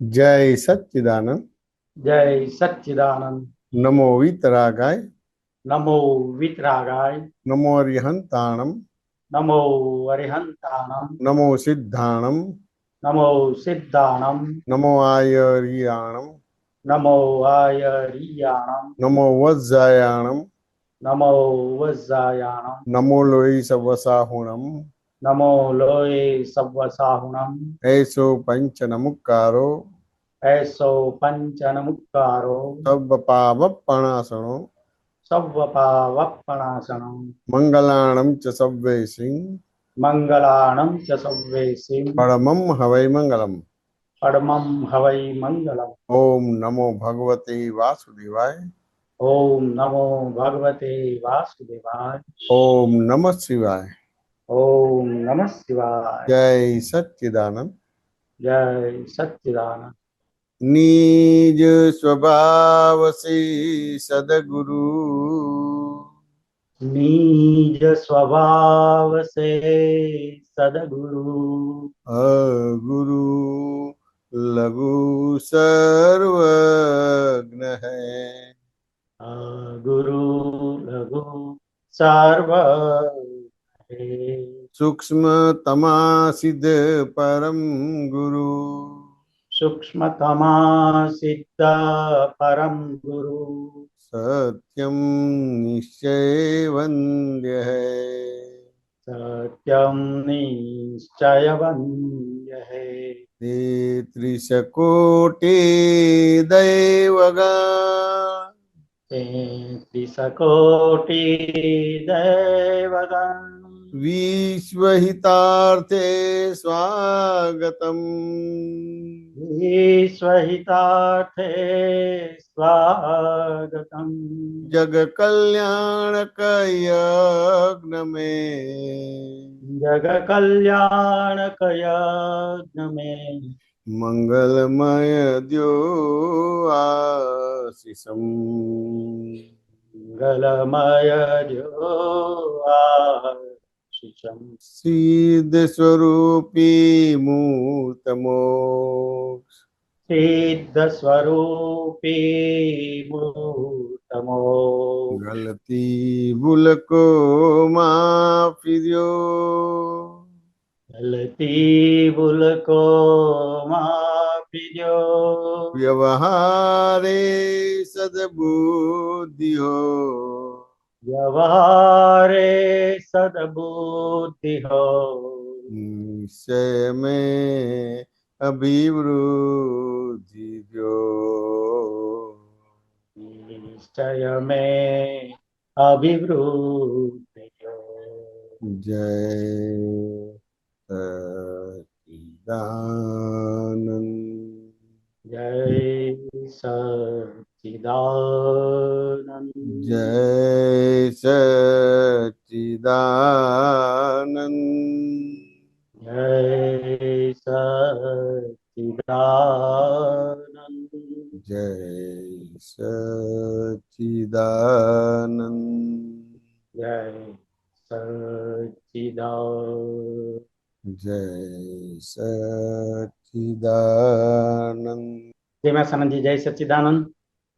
जय सच्चिदानंद। जय सच्चिदानंद। नमो वीतरागाय। नमो वितरागाय। नमो अरिहंताणम। नमो अरिहंताणम। नमो सिद्धाणम। नमो सिद्धाणम। नमो आयरियाणम। नमो आयरियाणम। नमो वज्जायाणम। नमो वज्जायाणम। नमो लोई सवसाहुणम। नमो लोये सव्वसाहुणम। ऐसो पंच नमुक्कारो। ऐसो पंचनमुक्कारो। सब पावपणासनो। सव्वपावपणासनम। मंगलाणम च सव्वेसिं। मंगलाणं च सव्वेसिं। परमं हवै मंगलम। परमं हवै मंगलम्। ओम नमो भगवते वासुदेवाय। ओम नमो भगवते वासुदेवाय। ओम नमः शिवाय। ओम नमः शिवाय। जय सच्चिदानंद। जय सच्चिदानंद। निज स्वभाव से सदगुरु निज स्वभाव से सदगुरु। गुरु लघु सर्वज्ञ है। गुरु लघु सर्वज्ञ। सूक्ष्म तमा सिद्ध परम गुरु। सूक्ष्मतमा सिद्ध परम गुरु। सत्यम निश्चय वन्द्य है। सत्यम निश्चय वन्द्य है। त्रिशकोटि दैवगण तेत्रिशकोटि दैवगण। विश्वहितार्थे स्वागतम्। विश्वहितार्थे स्वागतम्। जग कल्याणक यज्ञ में जग कल्याणक यज्ञ में। मंगलमय द्यो आशीषम्। मंगलमय जो आशीषम्। सिद्ध स्वरूपी मूर्त मोक्ष। सिद्ध स्वरूपी मूर्तमो। गलती भूल को माफी दो। गलती भूल को माफी दो। व्यवहारे सद्बुद्धि हो। व्यवहारे सद्बुद्धि हो। निश्चय में अभिवृद्धि दो। निश्चय में अभिवृद्धि हो। जय सच्चिदानंद। जय सच्चिदानंद। जय सच्चिदानंद। जय सच्चिदानंद। जय सच्चिदानंद। जय सच्चिदानंद। जय सच्चिदानंद। जय मां सनंद जी जय सच्चिदानंद।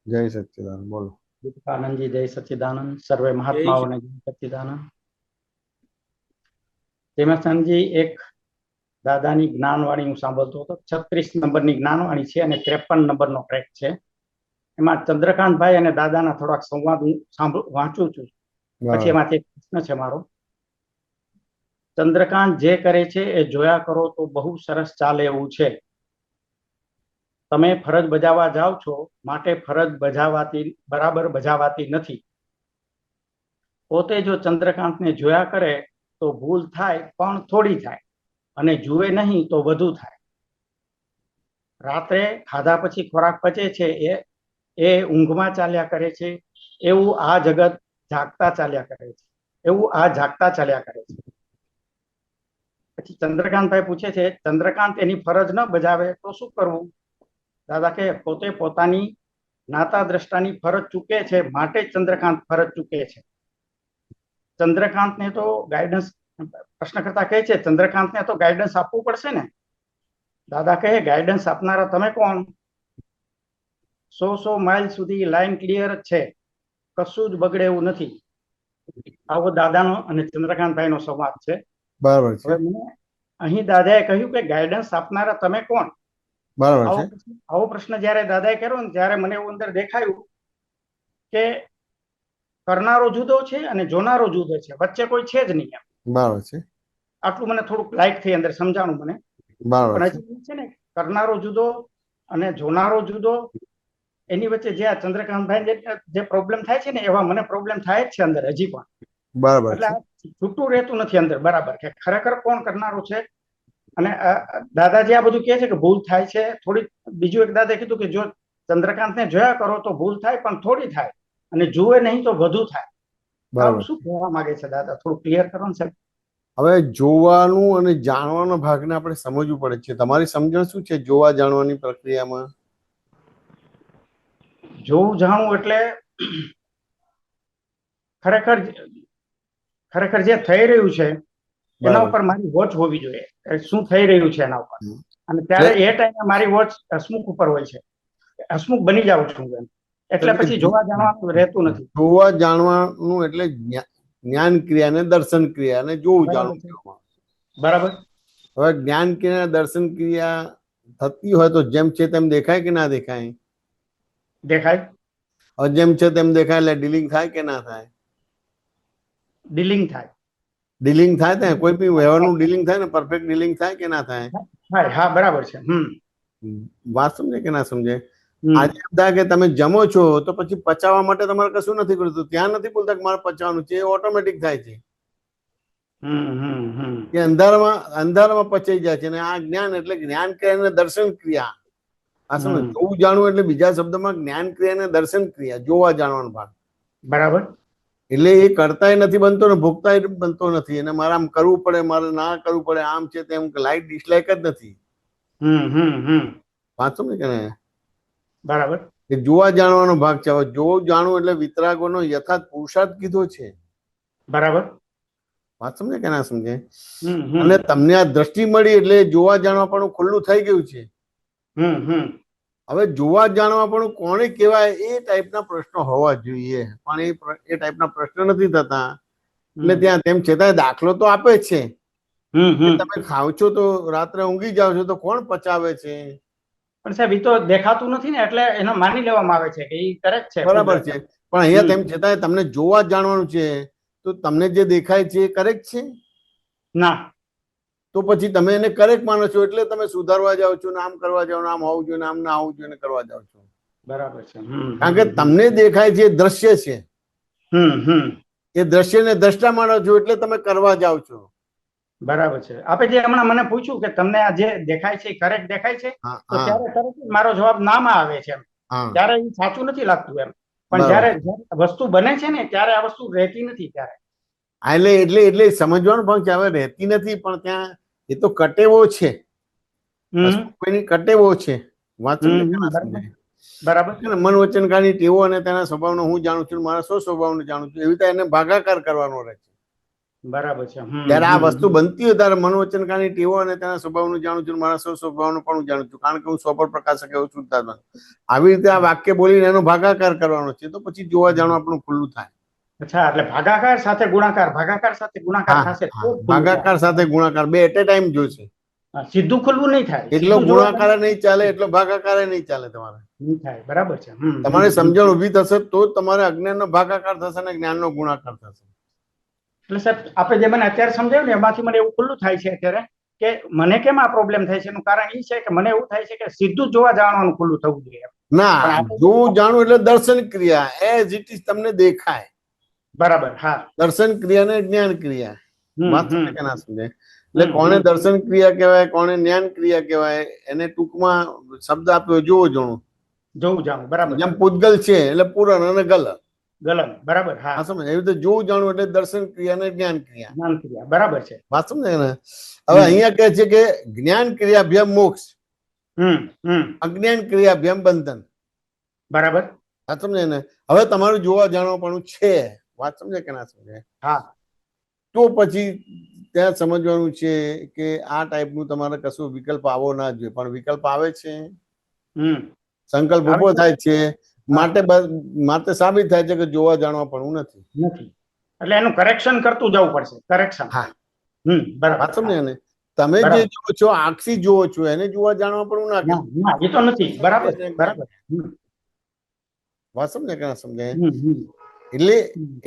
जय सच्चिदानंद बोलो। आनंद जी जय सच्चिदानंद। सर्वे महात्माओं ने जय सच्चिदानंद। जय मां सनंद जी एक દાદાની જ્ઞાનવાણી હું સાંભળતો હતો. 36 નંબરની જ્ઞાનવાણી છે અને 53 નંબરનો ટ્રેક છે. એમાં ચંદ્રકાંતભાઈ અને દાદાના થોડાક સંવાદ હું વાંચું છું. પછી એમાંથી એક પ્રશ્ન છે મારો. ચંદ્રકાંત જે કરે છે એ જોયા કરો તો બહુ સરસ ચાલે એવું છે. તમે ફરજ બજાવવા જાઓ છો માટે ફરજ બરાબર બજાવાતી નથી. પોતે જો ચંદ્રકાંતને જોયા કરે તો ભૂલ થાય પણ થોડી થાય અને જુએ નહીં તો વધુ થાય. રાત્રે ખાધા પછી ખોરાક પચે છે એ ઊંઘમાં ચાલ્યા કરે છે એવું આ જગત જાગતા ચાલ્યા કરે છે. એવું આ જાગતા ચાલ્યા કરે છે. પછી ચંદ્રકાંતભાઈ પૂછે છે ચંદ્રકાંત એની ફરજ ન બજાવે તો શું કરવું? દાદા કે પોતે પોતાની નાતા દ્રષ્ટાની ફરજ ચૂકે છે માટે ચંદ્રકાંત ફરજ ચૂકે છે. ચંદ્રકાંતને તો ગાઈડન્સ પ્રશ્નકર્તા કહે છે ચંદ્રકાંતને તો ગાઈડન્સ આપવું પડશે ને. દાદા કહે ગાઈડન્સ આપનારા તમે કોણ? 100 માઇલ સુધી લાઈન ક્લિયર જ છે, કશું જ બગડે એવું નથી. આવો દાદાનો અને ચંદ્રકાંતભાઈનો સંવાદ છે. બરાબર છે. હવે મને અહીં દાદાએ કહ્યું કે ગાઈડન્સ આપનારા તમે કોણ? બરાબર છે. આવો પ્રશ્ન જ્યારે દાદાએ કર્યો ને ત્યારે મને એવું અંદર દેખાયું કે કરનારો જુદો છે અને જોનારો જુદો છે, વચ્ચે કોઈ છે જ નહીં. બરાબર છે. આટલું મને થોડુંક લાઈટ થઈ અંદર સમજાણું મને. બરાબર પણ હજી છે ને કરનારો જુદો અને જોનારો જુદો, એની વચ્ચે જે આ ચંદ્રકાંતભાઈ જે પ્રોબ્લેમ થાય છે ને એવા મને પ્રોબ્લેમ થાય જ છે અંદર હજી પણ. બરાબર એટલે છે. છૂટું રહેતું નથી અંદર. બરાબર કે ખરેખર કોણ કરનારું છે. અને દાદાજી આ બધું કહે છે કે ભૂલ થાય છે થોડી. બીજું એક દાદાએ કીધું કે જો ચંદ્રકાંતને જોયા કરો તો ભૂલ થાય પણ થોડી થાય, અને જુએ નહીં તો વધુ થાય. બરાબર. શું કહેવા માંગે છે દાદા? થોડું ક્લિયર કરો ને સાહેબ. હવે જોવાનું અને જાણવાના ભાગને આપણે સમજવું પડે છે. તમારી સમજણ શું છે જોવા જાણવાની પ્રક્રિયામાં? જોવું જાણવું એટલે ખરેખર જે થઈ રહ્યું છે એના ઉપર મારી વોચ હોવી જોઈએ. શું થઈ રહ્યું છે એના ઉપર. અને ત્યારે એ ટાઈમે મારી વોચ હસમુખ ઉપર હોય છે. હસમુખ બની જાઉં છું એમ. એટલે પછી જોવા જાણવાનું રહેતું નથી. જોવા જાણવાનું એટલે જ્ઞાન ક્રિયા ને દર્શન ક્રિયા ને જોવું જાણવું. બરાબર. હવે જ્ઞાન ક્રિયા દર્શન ક્રિયા થતી હોય તો જેમ છે તેમ દેખાય કે ના દેખાય? દેખાય. હવે જેમ છે તેમ દેખાય એટલે ડીલિંગ થાય કે ના થાય? ડીલિંગ થાય. ડીલિંગ થાય ત્યાં કોઈ બી વ્યવહારનું ડીલિંગ થાય ને, પરફેક્ટ ડીલિંગ થાય કે ના થાય? થાય. હા બરાબર છે. વાત સમજે કે ના સમજે? આજે બધા કે તમે જમો છો તો પછી પચાવવા માટે તમારે કશું નથી કરતું. ત્યાં નથી બોલતા કે મારે પચાવવાનું છે, ઓટોમેટિક થાય છે. કે અંધારામાં પચાઈ જાય છે. અને આ જ્ઞાન એટલે જ્ઞાન ક્રિયા અને દર્શન ક્રિયા. આ સમજ. જોવું જાણવું એટલે બીજા શબ્દમાં જ્ઞાન ક્રિયા અને દર્શન ક્રિયા, જોવા જાણવાનો ભાગ. બરાબર. એટલે એ કરતાય નથી બનતો ને ભોગતાય બનતો નથી. અને મારે આમ કરવું પડે, મારે ના કરવું પડે, આમ છે તેમ લાઈક ડિસલાઈક જ નથી. વાંચો ને કે બરાબર. એ જોવા જાણવાનો ભાગ છે. હવે જોવું જાણવું એટલે વિતરાગોનો યથાર્થ પુરુષાર્થ કીધો છે. બરાબર. વાત સમજે કે ના સમજે? અને તમને આ દ્રષ્ટિ મળી એટલે જોવા જાણવા પણ ખુલ્લું થઈ ગયું છે. હવે જોવા જાણવા પણ કોને કહેવાય એ ટાઈપના પ્રશ્નો હોવા જોઈએ, પણ એ ટાઈપના પ્રશ્ન નથી થતા. એટલે ત્યાં તેમ છતાં દાખલો તો આપે જ છે. તમે ખાવ છો તો રાત્રે ઊંઘી જાવ છો તો કોણ પચાવે છે? પણ સાહેબ એ તો દેખાતું નથી ને, એટલે એનો માની લેવામાં આવે છે કે એ કરેક્ટ છે. બરાબર છે. પણ અહીંયા તેમ છતાં તમને જોવા જાણવાનું છે તો તમને જે દેખાય છે એ કરેક્ટ છે? ના. તો પછી તમે એને કરેક્ટ માનો છો એટલે તમે સુધારવા જાઓ છો ને આમ કરવા જાઓ ને આમ હોવું જોઈએ ને આમ ના હોવું જોઈએ કરવા જાઓ છો. બરાબર છે. કારણ કે તમને દેખાય છે દ્રશ્ય છે. એ દ્રશ્યને દ્રષ્ટા માનો છો એટલે તમે કરવા જાઓ છો. બરાબર છે. આપે જે હમણાં મને પૂછ્યું કે તમને આ જે દેખાય છે કરેક્ટ દેખાય છે, તો ત્યારે તરત મારો જવાબ નામાં આવે છે. ત્યારે એ સાચું નથી લાગતું એમ. પણ જયારે વસ્તુ બને છે ને ત્યારે આ વસ્તુ રહેતી નથી. ત્યારે એટલે સમજવાનું પણ કે હવે રહેતી નથી, પણ ત્યાં એ તો કટેવો છે. કોઈની કટેવો છે. વાત સમજે કે ના સમજે? બરાબર. મન વચન કાની ટેવો અને તેના સ્વભાવનો હું જાણું છું, મારા સ્વભાવને જાણું છું, એવી રીતે એને ભાગાકાર કરવાનો રહે છે. બરાબર છે. ત્યારે આ વસ્તુ બનતી હોય ત્યારે મન વચન કાની ટેવો અને તેના સ્વભાવનું જાણું છું, મારા સ્વભાવનું પણ હું જાણું છું, કારણ કે હું સ્વપર પ્રકાશક એવું શુદ્ધાત્મા. આવી રીતે આ વાક્ય બોલીને એનો ભાગાકાર કરવાનો છે. તો પછી જોવા જાણવા આપણું ખુલ્લું થાય. અચ્છા, એટલે ભાગાકાર સાથે ગુણાકાર, ભાગાકાર સાથે ગુણાકાર થશે. ભાગાકાર સાથે ગુણાકાર બે એટ એ ટાઈમ જોશે. સીધું ખુલવું નહીં થાય. એટલો ગુણાકાર નહીં ચાલે, એટલો ભાગાકાર નહીં ચાલે. તમારે નહીં થાય. બરાબર છે. તમારી સમજણ ઉભી થશે તો જ તમારે અજ્ઞાનનો ભાગાકાર થશે અને જ્ઞાનનો ગુણાકાર થશે. એટલે સાહેબ આપણે જે મને અત્યારે સમજાવ્યું ને એમાંથી મને એવું ખુલ્લું થાય છે અત્યારે કે મને કેમ આ પ્રોબ્લેમ થાય છે. એનું કારણ એ છે કે મને એવું થાય છે કે સીધું જોવા જાણવાનું ખુલ્લું થવું જોઈએ. ના, જોવું જાણવું એટલે દર્શન ક્રિયા એઝ ઇટ ઇઝ તમને દેખાય. બરાબર. હા. દર્શન ક્રિયા ને જ્ઞાન ક્રિયા. વાત સમજે કે ના સમજે? એટલે કોને દર્શન ક્રિયા કહેવાય, કોને જ્ઞાન ક્રિયા કહેવાય, એને ટૂંકમાં શબ્દ આપ્યો જોવું જાણવું. જોવું જાણવું. બરાબર. જેમ પૂતગલ છે એટલે પૂરણ અને ગલન. ગલન. બરાબર. હા. સમજ? એવી રીતે જોવું જાણવું એટલે દર્શન ક્રિયા ને જ્ઞાન ક્રિયા. જ્ઞાન ક્રિયા. બરાબર છે. વાત સમજે ને? હવે અહીંયા કહે છે કે જ્ઞાન ક્રિયાભ્યામ મોક્ષ, અજ્ઞાન ક્રિયાભ્યામ બંધન. બરાબર. વાત સમજે ને? હવે તમારું જોવા જાણવા પણ છે. વાત સમજે કે ના સમજે? હા. તો પછી ત્યાં સમજવાનું છે કે આ ટાઈપનું તમારે કશું વિકલ્પ આવો ના જોઈએ, પણ વિકલ્પ આવે છે, સંકલ્પ ઉભો થાય છે, માટે સાબિત થાય છે કે જોવા જાણવા પણ નથી. એટલે એનું કરેક્શન કરતું જવું પડશે. કરેક્શન. હા, બરાબર. સમજ્યા ને? તમે જે જુઓ છો આંખથી જુઓ છો, એને જોવા જાણવા પણ ના, એ તો નથી. બરાબર. વાત સમજ્યા કે ના સમજાય? એટલે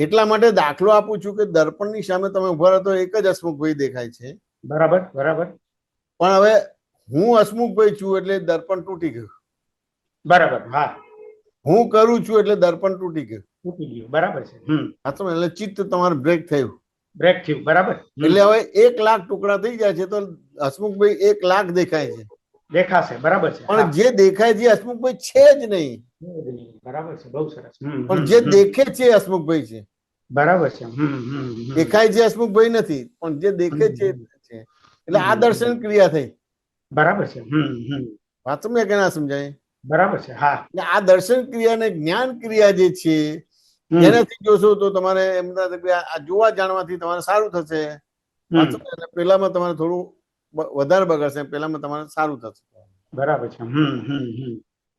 એટલા માટે દાખલો આપું છું કે દર્પણની સામે તમે ઉભા રહો તો એક જ હસમુખભાઈ દેખાય છે. બરાબર. બરાબર. પણ હવે હું હસમુખભાઈ છું એટલે દર્પણ તૂટી ગયું. બરાબર. હા, હું કરું છું એટલે દર્પણ તૂટી ગયું. તૂટી ગયું. બરાબર છે. એટલે ચિત્ત તમારું બ્રેક થયું. બ્રેક થયું. બરાબર. એટલે હવે 1,00,000 ટુકડા થઈ જાય છે તો હસમુખભાઈ 1,00,000 દેખાય છે. દેખાશે. બરાબર છે. પણ જે દેખાય છે હસમુખભાઈ છે જ નહીં. બરાબર છે. બહુ સરસ. પણ જે દેખે છે હસમુખભાઈ છે. બરાબર છે. દેખાય છે હસમુખભાઈ નથી, પણ જે દેખે છે એટલે આ દર્શન ક્રિયા થઈ. બરાબર છે. વાત સમજાય કે ના સમજાય? બરાબર છે. હા, આ દર્શન ક્રિયા ને જ્ઞાન ક્રિયા જે છે એનાથી જોશો તો તમારે એમ આ જોવા જાણવાથી તમારે સારું થશે. પેલામાં તમારે થોડું વધારે બગડશે, પેલામાં તમારે સારું થશે. બરાબર છે.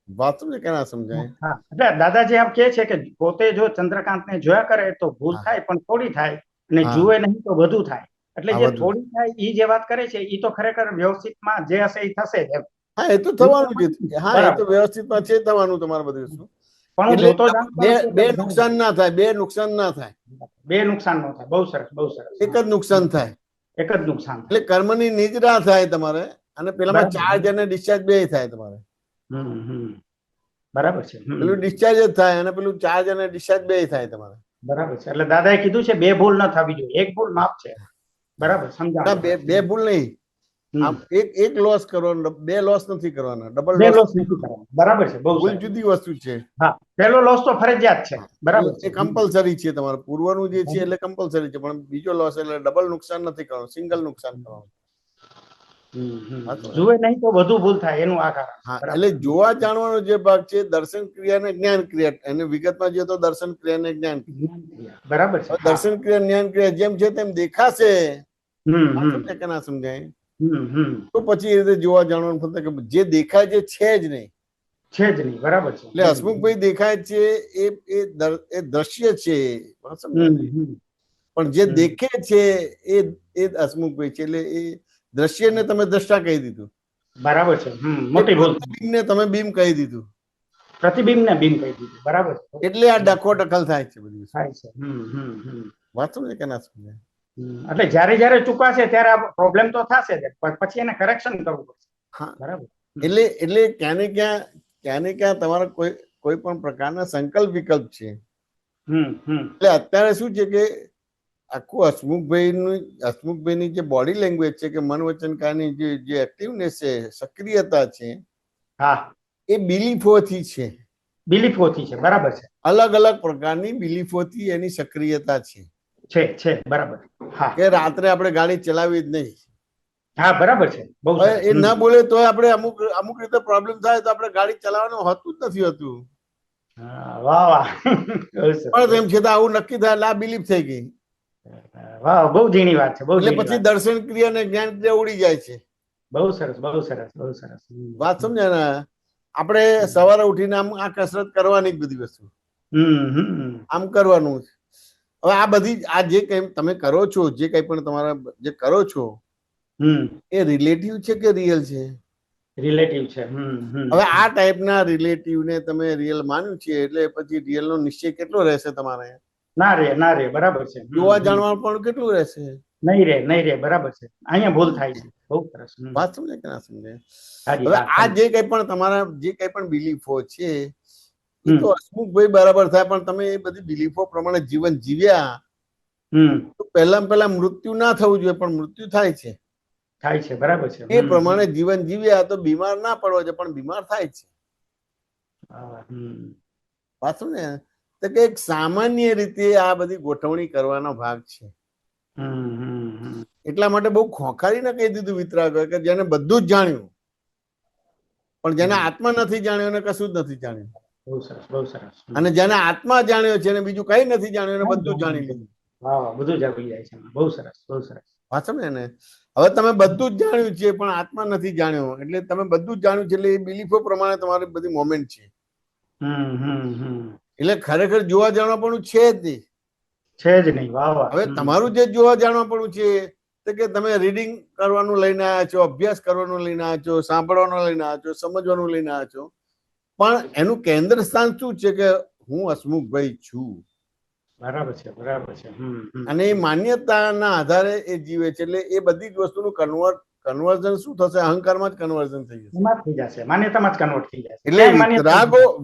વાત સમજે કે ના સમજાય? એટલે દાદાજી આમ કે છે કે પોતે જો ચંદ્રકાંત ને જોયા કરે તો ભૂલ થાય પણ થોડી થાય, અને જુએ નહીં તો વધુ થાય. એટલે જે થોડી થાય એ જે વાત કરે છે એ તો ખરેખર વ્યવસ્થિતમાં જે હશે એ થશે જ. હા, એ તો થવાનું જ. હા, એ તો વ્યવસ્થિતમાં છે થવાનું તમારે બધું. શું બે નુકસાન ના થાય, બે નુકસાન ના થાય. બે નુકસાન ન થાય. બહુ સરસ. બહુ સરસ. એક જ નુકસાન થાય. એક જ નુકસાન. એટલે કર્મની નિદ્રા થાય તમારે, અને પેલામાં ચાર્જ અને ડિસ્ચાર્જ બે થાય તમારે. બરાબર છે. પેલું ડિસ્ચાર્જ જ થાય અને પેલું ચાર્જ અને ડિસ્ચાર્જ બે થાય તમારે. બરાબર છે. એટલે દાદાએ કીધું છે બે ભૂલ ન થવી જોઈએ. એક ભૂલ માફ છે. બરાબર, સમજાવ. બે ભૂલ નહીં. એક લોસ કરવાનો, બે લોસ નથી કરવાના. ડબલ લોસ નથી કરવાનો. બરાબર છે. બહુ ભૂલ જુદી વસ્તુ છે. હા, પહેલો લોસ તો ફરજિયાત છે. બરાબર છે. એ કમ્પલસરી છે તમારે. પૂર્વનું જે છે એટલે કમ્પલસરી છે, પણ બીજો લોસ એટલે ડબલ નુકસાન નથી કરવાનું, સિંગલ નુકસાન કરવાનું. જુએ નહીં તો વધુ ભૂલ થાય એનું આ કારણ. હા, એટલે જોવા જાણવાનો જે ભાગ છે દર્શન ક્રિયા અને જ્ઞાન ક્રિયા, એને વિગતમાં જોઈએ તો દર્શન ક્રિયા અને જ્ઞાન ક્રિયા. બરાબર છે. દર્શન ક્રિયા જ્ઞાન ક્રિયા જેમ છે તેમ દેખાશે. કે ના સમજાય? તો પછી એ રીતે જોવા જાણવાનું ફક્ત કે જે દેખાય છે જ નહીં. છે જ નહીં. બરાબર છે. એટલે હસમુખભાઈ દેખાય છે એ દ્રશ્ય છે, પણ જે દેખે છે એ હસમુખભાઈ છે. એટલે એ દ્રશ્યને તમે દ્રષ્ટા કહી દીધું. બરાબર છે. મોટી ભૂલ. પ્રતિબિંબને તમે બીમ કહી દીધું. પ્રતિબિંબને બીમ કહી દીધું. બરાબર. એટલે આ ડખો ટકલ થાય છે બધું. થાય છે. વાત સમજે કે ના સમજે? એટલે જ્યારે જ્યારે ચૂકાશે ત્યારે આ પ્રોબ્લેમ તો થશે જ, પછી એને કરેક્શન કરવું પડશે. હા, બરાબર. એટલે ક્યાં ને ક્યાં તમારા કોઈ પણ પ્રકારના સંકલ્પ વિકલ્પ છે. એટલે અત્યારે શું છે કે આખું હસમુખભાઈની જે બોડી લેંગ્વેજ છે કે મન વચન કાયાની જે એક્ટિવનેસ છે, સક્રિયતા છે, હા, એ બિલીફોથી છે. બિલીફોથી છે. બરાબર છે. અલગ અલગ પ્રકારની બિલીફોથી એની સક્રિયતા છે. બરાબર. હા, કે રાત્રે આપણે ગાડી ચલાવી જ નહીં. હા, બરાબર છે. એ ના બોલે તો આપણે અમુક રીતે પ્રોબ્લેમ થાય તો આપણે ગાડી ચલાવવાનું હોતું જ નથી હોતું. વાહ વાહ. પણ એમ છતાં આવું નક્કી થાય એટલે આ બિલીફ થઈ ગઈ. વાહ, બહુ ઝીણી વાત છે. એટલે પછી દર્શન ક્રિયા અને જ્ઞાન ક્રિયા ઉડી જાય છે. બહુ સરસ. બહુ સરસ. બહુ સરસ. વાત સમજ્યા ને? આપણે સવારે ઉઠીને આમ આ કસરત કરવાની જ બધી વસ્તુ આમ કરવાનું. હવે આ બધી આ જે કઈ તમે કરો છો, જે કઈ પણ તમારા જે કરો છો એ રિલેટિવ છે કે રિયલ છે? રિલેટિવ છે. હવે આ ટાઈપના રિલેટિવને તમે રિયલ માન્યું છે એટલે પછી રિયલ નો નિશ્ચય કેટલો રહેશે તમારે? ના રે. બરાબર છે. જોવા જાણવા પણ કેટલું રહેશે? નહીં રે. બરાબર છે. અહીંયા ભૂલ થાય છે. બહુ સરસ. વાત સમજે કે ના સમજે? હવે આ જે કઈ પણ તમારા જે કઈ પણ બિલીફો છે એ તો હસમુખભાઈ બરાબર થાય, પણ તમે એ બધી બિલીફો પ્રમાણે જીવન જીવ્યા તો પહેલા મૃત્યુ ના થવું જોઈએ, પણ મૃત્યુ થાય છે. બરાબર છે. એ પ્રમાણે જીવન જીવ્યા તો બીમાર ના પડવો છે, પણ બીમાર થાય છે. વાત સમજે? તો કે એક સામાન્ય રીતે આ બધી ગોઠવણી કરવાનો ભાગ છે. એટલા માટે બહુ ખોખારી ના કહી દીધું વિતરાગ કે જેને બધું જ જાણ્યું, પણ જેને આત્મા નથી જાણ્યો એને કશું જ નથી જાણ્યું. બહુ સરસ. બહુ સરસ. અને જેને આત્મા જાણ્યો છે એને બીજું કઈ નથી જાણ્યું, એને બધું જાણી લીધું. બધું જ આવી જાય છે. બહુ સરસ. બહુ સરસ. વાત સમજે ને? હવે તમે બધું જ જાણ્યું છે પણ આત્મા નથી જાણ્યો, એટલે તમે બધું જ જાણ્યું છે એટલે એ બિલીફો પ્રમાણે તમારી બધી મોમેન્ટ છે. એટલે ખરેખર જોવા જાણવા પણ છે જ નહીં. છે જ નહીં. વાહ વાહ. હવે તમારું જે જોવા જાણવા પણ છે તો કે તમે રીડિંગ કરવાનું લઈને આવ્યા છો, અભ્યાસ કરવાનું લઈને આવ્યા છો, સાંભળવાનું લઈને આવ્યા છો, સમજવાનું લઈને આવ્યા છો, પણ એનું કેન્દ્ર સ્થાન શું છે કે હું હસમુખભાઈ છું. બરાબર છે, બરાબર છે. અને એ માન્યતાના આધારે એ જીવે છે, એટલે એ બધી જ વસ્તુનું કન્વર્ઝન શું થશે? અહંકારમાં જ કન્વર્ઝન થઈ જશે. એમાં થઈ જશે, માન્યતામાં જ કન્વર્ટ થઈ જશે. એટલે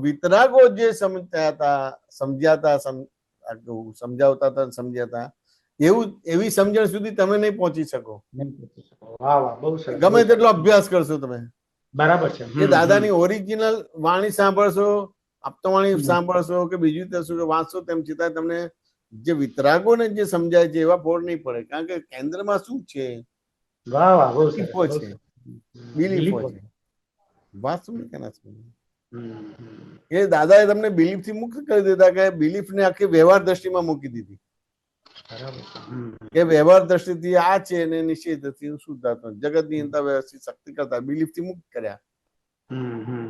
વિતરાગો જે સમજ્યા હતા, સમજાવતા હતા, સમજ્યા હતા, એવી સમજણ સુધી તમે નહીં પહોંચી શકો. વાહ વાહ, બહુ સરસ. ગમે તેટલો અભ્યાસ કરશો તમે. બરાબર છે. એ દાદાની ઓરિજિનલ વાણી સાંભળશો, આપતવાણી સાંભળશો કે બીજું થશું કે વાંચશો, તેમ છતાં તમને જે વિતરાગોને જે સમજાય છે એવા ફોડ નહીં પડે, કારણ કે કેન્દ્રમાં શું છે? વાહ વાહ, બહુ સરસ. છે, બિલીફો છે. વાત સમજે કે ના સમજે? એ દાદાએ તમને બિલીફ થી મુક્ત કરી દીધા, કે બિલીફ ને આખી વ્યવહાર દ્રષ્ટિમાં મૂકી દીધી. કે વ્યવહાર દ્રષ્ટિથી આ છે ને નિશ્ચિતથી શુદ્ધાત્મા જગતની અંતર વ્યવસ્થિત શક્તિ કરતા બિલીફ થી મુક્ત કર્યા.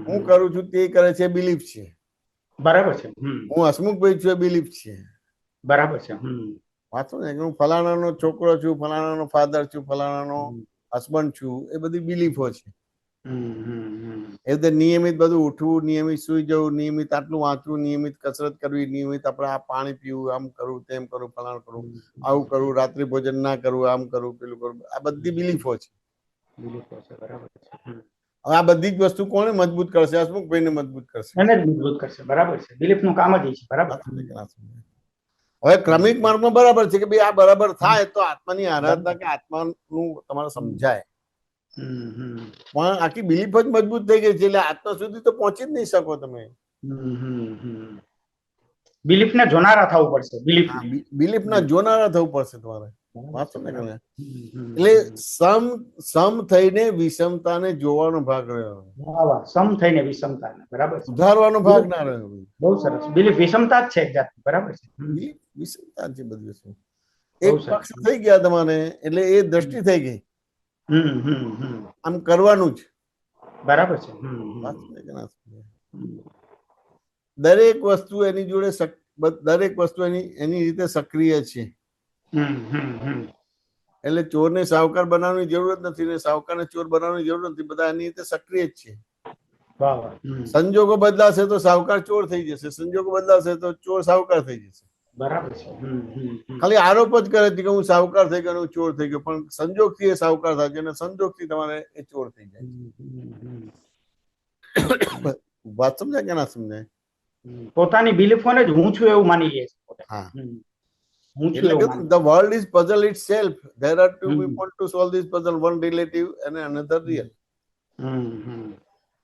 હું કરું છું તે કરે છે બિલીફ છે. બરાબર છે. હું હસમુખભાઈ છું એ બિલીફ છે. બરાબર છે. વાંચો ને, હું ફલાણાનો છોકરો છું, ફલાણાનો ફાધર છું, ફલાણાનો હસબન્ડ છું, એ બધી બિલીફો છે. એ રીતે નિયમિત બધું ઉઠવું, નિયમિત સુઈ જવું, નિયમિત આટલું વાંચવું, નિયમિત કસરત કરવી, નિયમિત આપણે આ પાણી પીવું, આમ કરું, તેમ કરું, ફલાણું કરું, આવું કરું, રાત્રિ ભોજન ના કરવું, આમ કરું, પેલું કરું, આ બધી બિલીફો છે. બરાબર છે. હવે આ બધી જ વસ્તુ કોને મજબૂત કરશે? હસમુખભાઈને મજબૂત કરશે. એને જ મજબૂત કરશે. બરાબર છે. બિલીફ નું કામ જ છે. બરાબર. હવે ક્રમિક માર્ગમાં બરાબર છે કે ભાઈ આ બરાબર થાય તો આત્માની આરાધના કે આત્માનું તમારે સમજાય. પણ આખી બિલીફ જ મજબૂત થઈ ગઈ છે એટલે આત્મા સુધી તો પહોંચી જ નહીં શકો તમે. બિલીફ ને જોનારા થવું પડશે. બિલીફ ના જોનારા થવું પડશે તમારે. વાંચો ને તમે. એટલે સમ થઈને વિષમતાને જોવાનો ભાગ રહ્યો. સમ થઈને વિષમતાને. બરાબર. સુધારવાનો ભાગ ના રહ્યો. બહુ સરસ. બિલીફ વિષમતા જ છે એક જાતની. બરાબર છે. વિષમતા છે બધી વસ્તુ. એક પક્ષ થઈ ગયા તમારે એટલે એ દ્રષ્ટિ થઈ ગઈ. આમ કરવાનું જ. બરાબર છે. દરેક વસ્તુ એની જોડે દરેક વસ્તુ એની રીતે સક્રિય છે. એટલે ચોરને સાવકાર બનાવવાની જરૂરત નથી ને સાવકારને ચોર બનાવવાની જરૂર નથી. બધા એની રીતે સક્રિય જ છે. સંજોગો બદલાશે તો સાવકાર ચોર થઈ જશે, સંજોગો બદલાશે તો ચોર સાવકાર થઈ જશે. બરાબર છે. ખાલી આરોપ જ કરે છે કે હું સાવકાર થઈ ગયો, હું ચોર થઈ ગયો, પણ સંજોગથી એ સાવકાર થાય છે અને સંજોગથી તમારે એ ચોર થઈ જાય છે. વાત સમજાય કે ના સમજાય? પોતાની બિલીફોને જ હું છું એવું માની લે છે. હા. The world is puzzle itself. There are two people to solve this puzzle, one relative and another real.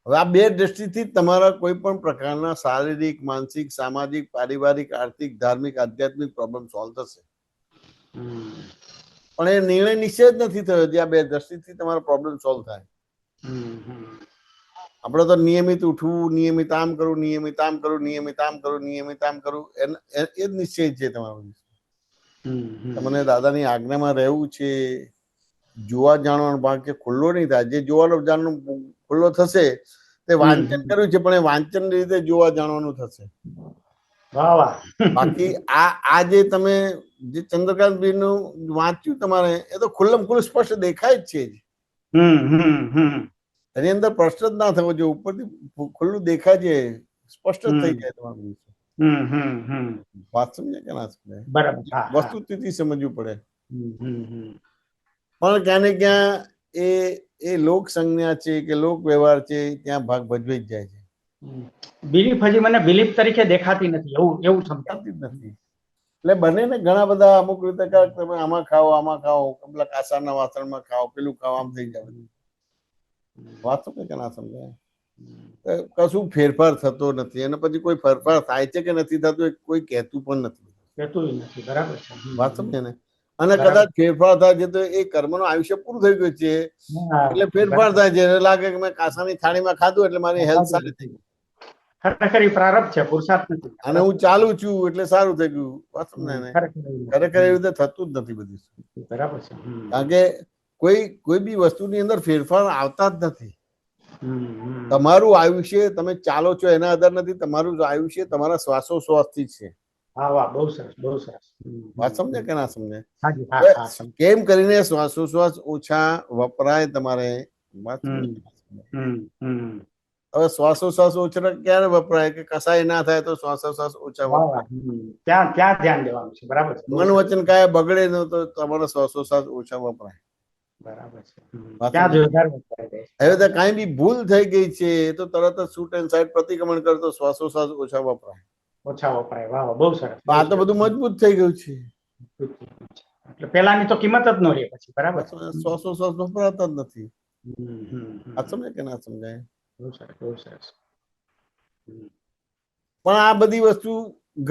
હવે આ બે દ્રષ્ટિથી તમારા કોઈ પણ પ્રકારના શારીરિક, માનસિક, સામાજિક, પારિવારિક, આર્થિક, ધાર્મિક, આધ્યાત્મિક પ્રોબ્લેમ સોલ્વ થશે. પણ એ નિર્ણય નિશ્ચય જ નથી થયો જે આ બે દ્રષ્ટિથી તમારો પ્રોબ્લેમ સોલ્વ થાય. આપણે તો નિયમિત ઉઠવું, નિયમિત આમ કરવું, નિયમિત આમ કરવું, નિયમિત આમ કરવું, નિયમિત આમ કરવું, એ જ નિશ્ચય છે તમારો. તમને દાદાની આજ્ઞામાં રહેવું છે. જોવા જાણવાનો ભાગ કે ખુલ્લો નહીં થાય. જે જોવાનો જાણવાનો ખુલ્લો થશે તે વાંચન કર્યું છે પણ એ વાંચન રીતે જોવા જાણવાનું થશે. બાકી આ જે તમે જે ચંદ્રકાંતભાઈ નું વાંચ્યું તમારે એ તો ખુલ્લમ ખુલ્લું સ્પષ્ટ દેખાય જ છે. એની અંદર પ્રશ્ન જ ના થવો જોઈએ. ઉપરથી ખુલ્લું દેખાય છે, સ્પષ્ટ જ થઈ જાય તમારું. વાત સમજે કે ના સમજે? બરાબર. વસ્તુથી સમજવું પડે. પણ ક્યાં ને ક્યાં એ લોક સંજ્ઞા છે કે લોક વ્યવહાર છે ત્યાં ભાગ ભજવી જ જાય છે. બિલીફ હજી મને બિલીફ તરીકે દેખાતી નથી એવું સમજાતી જ નથી. એટલે બને ને ઘણા બધા અમુક રીતે તમે આમાં ખાઓ, પેલા કાસાના વાસણમાં ખાઓ, પેલું ખાઓ, આમ થઈ જાય. વાત સમજે કે ના સમજાય? કશું ફેરફાર થતો નથી અને પછી કોઈ ફેરફાર થાય છે કે નથી થતું કોઈ કહેતું પણ નથી. બરાબર છે. વાત સમજે ને? અને કદાચ ફેરફાર થાય છે તો એ કર્મનું આયુષ્ય પૂરું થઈ ગયું છે એટલે ફેરફાર થાય છે. લાગે કે મેં કાસાની થાળીમાં ખાધું એટલે મારી હેલ્થ સારી થઈ ગઈ. ખરેખર ઈ પ્રારબ્ધ છે, પુરુષાર્થ નથી. અને હું ચાલુ છું એટલે સારું થઈ ગયું. વાત સમજાય ને? ખરેખર એવી રીતે થતું જ નથી બધું. બરાબર છે. કારણ કે કોઈ બી વસ્તુની અંદર ફેરફાર આવતા જ નથી. તમારું આયુષ્ય તમે ચાલો છો એના આધાર નથી, તમારું આયુષ્ય તમારા શ્વાસોશ્વાસથી છે. હા, વાહ, બહુ સરસ, બહુ સરસ. વાત સમજે કે ના સમજે? હાજી, હા, હા. કેમ કરીને શ્વાસોશ્વાસ ઓછા વપરાય તમારે? વાત હવે શ્વાસોશ્વાસ ઓછા ક્યારે વપરાય કે કસાય ના થાય તો શ્વાસોશ્વાસ ઓછા વપરાય. ત્યાં ધ્યાન દેવાનું છે. બરાબર છે. મન વચન કાય બગડે ન તો તમારો શ્વાસોશ્વાસ ઓછા વપરાય. બરાબર છે. ત્યાં જ વધારે વપરાય. હવે તો કાંઈ બી ભૂલ થઈ ગઈ છે તો તરત જ શૂટ એન્ડ સાઈડ પ્રતિક્રમણ કરતો શ્વાસોશ્વાસ ઓછા વપરાય. ઓછા વપરાય. વાહ, બહુ સરસ. આ તો બધું મજબૂત થઈ ગયું છે. એટલે પેલાની તો કિંમત જ ન રહે પછી. બરાબર. શ્વાસોશ્વાસ વપરાતા જ નથી. આ સમજે કે ના સમજાય? બહુ સરસ, બહુ સરસ. પણ આ બધી વસ્તુ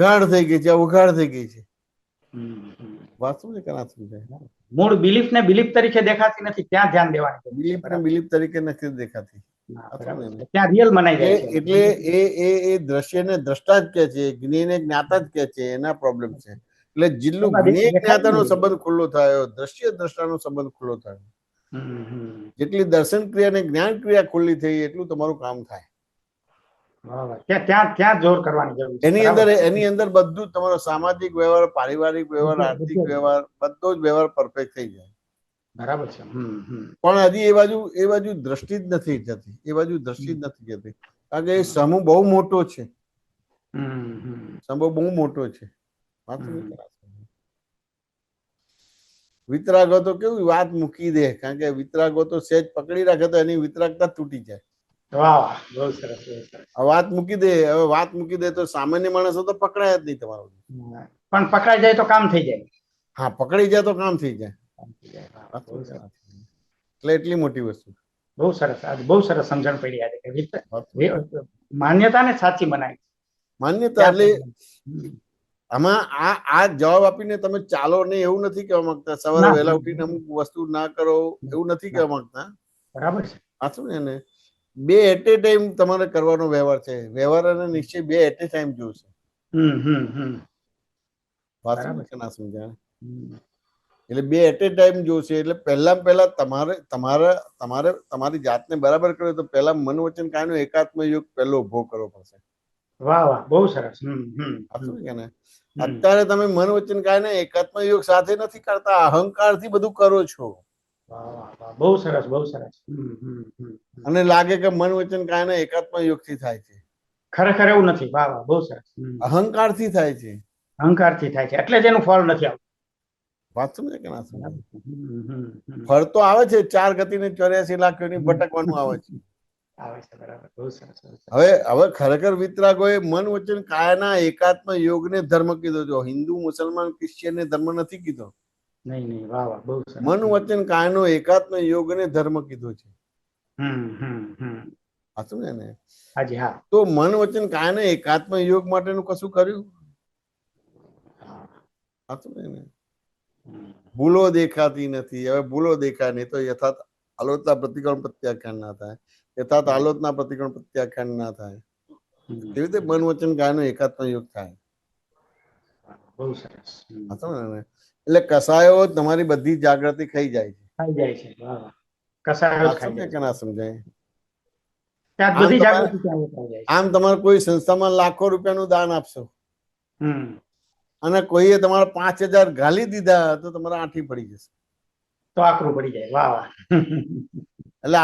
ગાઢ થઈ ગઈ છે, અવગાઢ થઈ ગઈ છે. વાત સમજે કે ના સમજાય? મૂળ બિલીફ ને બિલીફ તરીકે દેખાતી નથી, ત્યાં ધ્યાન દેવાની. બિલીફ ને બિલીફ તરીકે નથી દેખાતી. ત્યાં રિયલ મનાઈ જાય છે. એટલે એ દ્રશ્યને દ્રષ્ટા જ કે છે, જ્ઞેયને જ્ઞાતા જ કે છે. એના પ્રોબ્લેમ છે. એટલે જેટલું જ્ઞેય જ્ઞાતાનો સંબંધ ખુલ્લો થયો, દ્રશ્ય દ્રષ્ટાનો સંબંધ ખુલ્લો થયો, જેટલી દર્શન ક્રિયા અને જ્ઞાન ક્રિયા ખુલ્લી થઈ એટલું તમારું કામ થાય. ત્યાં જોર કરવાની જરૂર છે. એની અંદર બધું તમારો સામાજિક વ્યવહાર, પારિવારિક વ્યવહાર, આર્થિક વ્યવહાર, બધો જ વ્યવહાર પરફેક્ટ થઈ જાય. બરાબર છે. પણ હજી એ બાજુ દ્રષ્ટિ જ નથી જતી. એ બાજુ દ્રષ્ટિ જ નથી જતી. કારણ કે એ સમૂહ બહુ મોટો છે. સમૂહ બહુ મોટો છે. વિતરાગો તો કેવું વાત મૂકી દે, કારણ કે વિતરાગો તો સહેજ પકડી રાખે તો એની વિતરાગતા તૂટી જાય. વાત મૂકી દે. હવે વાત મૂકી દે તો સામાન્ય માણસો તો પકડાય જ નહીં તમારો. પણ પકડાઈ જાય તો કામ થઈ જાય. હા, પકડી જાય તો કામ થઈ જાય. એટલે એટલી મોટી વસ્તુ. બહુ સરસ. બહુ સરસ સમજણ પડી આજે કે માન્યતાને સાચી બનાવી. માન્યતા એટલે આમાં આ જવાબ આપીને તમે ચાલો ને એવું નથી કહેવા માંગતા. સવારે વહેલા ઉઠીને અમુક વસ્તુ ના કરો એવું નથી કહેવા માંગતા. બરાબર છે. સાચું ને? બે એટ એ ટાઈમ તમારે કરવાનો વ્યવહાર છે. વ્યવહાર અને નિશ્ચય બે એટ એ ટાઈમ જોશે. વાત સમજ કે ના સમજાય? એટલે બે એટ એ ટાઈમ જોશે. એટલે પહેલા તમારી જાતને બરાબર કરો તો પહેલા મન વચન કાયનો એકાત્મ યોગ પહેલો ઉભો કરવો પડશે. વાહ, વાહ, બહુ સરસ. અત્યારે તમે મન વચન કાયને એકાત્મ યોગ સાથે નથી કરતા, અહંકાર થી બધું કરો છો. બહુ સરસ, બહુ સરસ. અને લાગે કે મન વચન કાયના એકાત્મ યોગ થી થાય છે. ખરેખર એવું નથી. વાહ, વાહ, બહુ સરસ. અહંકાર થી થાય છે. અહંકાર થી થાય છે એટલે જ એનું ફળ નથી આવતું. વાત સમજે કે ના સમજે? ફળ તો આવે છે. 4 ગતિ ને 84 લાખ ની ભટકવાનું આવે છે. હવે ખરેખર વિતરાગોએ મન વચન કાયાના એકાત્મ યોગને ધર્મ કીધો છે. હિન્દુ, મુસલમાન, ક્રિશ્ચિયન ને ધર્મ નથી કીધો. નહીં, વાહ, વાહ, બહુ સરસ. મન વચન કાયનો એકાત્મ યોગને ધર્મ કીધો છે. સાચું ને? હાજી, હા. તો મન વચન કાયના એકાત્મ યોગ માટેનું કશું કર્યું? સાચું ને? ભૂલો દેખાતી નથી. હવે ભૂલો દેખાય નહીં તો યથાર્થ આલોચના પ્રતિક્રમણ પ્રત્યાખ્યાન ના થાય. યથાર્થ આલોચના પ્રતિક્રમણ પ્રત્યાખ્યાન ના થાય. એવી રીતે મન વચન કાયનો એકાત્મ યોગ થાય. બહુ સરસ. એટલે કસાયો તમારી બધી જાગૃતિ ખાઈ જાય છે. ખાઈ જાય છે. કસાયો સમજે કે ના સમજાય? આમ તમારે કોઈ સંસ્થામાં લાખો રૂપિયાનું દાન આપશો અને કોઈએ તમારા 5,000 ગાલી દીધા તો તમારા આંઠી પડી જશે. તો આકરું પડી જાય. વાહ, વાહ. એટલે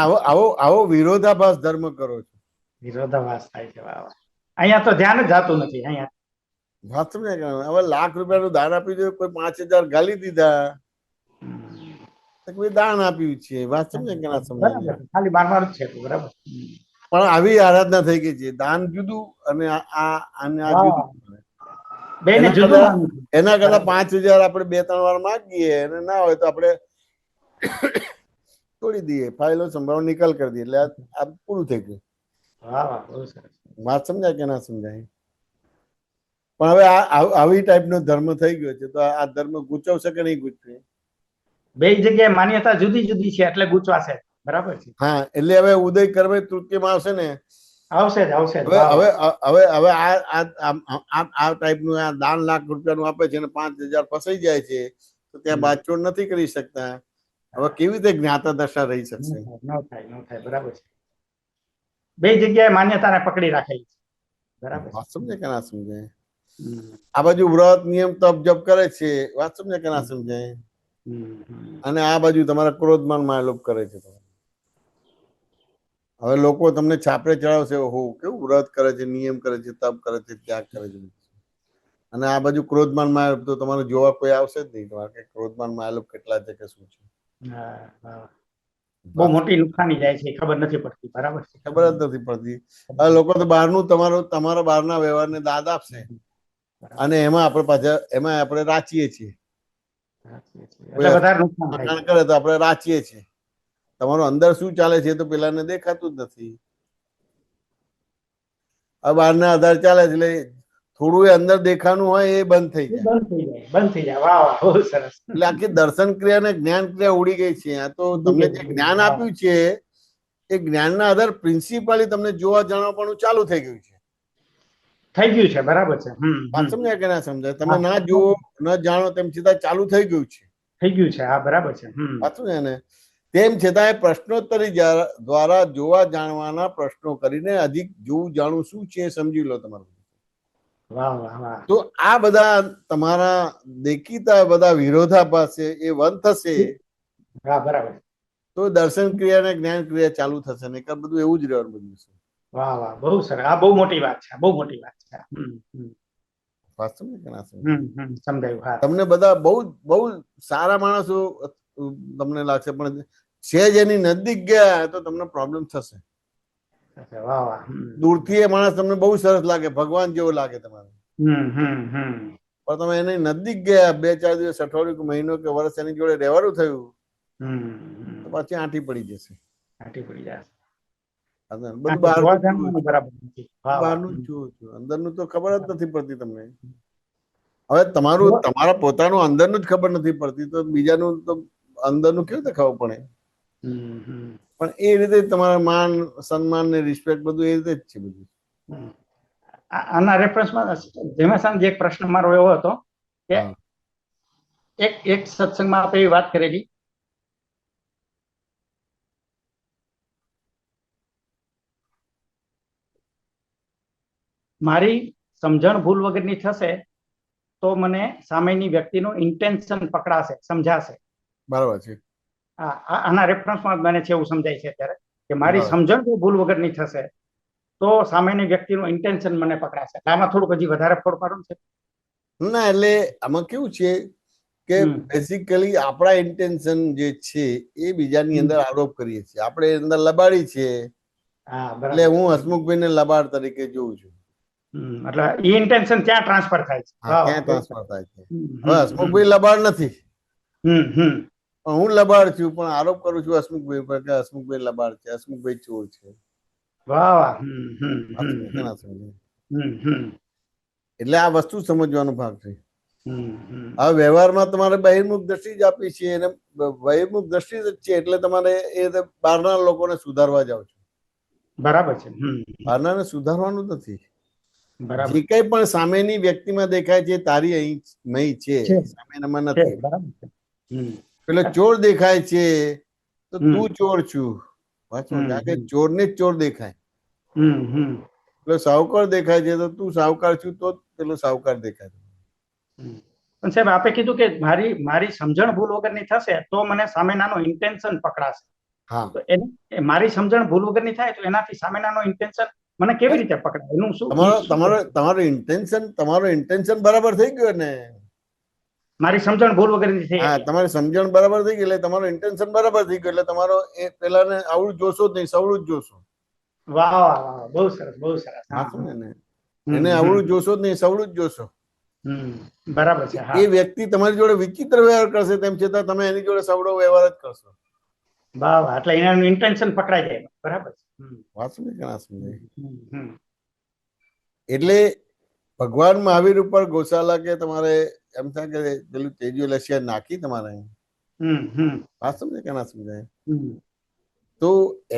આવો વિરોધાભાસ ધર્મ કરો છો. વિરોધાભાસ થાય છે. વાહ, વાહ. અહીંયા તો ધ્યાન જ જાતું નથી. અહીંયા વાત સમજે કે હવે લાખ રૂપિયાનું દાન આપી દે, કોઈ 5,000 ગાલી દીધા કોઈ દાન આપ્યું છે. વાત સમજે કે ના સમજાય? ખાલી બાર જ છે. બરાબર. પણ આવી આરાધના થઈ ગઈ છે. દાન જુદું અને આ જુદું. એના કરતા 5,000 આપણે 2-3 વાર માંગીએ અને ના હોય તો આપણે તોડી દઈએ, ફાઇલો સંભાળો નિકાલ કરી દઈએ. એટલે આ પૂરું થઈ ગયું. વાત સમજાય કે ના સમજાય? પણ હવે આવી ટાઈપનો ધર્મ થઈ ગયો છે તો આ ધર્મ ગૂંચવશે કે નહીં ગૂંચવે? બે જગ્યાએ માન્યતા જુદી જુદી છે એટલે ગૂંચવાશે. બરાબર છે. હા, એટલે હવે ઉદય કરવે તૃતીયમાં આવશે ને આવશે જ આવશે જ. હવે વાહ, હવે વાહ. હવે હવે આ ટાઈપનું આ 10 લાખ રૂપિયાનું આપે છે અને 5,000 ફસાઈ જાય છે તો ત્યાં બાદછોડ નથી કરી શકતા. હવે કેવી રીતે જ્ઞાતા દશા રહી શકશે? ન થાય બરાબર છે. બે જગ્યાએ માન્યતાને પકડી રાખેલી છે. બરાબર છે. વાત સમજે કે ના સમજે? હમ, આ બાજુ વ્રત નિયમ તપ જપ કરે છે, વાત સમજે કે ના સમજે? હમ. અને આ બાજુ તમારા ક્રોધમાન માયલોપ કરે છે. હવે લોકો તમને છાપરે ચડાવશે, ઓહો કેવું વ્રત કરે છે, નિયમ કરે છે, તપ કરે છે, ત્યાગ કરે છે, અને આ બાજુ ક્રોધમાન માયલોપ તો તમારે જોવા કોઈ આવશે જ નહીં કે ક્રોધમાન માયલોપ કેટલા છે કે શું છે. બહુ મોટી નુકસાની જાય છે, ખબર નથી પડતી. બરાબર છે. ખબર જ નથી પડતી. હવે લોકો તો બહારનું તમારા બહારના વ્યવહારને દાદ આપશે અને એમાં આપણે પાછા આપણે રાચીએ છીએ. એટલે વધારે નુકસાન થાય છે. કરે તો આપણે રાચીએ છીએ. તમારું અંદર શું ચાલે છે તો પેલાને દેખાતું જ નથી. આ બહારના આધાર ચાલે છે એટલે થોડું એ અંદર દેખાનું હોય એ બંધ થઈ જાય. બંધ થઈ જાય. વાહ વાહ, બહુ સરસ. એટલે આખી દર્શન ક્રિયા ને જ્ઞાન ક્રિયા ઉડી ગઈ છે. આ તો તમને જે જ્ઞાન આપ્યું છે એ જ્ઞાનના આધાર પ્રિન્સિપાલી તમને જોવા જાણવા પણ ચાલુ થઈ ગયું છે. થઈ ગયું છે. બરાબર છે. વાત સમજાય કે ના સમજાય? તમે ના જુઓ ન જાણો તેમ છતાં ચાલુ થઈ ગયું છે. થઈ ગયું છે. હા, બરાબર છે. વાત સમજાય ને? તેમ છતાં પ્રશ્નોત્તરી દ્વારા જોવા જાણવાના પ્રશ્નો કરીને અધિક જોવું જાણવું શું છે સમજી લો તમારું. વાહ વાહ વાહ. તો આ બધા તમારા દેખીતા બધા વિરોધાભાસ છે એ બંધ થશે. હા, બરાબર. તો દર્શન ક્રિયા અને જ્ઞાન ક્રિયા ચાલુ થશે. ને બધું એવું જ રહેવાનું બધું છે. વાહ વાહ, બહુ સરસ. આ બહુ મોટી વાત છે. બહુ મોટી વાત છે. વાત સમજે કે ના સમજે? સમજાયું. હા. તમને બધા બહુ બહુ સારા માણસો તમને લાગશે, પણ છે જેની નજીક ગયા તો તમને પ્રોબ્લેમ થશે. વાહ વાહ. દૂરથી એ માણસ તમને બહુ સરસ લાગે, ભગવાન જેવો લાગે તમારે, હમ. પણ તમે એની નજીક ગયા 2-4 દિવસ, અઠવાડિયું, મહિનો કે વર્ષ એની જોડે રહેવાનું થયું તો પાછી આંટી પડી જશે. આંટી પડી જશે. બધું બહારનું બરાબર નથી. બહારનું જ જોઉં છું, અંદરનું તો ખબર જ નથી પડતી તમને. હવે તમારા પોતાનું અંદરનું જ ખબર નથી પડતી તો બીજાનું તો અંદરનું કેવી રીતે ખબર પડે? પણ એ રીતે તમારા માન સન્માન ને રિસ્પેક્ટ બધું એ રીતે જ છે બધું. આના રેફરન્સમાં ધીમેસાન એક પ્રશ્ન મારો એવો હતો કે એક સત્સંગમાં આપણે એવી વાત કરેલી, મારી સમજણ ભૂલ વગરની થશે તો મને સામેની વ્યક્તિનું ઇન્ટેન્શન પકડાશે, સમજાશે. બરાબર છે. આના રેફરન્સમાં મને છે એવું સમજાય છે અત્યારે કે મારી સમજણ ભૂલ વગરની થશે તો સામેની વ્યક્તિનું ઇન્ટેન્શન મને પકડાશે. આમાં થોડુંક હજી વધારે ફોડફાડું છે. ના, એટલે આમાં કેવું છે કે બેઝિકલી આપણા ઇન્ટેન્શન જે છે એ બીજાની અંદર આરોપ કરીએ છીએ, આપણે અંદર લબાડી છે. એટલે હું હસમુખભાઈને લબાડ તરીકે જોઉં છું. એટલે એ ઇન્ટેન્શન ત્યાં ટ્રાન્સફર થાય છે. હા, ત્યાં ટ્રાન્સફર થાય છે. હવે હસમુખભાઈ લબાડ નથી, હું લબાડ છું, પણ આરોપ કરું છું હસમુખભાઈ પર કે હસમુખભાઈ લબાડ છે, હસમુખભાઈ ચોર છે. એટલે આ વસ્તુ સમજવાનો ભાગ છે. હવે વ્યવહારમાં તમારે બહિર્મુખ દ્રષ્ટિ જ આપી છે અને બહિર્મુખ દ્રષ્ટિ જ છે એટલે તમારે એ બહારના લોકોને સુધારવા જાવ છો. બરાબર છે. બહારનાને સુધારવાનું નથી. જે કઈ પણ સામેની વ્યક્તિમાં દેખાય છે તારી અહીં છે, સામેનામાં નથી. પેલો ચોર દેખાય છે તો તું ચોર છું, કારણ કે ચોરને જ ચોર દેખાય. પેલો સાહુકાર દેખાય છે તો તું સાહુકાર છું તો પેલો સાહુકાર દેખાય. પણ સાહેબ આપે કીધું કે મારી સમજણ ભૂલ વગરની થશે તો મને સામેનાનો ઇન્ટેન્શન પકડાશે. તો મારી સમજણ ભૂલ વગરની થાય તો એનાથી સામેનાનો ઇન્ટેન્શન મને કેવી રીતે પકડાય? એનું શું? તમારો ઇન્ટેન્શન બરાબર થઈ ગયો ને? મારી સમજણ ભૂલ વગરની થઈ. હા, તમારી સમજણ બરાબર થઈ ગઈ એટલે તમારો ઇન્ટેન્શન બરાબર થઈ ગયો એટલે તમારો એ પેલાને આવડું જોશો જ નહીં, સવળું જ જોશો. વાહ વાહ, બહુ સરસ, બહુ સરસ. એને આવડું જોશો જ નહીં, સવળું જ જોશો. બરાબર છે. એ વ્યક્તિ તમારી જોડે વિચિત્ર વ્યવહાર કરશે તેમ છતાં તમે એની જોડે સવળો વ્યવહાર જ કરશો. વાહ, એટલે એનું ઇન્ટેન્શન પકડાઈ જાય. બરાબર છે. વાત સમજે કે ના સમજે? એટલે ભગવાન મહાવીર ઉપર ગોશાલા કે તમારે એમ થાય કે પેલું તેજીઓ લસિયા નાખી તમારે, વાત સમજે કે ના સમજાય? તો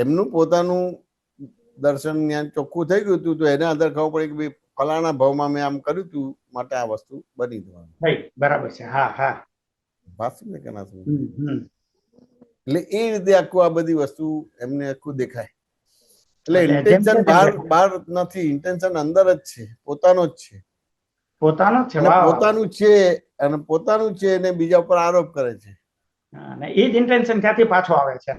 એમનું પોતાનું દર્શન જ્ઞાન ચોખ્ખું થઈ ગયું હતું તો એને આધાર ખબર પડી કે ભાઈ ફલાણા ભાવમાં મેં આમ કર્યું હતું માટે આ વસ્તુ બની જવાનું. બરાબર છે. હા હા, વાત સમજે કે ના સમજે? એટલે એ રીતે આખું આ બધી વસ્તુ એમને આખું દેખાય. એટલે ઇન્ટેન્શન બહાર નથી, ઇન્ટેન્શન અંદર જ છે, પોતાનો જ છે. પોતાનું છે અને પોતાનું છે એને બીજા ઉપર આરોપ કરે છે. એ જ ઇન્ટેન્શન ક્યાંથી પાછો આવે છે?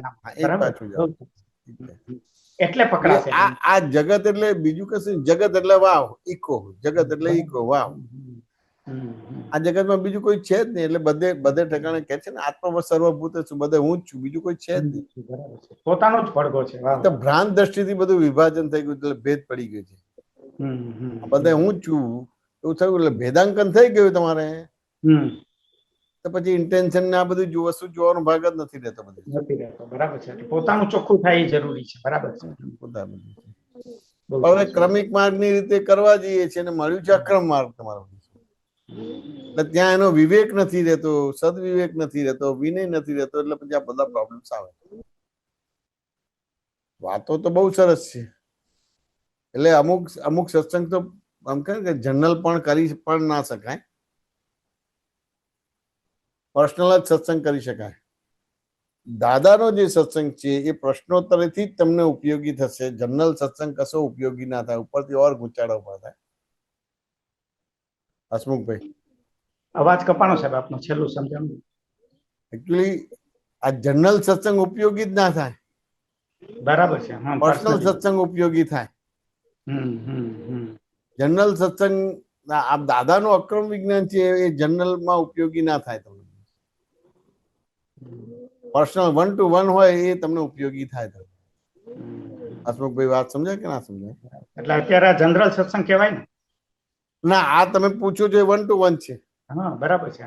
એટલે પકડાશે. આ જગત એટલે બીજું કશું, જગત એટલે વાવ, ઈકો, જગત એટલે ઈકો, વાવ. આ જગતમાં બીજું કોઈ છે જ નહીં. એટલે બધે ઠેકાણે કે છે ને આત્મા સર્વભૂત છું, બધે હું જ છું, બીજું કોઈ છે જ નહીં. પોતાનો જ પડઘો છે. તો ભ્રાંત દ્રષ્ટિથી બધું વિભાજન થઈ ગયું, એટલે ભેદ પડી ગયો છે. બધે હું જ છું એવું થયું, એટલે ભેદાંકન થઈ ગયું તમારે. તો પછી ઇન્ટેન્શન ને આ બધું વસ્તુ જોવાનો ભાગ જ નથી રહેતો. બરાબર છે. પોતાનું ચોખ્ખું થાય એ જરૂરી છે. બરાબર છે. પોતાનું હવે ક્રમિક માર્ગ ની રીતે કરવા જઈએ છીએ અને મળ્યું છે અક્રમ માર્ગ તમારો. એટલે ત્યાં એનો વિવેક નથી રહેતો, સદવિવેક નથી રહેતો, વિનય નથી રહેતો. એટલે પછી આ બધા પ્રોબ્લેમ્સ આવે. વાતો તો બહુ સરસ છે. એટલે અમુક સત્સંગ તો આમ કહે કે જનરલ પણ કરી પણ ના શકાય, પર્સનલ જ સત્સંગ કરી શકાય. દાદાનો જે સત્સંગ છે એ પ્રશ્નોત્તરીથી જ તમને ઉપયોગી થશે. જનરલ સત્સંગ કશો ઉપયોગી ના થાય, ઉપરથી ઓર ગુચાડા ઉભા થાય. હસમુખભાઈ, અવાજ કપાણો સાહેબ આપનો, છેલ્લું સમજાવું. એકચ્યુઅલી આ જનરલ સત્સંગ ઉપયોગી જ ના થાય. બરાબર છે. પર્સનલ સત્સંગ ઉપયોગી થાય. જનરલ સત્સંગ આ દાદાનો અક્રમ વિજ્ઞાન છે એ જનરલમાં ઉપયોગી ના થાય. તમને પર્સનલ 1 to 1 હોય એ તમને ઉપયોગી થાય. હસમુખભાઈ વાત સમજાય કે ના સમજાય? એટલે અત્યારે જનરલ સત્સંગ કહેવાય ને? ના, આ તમે પૂછો છો 1 to 1 છે. બરાબર છે.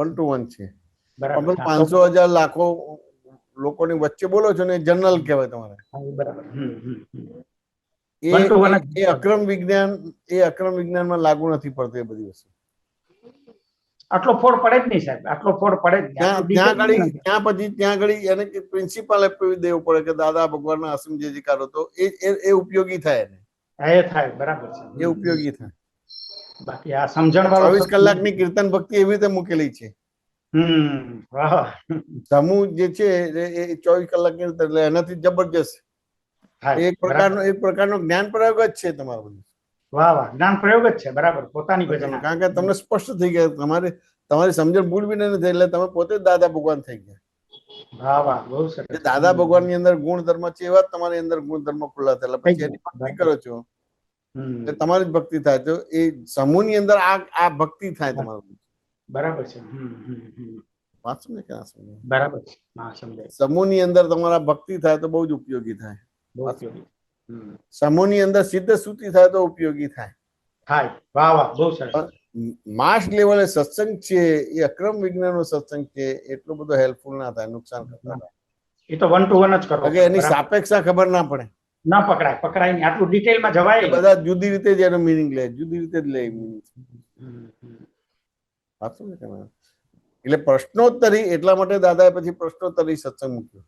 1 to 1 છે. 500,000 લાખો લોકોની વચ્ચે બોલો છો ને જનરલ કહેવાય તમારે. બરાબર. એ અક્રમ વિજ્ઞાનમાં લાગુ નથી પડતું એ બધી વસ્તુ. આટલો ફોડ પડે જ નહીં સાહેબ, આટલો ફોડ પડે જ નહીં. ત્યાં આગળ એને પ્રિન્સિપાલ આપી દેવું પડે કે દાદા ભગવાનના અસીમ જે કરો તો એ ઉપયોગી થાય. એ થાય. બરાબર છે. એ ઉપયોગી થાય. બાકી આ સમજણ વાળો 24 કલાકની કીર્તન ભક્તિ એવી રીતે મૂકેલી છે. સમૂહ જે છે એ 24 કલાકની એટલે એનાથી જબરજસ્ત એક પ્રકારનો જ્ઞાન પ્રયોગ જ છે તમારો. વાહ વાહ, જ્ઞાન પ્રયોગ જ છે. બરાબર, પોતાની ભજન. કારણ કે તમને સ્પષ્ટ થઈ ગયા, તમારી સમજણ ભૂલ બી નથી થઈ, એટલે તમે પોતે જ દાદા ભગવાન થઈ ગયા. વાહ વાહ, બહુ સરસ. દાદા ભગવાન ની અંદર ગુણ ધર્મ છે એવા તમારી અંદર ગુણ ધર્મ ખુલ્લા થયેલા. પછી એની ભક્તિ કરો છો એટલે તમારી જ ભક્તિ થાય. તો એ સમૂહ ની અંદર આ ભક્તિ થાય તમારું. બરાબર છે. વાત સમજે કે ના સમજે? બરાબર છે. સમૂહ ની અંદર તમારા ભક્તિ થાય તો બહુ જ ઉપયોગી થાય. સમૂહ ની અંદર સિદ્ધ સુતી થાય તો ઉપયોગી થાય. વાહ વાહ, બહુ સરસ. માસ લેવલે સત્સંગ છે એ અક્રમ વિજ્ઞાન નો સત્સંગ છે, એટલો બધો હેલ્પફુલ ના થાય, નુકસાન કરતા થાય. એ તો 1 to 1 જ કરો. એની સાપેક્ષા ખબર ના પડે, ના પકડાય નહીં. આટલું ડિટેલમાં જવાય. બધા જુદી રીતે જ એનો મિનિંગ લે, જુદી રીતે જ લે. એટલે પ્રશ્નોત્તરી, એટલા માટે દાદાએ પછી પ્રશ્નોત્તરી સત્સંગ મૂક્યો.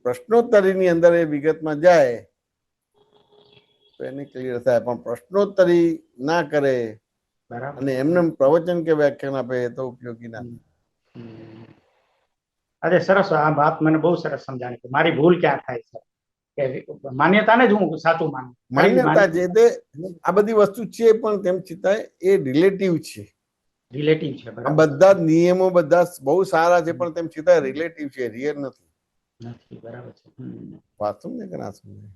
પ્રશ્નોત્તરી ની અંદર એ વિગતમાં જાય તો એને ક્લિયર થાય. પણ પ્રશ્નોત્તરી ના કરે અને એમને પ્રવચન કે વ્યાખ્યાન આપે તો ઉપયોગી ના થાય. અરે સરસ, આ વાત મને બહુ સરસ સમજાણી. મારી ભૂલ ક્યાં થાય છે કે માન્યતાને જ હું સાચું માનું. માન્યતા છે તે આ બધી વસ્તુ છે, પણ તેમ છતાંય એ રિલેટિવ છે. બધા નિયમો બધા બહુ સારા છે, પણ તેમ છતાં રિલેટિવ છે, રિયલ નથી. બરાબર છે. વાત સમજે કે ના સમજે?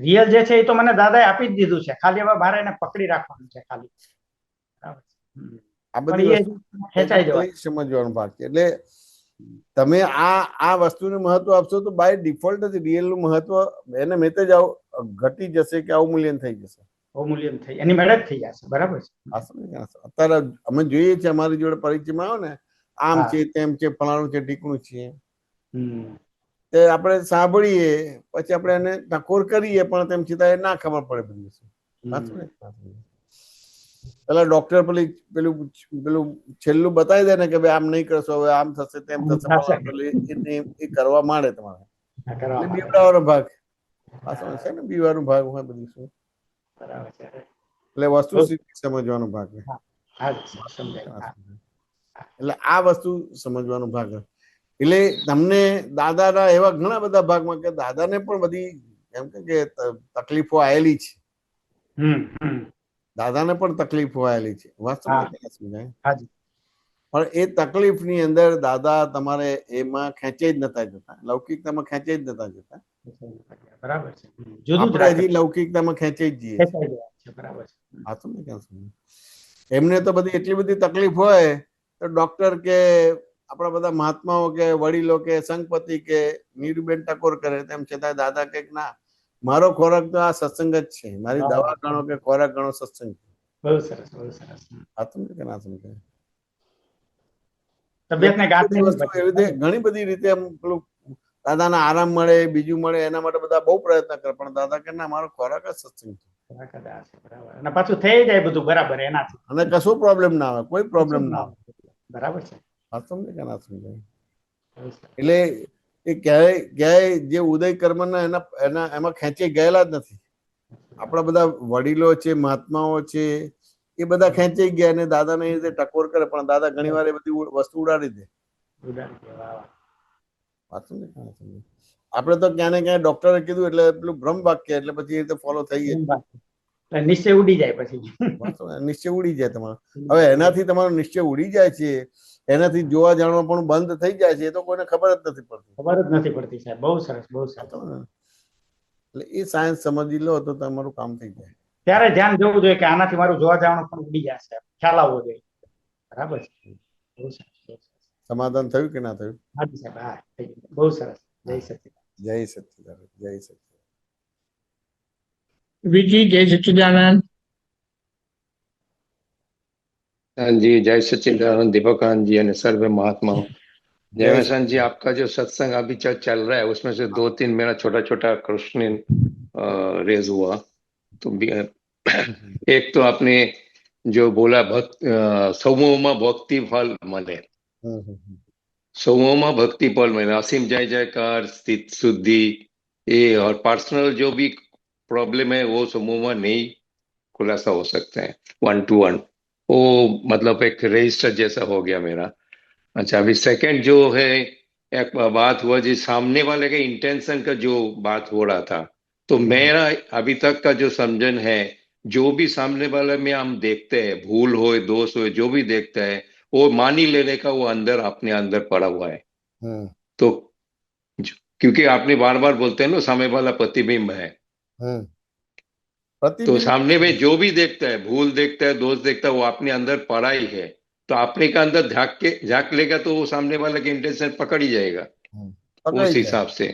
રિયલ જે છે એ તો મને દાદાએ આપી જ દીધું છે, ખાલી હવે મારે એને પકડી રાખવાનું છે ખાલી. આ બધી સમજવાનો ભાગ છે. એટલે તમે આ વસ્તુને મહત્વ આપશો તો બાય ડિફોલ્ટ જ રિયલ નું મહત્વ એને મેં જ ઘટી જશે કે અવમૂલ્યન થઈ જશે. અવમૂલ્યન થઈ એની મેળે જ થઈ જશે. બરાબર છે. અત્યારે અમે જોઈએ છીએ, અમારી જોડે પરિચયમાં આવે ને, આમ છે તેમ છે, ફલાણું છે, ઢીકણું છે, તે આપણે સાંભળીએ પછી આપણે એને ટકોર કરીએ, પણ તેમ છતાં એ ના ખબર પડે બધી વસ્તુ. પેલા ડોક્ટર પેલું છેલ્લું બતાવી દે ને કે ભાઈ આમ નહીં કરશો, હવે આમ થશે તેમ થશે, એ કરવા માંડે તમારે. એટલે બીવડાવવાનો ભાગ પાછળ છે ને, બીવાનો ભાગ હોય બધું શું. બરાબર છે. એટલે વસ્તુ સમજવાનો ભાગ. એટલે આ વસ્તુ સમજવાનો ભાગ. એટલે તમને દાદાના એવા ઘણા બધા ભાગમાં કે દાદાને પણ બધી એમ કે તકલીફો આવેલી છે. દાદાને પણ તકલીફો આવેલી છે, વાસ્તવમાં સમજાય. પણ એ તકલીફની અંદર દાદા તમારે એમાં ખેંચે જ નતા જતા, લૌકિકતામાં ખેંચે જ નતા જતા. બરાબર છે. આપણે હજી લૌકિકતામાં ખેંચી જ જઈએ. હા, તમને ક્યાં સમજાય. એમને તો બધી એટલી બધી તકલીફ હોય તો ડોક્ટર કે આપણા બધા મહાત્માઓ કે વડીલો કે સંઘપતિ કે નીરુબેન ટકોર કરે, તેમ છતાં દાદા કે ના, મારો ખોરાક તો આ સત્સંગ જ છે, મારી દવા ગણો કે ખોરાક ગણો સત્સંગ. બહુ સરસ, બહુ સરસ. આ તમને કે ના સમજાય. ઘણી બધી રીતે પેલું દાદાને આરામ મળે, બીજું મળે, એના માટે બધા બહુ પ્રયત્ન કરે, પણ દાદા કે ના, મારો ખોરાક જ સત્સંગ છે. અને પાછું થઈ જાય બધું બરાબર એનાથી, અને કશું પ્રોબ્લેમ ના આવે, કોઈ પ્રોબ્લેમ ના આવે. બરાબર છે. આ તમને કે ના સમજાય. એટલે એ ક્યાંય જે ઉદય કર્મના એમાં ખેંચી ગયેલા જ નથી. આપણા બધા વડીલો છે, મહાત્માઓ છે, એ બધા ખેંચી ગયા અને દાદાને એ રીતે ટકોર કરે, પણ દાદા ઘણી વાર એ બધી વસ્તુ ઉડાડી દે. આપણે તો ક્યાં ને ક્યાં ડોક્ટરે કીધું એટલે પેલું બ્રહ્મ વાક્ય, એટલે પછી એ રીતે ફોલો થઈ જાય. નિશ્ચય ઉડી જાય, પછી નિશ્ચય ઉડી જાય તમારો. હવે એનાથી તમારો નિશ્ચય ઉડી જાય છે, એનાથી જોવા જાણવા પણ બંધ થઈ જાય છે, એ તો કોઈને ખબર જ નથી પડતી. ખબર જ નથી પડતી સાહેબ. બહુ સરસ, બહુ સરસ. એટલે એ સાયન્સ સમજી લો તો તમારું કામ થઈ જાય. ત્યારે ધ્યાન દેવું જોઈએ કે આનાથી મારું જોવા જવાનું પણ ઉડી જશે, ખ્યાલ આવવો જોઈએ. બરાબર છે. બહુ સરસ. સમાધાન થયું કે ના થયું? હાજી સાહેબ, હા, બહુ સરસ. જય સચિદાનંદ. જય સચિદાનંદ. જય સચિદાનંદ. વિજી, जय सच्चिदानंद। हाँ जी, जय सच्चिदानंद दीपकानंद जी और सर्वे महात्माओं। जयवसन जी, आपका जो सत्संग अभी चल रहा है उसमें से 2-3 मेरा छोटा छोटा क्वेश्चन रेज हुआ। तो एक तो आपने जो बोला समूह भक्ति फल मले, समूह भक्ति फल मले, असीम जय जयकार, स्थित शुद्धि, ये और पर्सनल जो भी प्रॉब्लम है वो समूह में नहीं खुलासा हो सकते हैं 1-to-1, वो मतलब एक रजिस्टर जैसा हो गया मेरा। अच्छा, अभी सेकंड जो है, एक बात हुआ जी सामने वाले के इंटेंशन का जो बात हो रहा था, तो मेरा अभी तक का जो समझन है, जो भी सामने वाले में हम देखते हैं, भूल हो, दोष हो, जो भी देखते हैं, वो मानी लेने का वो अंदर अपने अंदर पड़ा हुआ है। तो क्योंकि आपने बार बार बोलते हैं ना, सामने वाला प्रतिबिंब है, तो सामने में जो भी देखता है, भूल देखता है, दोष देखता है, वो अपने अंदर पड़ा ही है। तो अपने का अंदर झांक लेगा तो वो सामने वाले के इंटेंशन पकड़ ही जाएगा उस हिसाब से।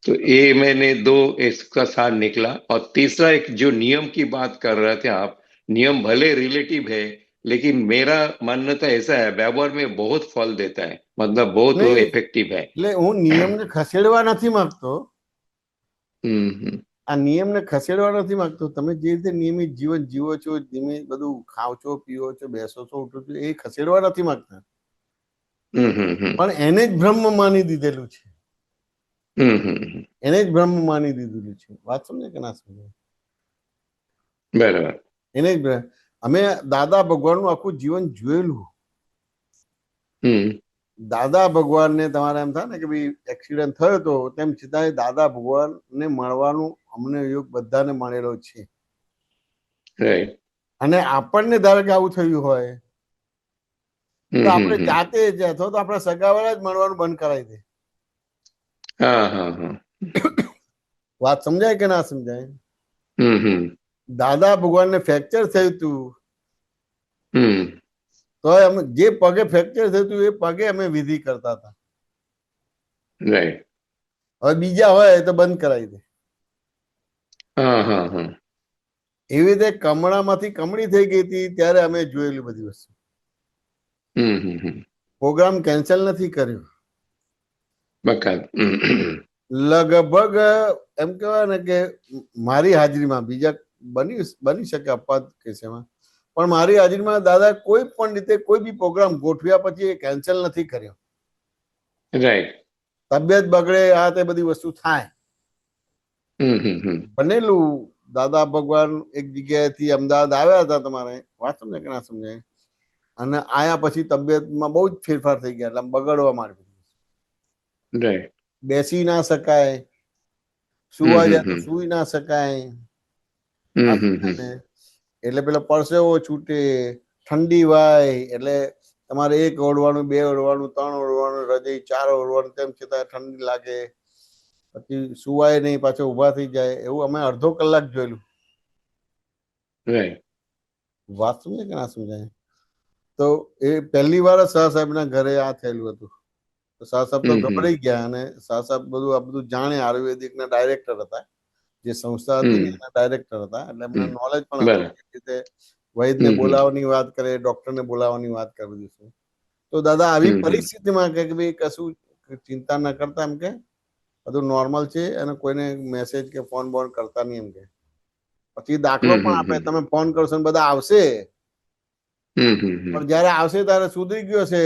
तो ये मैंने 2 इसका सार निकला। और तीसरा एक जो नियम की बात कर रहे थे आप, नियम भले रिलेटिव है, लेकिन मेरा मान्यता ऐसा है, व्यवहार में बहुत फल देता है, मतलब बहुत इफेक्टिव है। હું નિયમને ખસેડવા નથી માંગતો, આ નિયમને ખસેડવા નથી માંગતો. તમે જે રીતે નિયમિત જીવન જીવો છો, ધીમે બધું ખાઓ છો, પીઓ છો, બેસો છો, ઉઠો છો, એ ખસેડવા નથી માંગતા, પણ એને જ બ્રહ્મ માની દીધેલું છે. એને જ બ્રહ્મ માની દીધેલું છે. વાત સમજે કે ના સમજે? બરાબર. એને જ અમે દાદા ભગવાનનું આખું જીવન જોયેલું. દાદા ભગવાનને તમારે એમ થાય ને કે ભાઈ એક્સિડન્ટ થયો તો, તેમ છતાં દાદા ભગવાનને મળવાનું અમને યોગ બધાને મળેલો છે. અને આપણને ધારો કે આવું થયું હોય તો આપણે જાતે જ અથવા તો આપણા સગાવાળા જ મળવાનું બંધ કરાવી દે. વાત સમજાય કે ના સમજાય? દાદા ભગવાનને ફ્રેક્ચર થયું હતું તો જે પગે ફ્રેક્ચર થયું હતું એ પગે અમે વિધિ કરતા હતા. હવે બીજા હોય તો બંધ કરાવી દે. એવી રીતે કમળામાંથી કમળી થઈ ગઈ હતી ત્યારે અમે જોયેલી બધી વસ્તુ. પ્રોગ્રામ કેન્સલ નથી કર્યો. લગભગ એમ કહેવાય ને કે મારી હાજરીમાં, બીજા બની શકે અપવાદ કેસમાં, પણ મારી હાજરીમાં દાદા કોઈ પણ રીતે કોઈ બી પ્રોગ્રામ ગોઠવ્યા પછી એ કેન્સલ નથી કર્યો. તબિયત બગડે, આ તે બધી વસ્તુ થાય. બનેલું. દાદા ભગવાન એક જગ્યાએથી અમદાવાદ આવ્યા હતા, તમારે વાત સમજે કે ના સમજાય, અને આયા પછી તબિયતમાં બહુ જ ફેરફાર થઈ ગયા, એટલે બગડવા માંડ્યું. બેસી ના શકાય, સુવા જાય તો સુઈ ના શકાય. એટલે પેલો પરસેવો છૂટે, ઠંડી વાય, એટલે તમારે 1 ઓઢવાનું, 2 ઓઢવાનું, 3 ઓઢવાનું, રજાઈ 4 ઓઢવાનું, તેમ છતાં ઠંડી લાગે, પછી સુવાય નહીં, પાછો ઉભા થઈ જાય. એવું અમે અડધો કલાક જોયેલું. વાત સમજે કે ના સમજાય? તો એ પહેલી વાર શાહ સાહેબ ના ઘરે આ થયેલું હતું. તો શાહ સાહેબ તો ગભરાઈ ગયા, અને શાહ સાહેબ બધું આ બધું જાણે, આયુર્વેદિક ના ડાયરેક્ટર હતા, જે સંસ્થા હતી ને એના ડાયરેક્ટર હતા, એટલે એમને નોલેજ પણ હતું. એ રીતે વૈદને બોલાવવાની વાત કરે, ડોક્ટરને બોલાવવાની વાત કરી દીધું. તો દાદા આવી પરિસ્થિતિમાં કે ભાઈ કશું ચિંતા ના કરતા, એમ કે બધું નોર્મલ છે, અને કોઈને મેસેજ કે ફોન બોન કરતા નહીં, એમ કે. પછી દાખલો પણ આપે, તમે ફોન કરશો ને બધા આવશે, પણ જયારે આવશે ત્યારે સુધરી ગયો છે,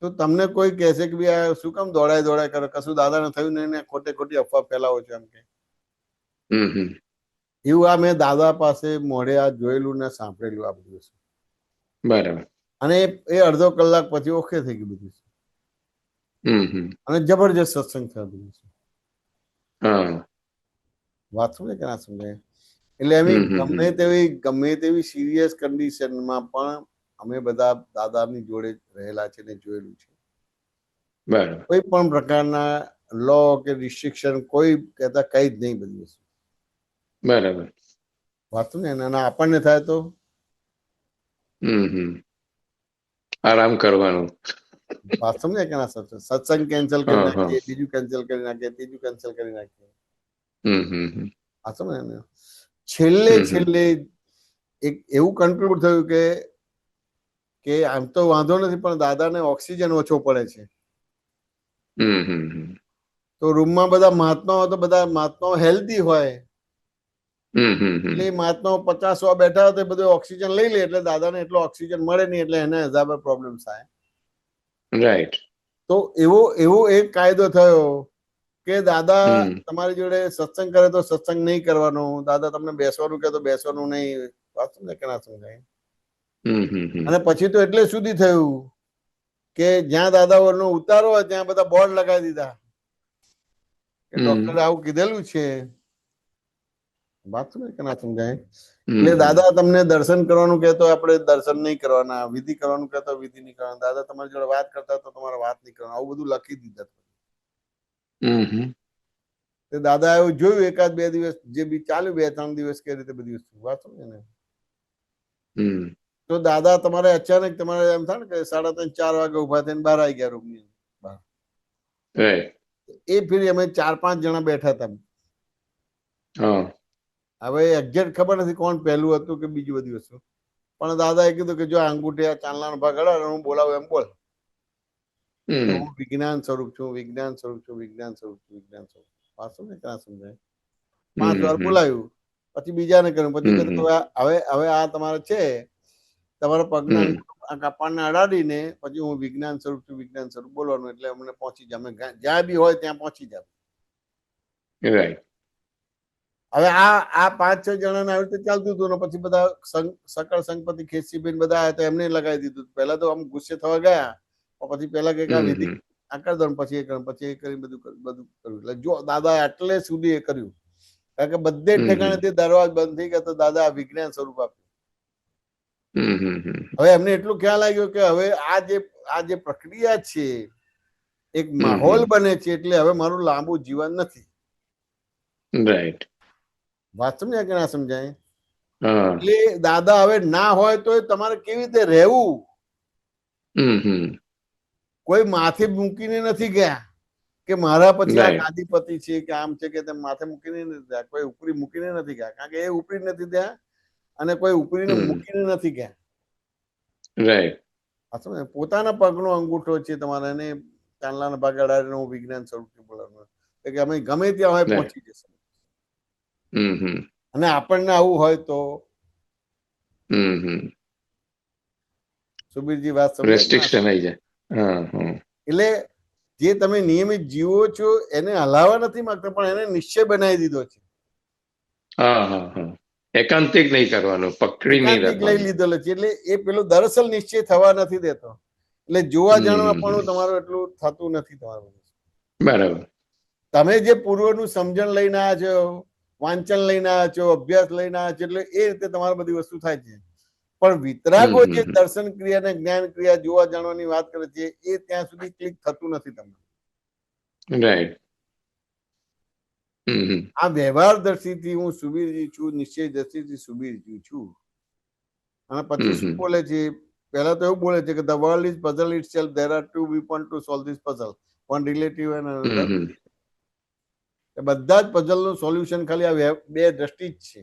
તો તમને કોઈ કહેશે કે ભાઈ આ શું કામ દોડાય કરે, કશું દાદાને થયું નહીં ને ખોટે ખોટી અફવા ફેલાવો છો, એમ કે. એવું આ મેં દાદા પાસે મોઢે આ જોયેલું ને સાંભળેલું આ બધું. બરાબર. અને એ અડધો કલાક પછી ઓકે થઈ ગયું બધું. અને જબરજસ્ત સત્સંગ થયો બધું. વાત સમજે કે ના સમજાય? એટલે એમ ગમે તેવી સિરિયસ કન્ડિશનમાં પણ અમે બધા દાદાની જોડે રહેલા છે ને જોયેલું છે. કોઈ પણ પ્રકારના લો કે રિસ્ટ્રિક્શન કોઈ કહેતા કઈ જ નહીં બધી વસ્તુ. બરાબર. વાત ને અને આપણને થાય તો આરામ કરવાનું. વાત સમજે કે ના? સત્સંગ કેન્સલ કરી નાખીએ, બીજું કેન્સલ કરી નાખીએ, ત્રીજું કેન્સલ કરી નાખીએ. વાત સમજે ને? છેલ્લે એક એવું કન્ક્લુડ થયું કે આમ તો વાંધો નથી, પણ દાદાને ઓક્સિજન ઓછો પડે છે. તો રૂમમાં બધા મહાત્માઓ, તો બધા મહાત્માઓ હેલ્ધી હોય, એટલે મહાત્માઓ 50-100 બેઠા હોય તો બધું ઓક્સિજન લઈ લે, એટલે દાદાને એટલો ઓક્સિજન મળે નહીં, એટલે એને હજાર પ્રોબ્લેમ થાય. રાઈટ. તો એવો એક કાયદો થયો કે દાદા તમારી જોડે સત્સંગ કરે તો સત્સંગ નહીં કરવાનો, દાદા તમને બેસવાનું કહે તો બેસવાનું નહીં. વાત સમજે કે ના સમજાય? અને પછી તો એટલે સુધી થયું કે જ્યાં દાદાઓનો ઉતારો હોય ત્યાં બધા બોર્ડ લગાવી દીધા કે ડોક્ટરે આવું કીધેલું છે. વાત સમજે કે ના સમજાય? એટલે દાદા તમને દર્શન કરવાનું કહેતો આપણે દર્શન નહીં કરવાના, વિધિ કરવાનું કહેતો વિધિ નહીં કરવાના, દાદા તમારી જોડે વાત કરતા તો તમારે વાત નહીં કરવાની, આવું બધું લખી દીધા. દાદા એવું જોયું 1-2 દિવસ, જે બી ચાલ્યું 2-3 દિવસ કઈ રીતે બધી વસ્તુ. વાત સમજે ને? તો દાદા તમારે અચાનક તમારે એમ થાય ને કે 3:30-4 વાગે ઉભા થઈને બહાર આવી ગયા રૂમની બહાર. એ ફિર અમે 4-5 જણા બેઠા હતા. હવે એક્ઝેક્ટ ખબર નથી કોણ પહેલું હતું કે બીજી બધી વસ્તુ, પણ દાદાએ કીધું કે જો અંગૂઠી આ ચાંદલાનો ભાગ અડાડે, હું બોલાવું એમ બોલ. હું વિજ્ઞાન સ્વરૂપ છું, વિજ્ઞાન સ્વરૂપ છું, વિજ્ઞાન સ્વરૂપ છું, વિજ્ઞાન સ્વરૂપ. વાંચો ને ક્યાં સમજાય? 5 વાર બોલાવ્યું, પછી બીજાને કર્યું, પછી હવે આ તમારે છે, તમારા પગના કપાળને અડાડીને પછી હું વિજ્ઞાન સ્વરૂપ છું, વિજ્ઞાન સ્વરૂપ બોલવાનું, એટલે અમને પહોંચી જાય, અમે જ્યાં બી હોય ત્યાં પહોંચી જાય. હવે આ 5-6 જણાને આવી રીતે ચાલતું હતું, ને પછી બધા સકળ સંગપતિ ખેસીબેન બધા આવ્યા તો એમને લગાવી દીધું. પહેલા તો આમ ગુસ્સે થવા ગયા, પછી પેલા કઈક વિધિ આ કરી દો, પછી એ કર્યું, પછી એ કરી બધું કર્યું. એટલે જો દાદા આટલે સુધી એ કર્યું, કારણ કે બધે ઠેકાણેથી દરવાજ બંધ થઈ ગયા, તો દાદા આ વિજ્ઞાન સ્વરૂપ આપ્યું. હવે એમને એટલું ખ્યાલ આવ્યો કે હવે આ જે પ્રક્રિયા છે, એક માહોલ બને છે, એટલે હવે મારું લાંબુ જીવન નથી. રાઈટ. વાત સમજાય કે ના સમજાય? એટલે દાદા હવે ના હોય તો તમારે કેવી રીતે રહેવું? કોઈ માથે મૂકીને નથી ગયા કે મારા પછી આ ગાદીપતિ છે કે આમ છે કે તેમ માથે મૂકીને નથી ગયા, કોઈ ઉપરી મૂકીને નથી ગયા, કારણ કે એ ઉપરી નથી ગયા અને કોઈ ઉપરીને મૂકીને નથી ગયા. રાઈટ. પોતાના પગનો અંગૂઠો છે તમારે, એને ચાંદલાના ભાગ અડાડીને હું વિજ્ઞાન સ્વરૂપથી બોલવાનું કે અમે ગમે ત્યાં હોય પહોંચી જશે. અને આપણને આવું હોય તો સુબીરજી વાત સમજાય? રેસ્ટ્રિક્શન આવી જાય. એટલે જે તમે નિયમિત જીવો છો એને હલાવવા નથી માંગતા, પણ એને નિશ્ચય બનાવી દીધો છે. હા હા હા, એકાંતિક નહીં કરવાનું, પકડી નહીં એકાંતિક લઈ રાખવાનું. લીધેલો છે, એટલે એ પેલો દરઅસલ નિશ્ચય થવા નથી દેતો. એટલે જોવા જાણવા હમ, પણ તમારું એટલું થતું નથી તમારું. બરાબર. તમે જે પૂર્વનું સમજણ લઈને આવ્યા છો, વાંચન લઈને આવ્યા છો, અભ્યાસ લઈને આવ્યા છો, એટલે એ રીતે તમારી બધી વસ્તુ થાય છે. પણ વિતરાગો જે દર્શન ક્રિયા ને જ્ઞાન ક્રિયા જોવા જાણવાની વાત કરે છે, એ ત્યાં સુધી ક્લિક થતું નથી તમને. રાઈટ. આ વ્યવહાર દ્રષ્ટિથી હું સુબીરજી છું, નિશ્ચય દ્રષ્ટિથી સુબીરજી છું. અને પછી શું બોલે છે? પહેલા તો એવું બોલે છે કે the world is puzzle itself, there are two viewpoint to solve this puzzle, one relative and another. બધા જ પઝલ નું સોલ્યુશન ખાલી આ બે દ્રષ્ટિ જ છે.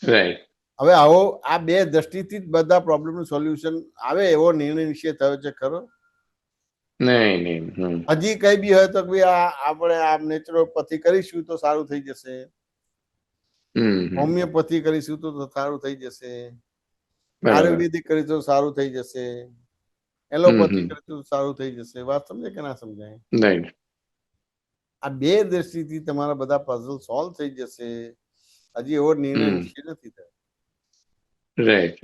રાઈટ. હવે આવો આ બે દ્રષ્ટિથી જ બધા પ્રોબ્લેમ નું સોલ્યુશન આવે એવો નિર્ણય નિશ્ચય થયો છે ખરો? નહીં. હજી કઈ બી હોય તો આપણે આ નેચરોપેથી કરીશું તો સારું થઈ જશે, હોમિયોપેથી કરીશું તો સારું થઈ જશે, આયુર્વેદિક કરીશું તો સારું થઈ જશે, એલોપેથી કરીશું તો સારું થઈ જશે. વાત સમજે કે ના સમજાય? આ બે દ્રષ્ટિથી તમારા બધા પઝલ સોલ્વ થઈ જશે. હજી એવો નિર્ણય નિશ્ચય નથી થયો. રાઈટ.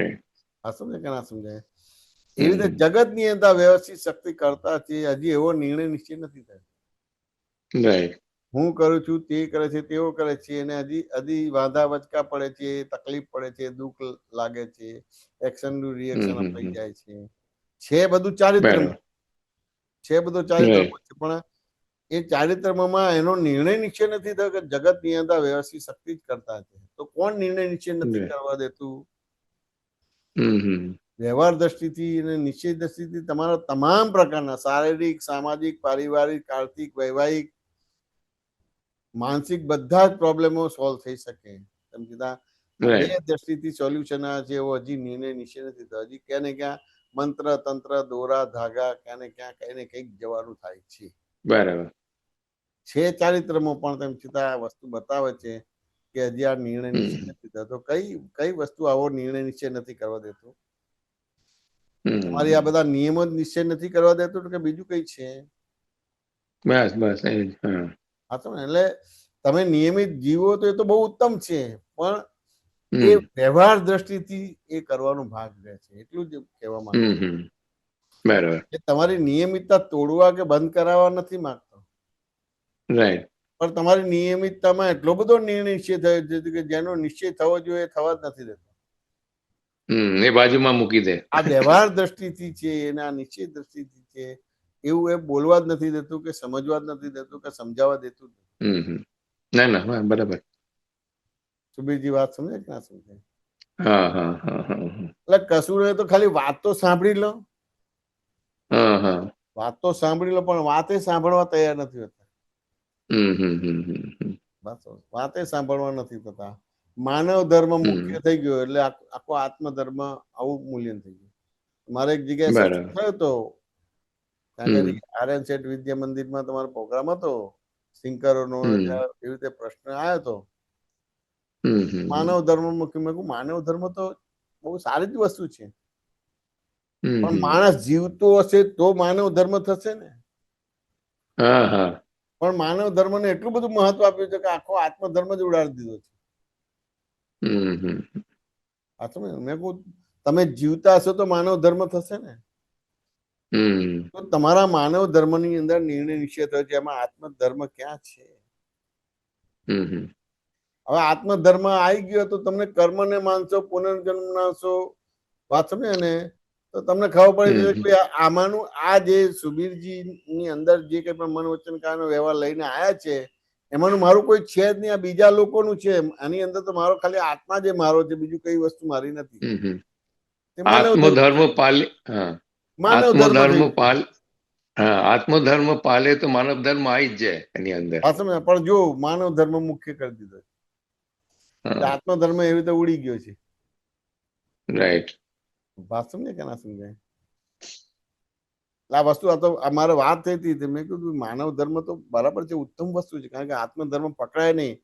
આ સમજે કે ના સમજાય? એવી રીતે જગત ની અંદર વ્યવસ્થિત શક્તિ કરતા છે, હજી એવો નિર્ણય નિશ્ચય નથી થયો. રાઈટ. હું કરું છું તે કરે છે, તેઓ કરે છે, અને હજી વાંધા વચકા પડે છે, તકલીફ પડે છે, દુઃખ લાગે છે, એક્શન નું રિએક્શન અપાઈ જાય છે બધું ચારિત્રમાં છે, બધું ચારિત્રમાં છે. પણ એ ચારિત્રમાં એનો નિર્ણય નિશ્ચય નથી થયો કે જગત ની અંદર વ્યવસ્થિત શક્તિ જ કરતા છે. તો કોણ નિર્ણય નિશ્ચય નથી કરવા દેતું? વ્યવહાર દ્રષ્ટિથી અને નિશ્ચય દ્રષ્ટિથી તમારા તમામ પ્રકારના શારીરિક, સામાજિક, પારિવારિક, આર્થિક, વૈવાહિક, માનસિક બધા જ પ્રોબ્લેમો સોલ્વ થઈ શકે. સમજતા? બે દ્રષ્ટિથી સોલ્યુશન આવે છે એવો હજી નિર્ણય નિશ્ચય નથી થયો. હજી ક્યાં ને ક્યાં મંત્ર, તંત્ર, દોરા, ધાગા ક્યાં ને ક્યાં કઈ ને કઈક જવાનું થાય છે. બરાબર છે ચારિત્રમાં પણ તેમ છતાં આ વસ્તુ બતાવે છે કે હજી આ નિર્ણય નિશ્ચય નથી થતો. કઈ વસ્તુ આવો નિર્ણય નિશ્ચય નથી કરવા દેતો? તમારી આ બધા નિયમો જ નિશ્ચય નથી કરવા દેતો કે બીજું કઈ છે? બસ એટલે તમે નિયમિત જીવો તો એ તો બહુ ઉત્તમ છે, પણ એ વ્યવહાર દ્રષ્ટિથી એ કરવાનો ભાગ રહે છે. એટલું જ કહેવા માંગુ. બરાબર. તમારી નિયમિતતા તોડવા કે બંધ કરાવવા નથી માંગતો. રાઈટ. પણ તમારી નિયમિતતામાં એટલો બધો નિર્ણય નિશ્ચય થયો છે કે જેનો નિશ્ચય થવો જોઈએ એ થવા જ નથી દેતો. એ બાજુમાં મૂકી દે. આ વ્યવહાર દ્રષ્ટિથી છે, એના નિશ્ચય દ્રષ્ટિથી છે, એવું એ બોલવા જ નથી દેતું, કે સમજવા જ નથી દેતું, કે સમજાવવા દેતું. ના બરાબર. સુબીરજી વાત સમજે કે ના સમજે? હા. એટલે કશું નહીં તો ખાલી વાત તો સાંભળી લો. વાત તો સાંભળી લો, પણ વાતે સાંભળવા તૈયાર નથી હોતા. વાતે સાંભળવા નથી થતા. માનવ ધર્મ મુખ્ય થઈ ગયો એટલે આખો આત્મધર્મ આવું મૂલ્યન થઈ ગયું. મારે એક જગ્યાએ સત્સંગ થયો હતો, આર્યન શેઠ વિદ્યા મંદિરમાં તમારો પ્રોગ્રામ હતો, સિંકરોનો, એવી રીતે પ્રશ્ન આવ્યો હતો માનવ ધર્મ મુખ્ય. મેં કહ્યું માનવ ધર્મ તો બહુ સારી જ વસ્તુ છે, પણ માણસ જીવતો હશે તો માનવ ધર્મ થશે ને. પણ માનવ ધર્મને એટલું બધું મહત્વ આપ્યું છે કે આખો આત્મધર્મ જ ઉડાડી દીધો છે. મેં કહું તમે જીવતા હશો તો માનવ ધર્મ થશે ને. તો તમારા માનવ ધર્મ ની અંદર નિર્ણય નિશ્ચય થયો છે, એમાં આત્મધર્મ ક્યાં છે? હવે આત્મધર્મ આવી ગયો તો તમને કર્મ ને માનશો, પુનર્જન્મ માનશો, વાત સમજે ને, તો તમને ખબર પડી જશે કે આમાંનું આ જે સુબીરજી ની અંદર જે કઈ પણ મન વચન કાયનો વ્યવહાર લઈને આયા છે એમાંનું મારું કોઈ છે જ નહીં, આ બીજા લોકોનું છે. આની અંદર તો મારો ખાલી આત્મા જે મારો છે, બીજું કઈ વસ્તુ મારી નથી. આત્મધર્મ પાલે. માનવ ધર્મ આત્મધર્મ પાલે તો માનવ ધર્મ આવી જ જાય એની અંદર. પણ જો માનવ ધર્મ મુખ્ય કરી દીધો, આત્મધર્મ એવી રીતે ઉડી ગયો છે. રાઈટ. વાત સમજે કે ના સમજાય? આ વસ્તુ આ તો અમારે વાત થઈ હતી, મેં કીધું માનવ ધર્મ તો બરાબર છે, ઉત્તમ વસ્તુ છે, કારણ કે આત્મધર્મ પકડાય નહીં.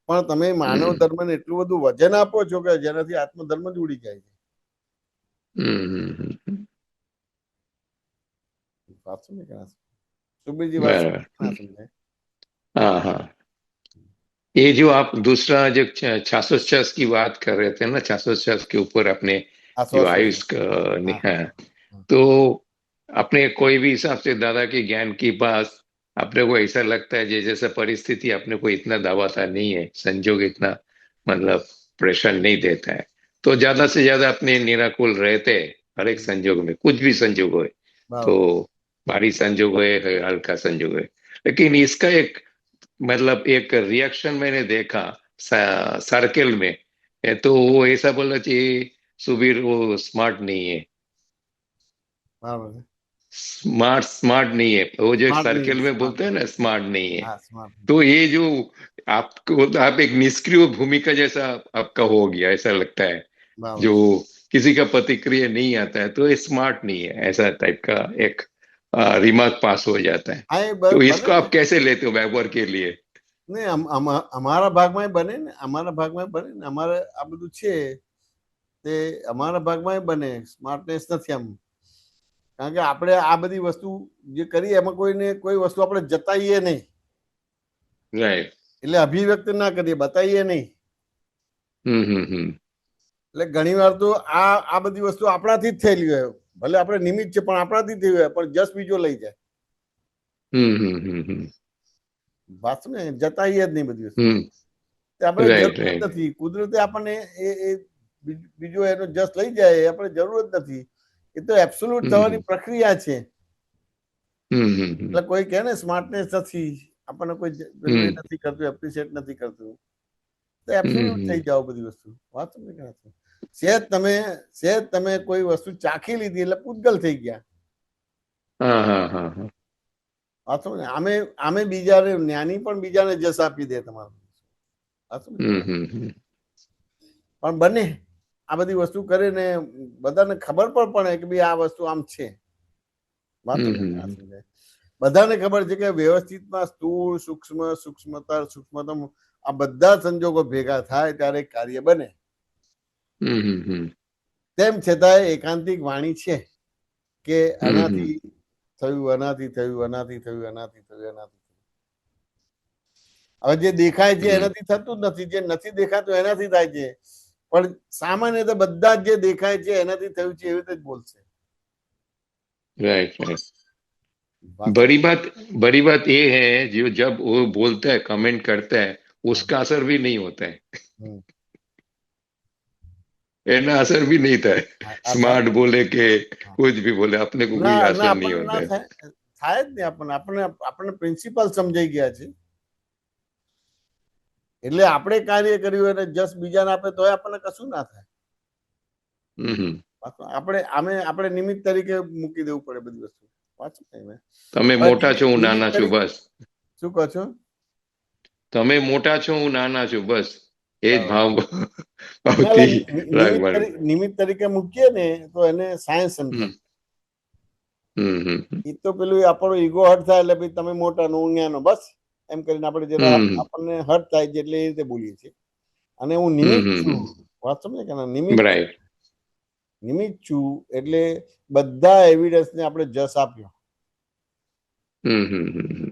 પણ તમે માનવ ધર્મને એટલું બધું વજન આપો છો કે જેનાથી આત્મધર્મ જ ઉડી જાય છે. વાત સમજે કે ના? सुबीर जी बात बराबर। ना समझे। हाँ हाँ, ये जो आप दूसरा जो 666 की बात कर रहे थे ना, 666 के ऊपर अपने जो आश्वासन आयुष हाँ है, हाँ तो अपने कोई भी हिसाब से दादा के ज्ञान के पास अपने को ऐसा लगता है जैसे परिस्थिति अपने को इतना दबाता नहीं है, संजोग इतना मतलब प्रेशर नहीं देता है, तो ज्यादा से ज्यादा अपने निराकुल रहते हैं हर एक संजोग में, कुछ भी संजोग हो, तो बराबर भारी संजोग है हल्का संजोग है। लेकिन इसका एक मतलब एक रिएक्शन मैंने देखा सर्कल में, तो वो ऐसा बोला कि सुबीर वो स्मार्ट नहीं है, बराबर स्मार्ट स्मार्ट नहीं है, वो जो एक स्मार्ट नहीं सर्कल में स्मार्ट बोलते हैं ना स्मार्ट नहीं है। हाँ स्मार्ट तो ये जो आपको आप एक निष्क्रिय भूमिका जैसा आपका हो गया ऐसा लगता है, बराबर जो किसी का प्रतिक्रिया नहीं आता है, तो ये स्मार्ट नहीं है ऐसा टाइप का एक रिमार्क पास हो जाता है। हाँ ये तो बने इसको ने आप कैसे लेते हो व्यवहार के लिए? નહીં અમારા ભાગમાં બને ને અમારા ભાગમાં બને ને અમારે આ બધું છે તે અમારા ભાગમાં બને સ્માર્ટનેસ નથી આમ કારણ કે આપણે આ બધી વસ્તુ જે કરીએ એમાં કોઈને કોઈ વસ્તુ આપણે જતાઈએ નહીં રાઈટ। એટલે અભિવ્યક્ત ના કરીએ બતાવીએ નહીં હમ। એટલે ઘણી વાર તો આ બધી વસ્તુ આપણાથી જ થયેલી હોય ભલે આપણે નિમિત્ત છે પણ આપણાથી થયું હોય પણ જસ બીજો લઈ જાય હમ। વાત ને જતાઈએ જ નહીં બધી વસ્તુ હમ। તે આપણે રાઈટ જરૂર જ રાઈટ। નથી કુદરતે આપણને એ બીજો એનો જસ લઈ જાય એ આપણે જરૂર જ નથી એ તો એબ્સોલ્યુટ થવાની હમ પ્રક્રિયા છે હમ। એટલે કોઈ કહે ને સ્માર્ટનેસ નથી આપણને કોઈ પેલું એ નથી કરતું એપ્રિશિએટ નથી કરતું તો એબ્સોલ્યુટ થઈ જાઓ બધી વસ્તુ વાત સમજી કે નથી સહેજ તમે કોઈ વસ્તુ ચાખી લીધી એટલે પૂતગલ થઈ ગયા હા। વાત સમજે આમે આમે બીજાને જ્ઞાની પણ બીજાને જસ આપી દે તમારું વાત સમજી કે નથી? હમ। પણ બને આ બધી વસ્તુ કરીને બધાને ખબર પણ પડે કે ભાઈ આ વસ્તુ આમ છે વાત સમજે કે ના સમજાય બધાને ખબર છે કે વ્યવસ્થિતમાં સ્થૂળ સૂક્ષ્મ સૂક્ષ્મતર સૂક્ષ્મતમ આ બધા સંજોગો ભેગા થાય ત્યારે કાર્ય બને તેમ છતાંય એકાંતિક વાણી છે કે આનાથી થયું આનાથી થયું આનાથી થયું આનાથી થયું આનાથી હવે જે દેખાય છે એનાથી થતું જ નથી જે નથી દેખાતું એનાથી થાય છે પણ સામાન્ય તો બધા જ જે દેખાય છે એનાથી થયું છે એવી રીતે જ બોલશે राइट राइट। बड़ी बात ये है जो जब वो बोलता है कमेंट करता है उसका असर भी नहीं होता है, एना असर भी नहीं था, स्मार्ट बोले के कुछ भी बोले अपने को कोई ના ના असर नहीं આપણને होता ના है। થાય થાય જ નહીં આપણને આપણને આપણને પ્રિન્સિપલ સમજાઈ ગયા છે એટલે આપણે કાર્ય કર્યું અને જસ બીજાને આપે તોય આપણને કશું ના થાય આપણે નિમિત્ત તરીકે મૂકી દેવું પડે બધી વસ્તુ વાંચો તમે મોટા છો હું નાના છું બસ, શું કહો છો તમે મોટા છો હું નાના છું બસ એ જ ભાવ ના, ભાવથી રાખવાનું। નિમિત્ત તરીકે મૂકીએ ને તો એને સાયન્સ સમજાય એ તો પેલું આપણો ઈગો હર્ટ થાય એટલે ભાઈ તમે મોટા નો હું નાનો બસ એમ કરીને આપણે જરા આપણને હર્ટ થાય છે એટલે એ રીતે બોલીએ છીએ અને હું નિમિત્ત છું વાત સમજે કે નિમિત્ત છું એટલે બધા એવિડન્સ ને આપણે જસ આપ્યો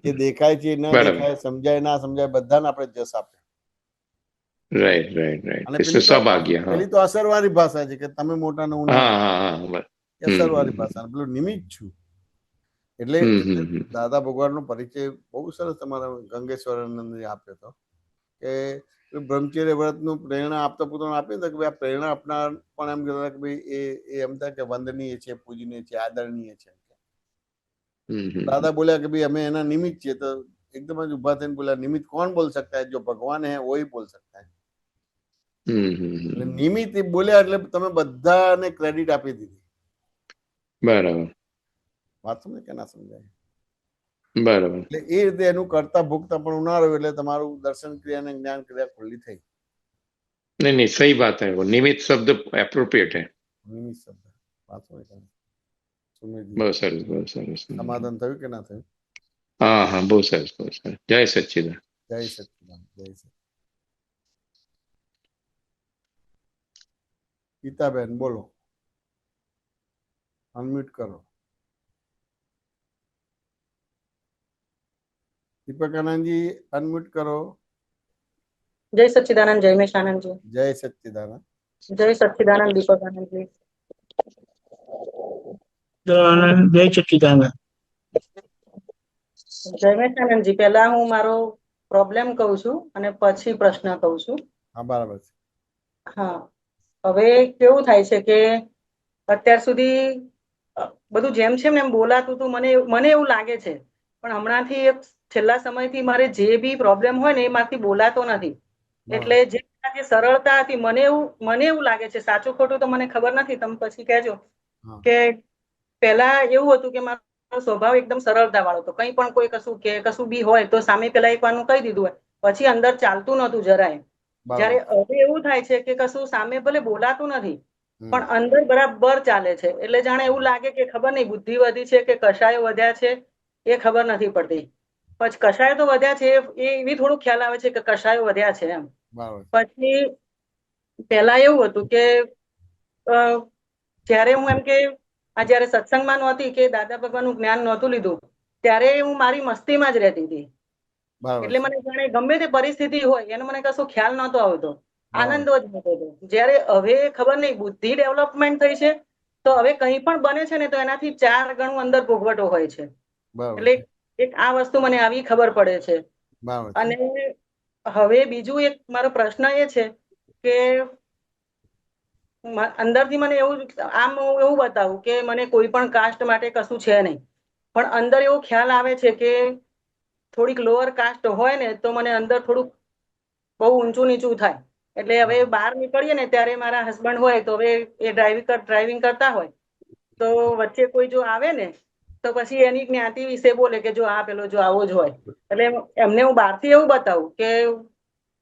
જે દેખાય છે ના દેખાય સમજાય ના સમજાય બધાને આપણે જસ આપ્યો રાઈટ રાઈટ રાઈટ, અને इसमें सब आ गया। हाँ પેલી તો અસરવાળી ભાષા છે કે તમે મોટા ને હું हाँ નાનો हाँ। અસરવાળી ભાષા પેલું નિમિત્ત છું એટલે દાદા ભગવાનનો પરિચય બહુ સરસ તમારા ગંગેશ્વરાનંદ આપ્યો હતો કે બ્રહ્મચર્ય વ્રતનું પ્રેરણા આપતા પોતાનું આપ્યું હતું કે ભાઈ આ પ્રેરણા આપનાર પણ એમ કહેતા કે ભાઈ એ એમ થાય કે વંદનીય છે પૂજનીય છે આદરણીય છે દાદા બોલ્યા કે ભાઈ અમે એના નિમિત્ત છીએ તો એકદમ જ ઉભા થઈને બોલ્યા નિમિત્ત કોણ બોલ सकता है जो भगवान है वो ही बोल सकता है એટલે નિમિત્ત બોલ્યા એટલે તમે બધાને ક્રેડિટ આપી દીધી બરાબર વાત સમજે કે ના સમજાય બરાબર। એટલે એ રીતે એનું કરતા ભોગતા પણ ના રહ્યું એટલે તમારું દર્શન ક્રિયા અને જ્ઞાન ક્રિયા ખુલ્લી થઈ नहीं नहीं सही बात है, वो निमित्त शब्द एप्रोप्रिएट है। નિમિત્ત શબ્દ વાત સમજે કે बहुत सरस बहुत सरस। સમાધાન થયું કે ના થયું हाँ हाँ बहुत सरस बहुत सरस। जय सच्चिदानंद। જય સચિદાનંદ જય સચિદાનંદ ગીતાબેન બોલો અનમ્યુટ કરો દીપક આનંદજી અનમ્યુટ કરો. જય સચ્ચિદાનંદ, જય મેશ આનંદજી. જય સચ્ચિદાનંદ. જય સચ્ચિદાનંદ દીપક આનંદજી. જય સચ્ચિદાનંદ. જય મેશ આનંદજી, પહેલા હું મારો પ્રોબ્લેમ કહું છું અને પછી પ્રશ્ન કહું છું. હા, બરાબર છે. હા, હવે કેવું થાય છે કે અત્યાર સુધી બધું જેમ છે એમ બોલાતું હતું, મને એવું લાગે છે, પણ હમણાંથી છેલ્લા સમયથી મારે જે બી પ્રોબ્લેમ હોય ને એમાંથી બોલાતો નથી. એટલે જે સરળતા હતી, મને એવું લાગે છે, સાચું ખોટું તો મને ખબર નથી, તમે પછી કહેજો, કે પહેલા એવું હતું કે મારો સ્વભાવ એકદમ સરળતા વાળો હતો. કંઈ પણ કોઈ કશું બી હોય તો સામે પેલા એક વાનું કહી દીધું હોય, પછી અંદર ચાલતું નહોતું જરાય. જયારે હવે એવું થાય છે કે કશું સામે ભલે બોલાતું નથી પણ અંદર બરાબર ચાલે છે. એટલે જાણે એવું લાગે કે ખબર નહીં બુદ્ધિ વધી છે કે કશાયો વધ્યા છે એ ખબર નથી પડતી. પછી કશાયો તો વધ્યા છે એ એવી થોડું ખ્યાલ આવે છે કે કશાયો વધ્યા છે એમ. પછી પહેલા એવું હતું કે જ્યારે હું એમ કે જયારે સત્સંગમાં નહોતી કે દાદા ભગવાનનું જ્ઞાન નહોતું લીધું ત્યારે હું મારી મસ્તીમાં જ રહેતી હતી. એટલે મને જાણે ગમે તે પરિસ્થિતિ હોય એનો મને કશો ખ્યાલ નહોતો આવતો, આનંદ જ નતો થતો. જયારે હવે ખબર નહીં બુદ્ધિ ડેવલપમેન્ટ થઈ છે તો હવે કંઈ પણ બને છે ને તો એનાથી 4 ગણું અંદર ભોગવટો હોય છે. એટલે એક આ વસ્તુ મને આવી ખબર પડે છે. અને હવે બીજું એક મારો પ્રશ્ન એ છે કે અંદરથી મને એવું બતાવું કે મને કોઈ પણ કાસ્ટ માટે કશું છે નહીં, પણ અંદર એવો ખ્યાલ આવે છે કે થોડીક લોઅર કાસ્ટ હોય ને તો મને અંદર થોડુંક બહુ ઊંચું નીચું થાય. એટલે હવે બહાર નીકળીએ ને ત્યારે મારા હસબન્ડ હોય તો હવે એ ડ્રાઇવિંગ કરતા હોય તો વચ્ચે કોઈ જો આવે ને તો પછી એની જ્ઞાતિ વિશે બોલે કે જો આ પેલો જો આવો જ હોય. એટલે એમને હું બહારથી એવું બતાવું કે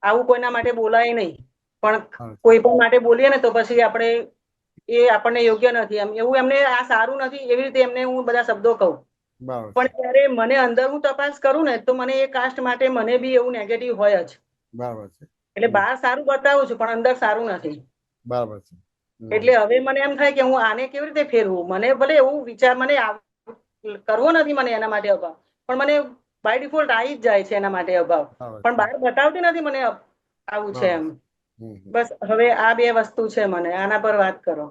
આવું કોઈના માટે બોલાય નહીં, પણ કોઈ પણ માટે બોલીએ ને તો પછી આપણને યોગ્ય નથી એમ, એવું એમને આ સારું નથી એવી રીતે એમને હું બધા શબ્દો કહું. પણ ત્યારે મને અંદર હું તપાસ કરું ને તો મને એ કાસ્ટ માટે મને બી એવું નેગેટિવ હોય જ. બરાબર છે. એટલે બહાર સારું બતાવું છું પણ અંદર સારું નથી. બરાબર છે. એટલે હવે મને એમ થાય કે હું આને કેવી રીતે ફેરવું. મને ભલે એવું વિચાર મને કરવો નથી મને એના માટે અભાવ, પણ મને બાય ડિફોલ્ટ આવી જ જાય છે એના માટે અભાવ, પણ બહાર બતાવતી નથી મને આવું છે એમ. બસ હવે આ 2 વસ્તુ છે, મને આના પર વાત કરો.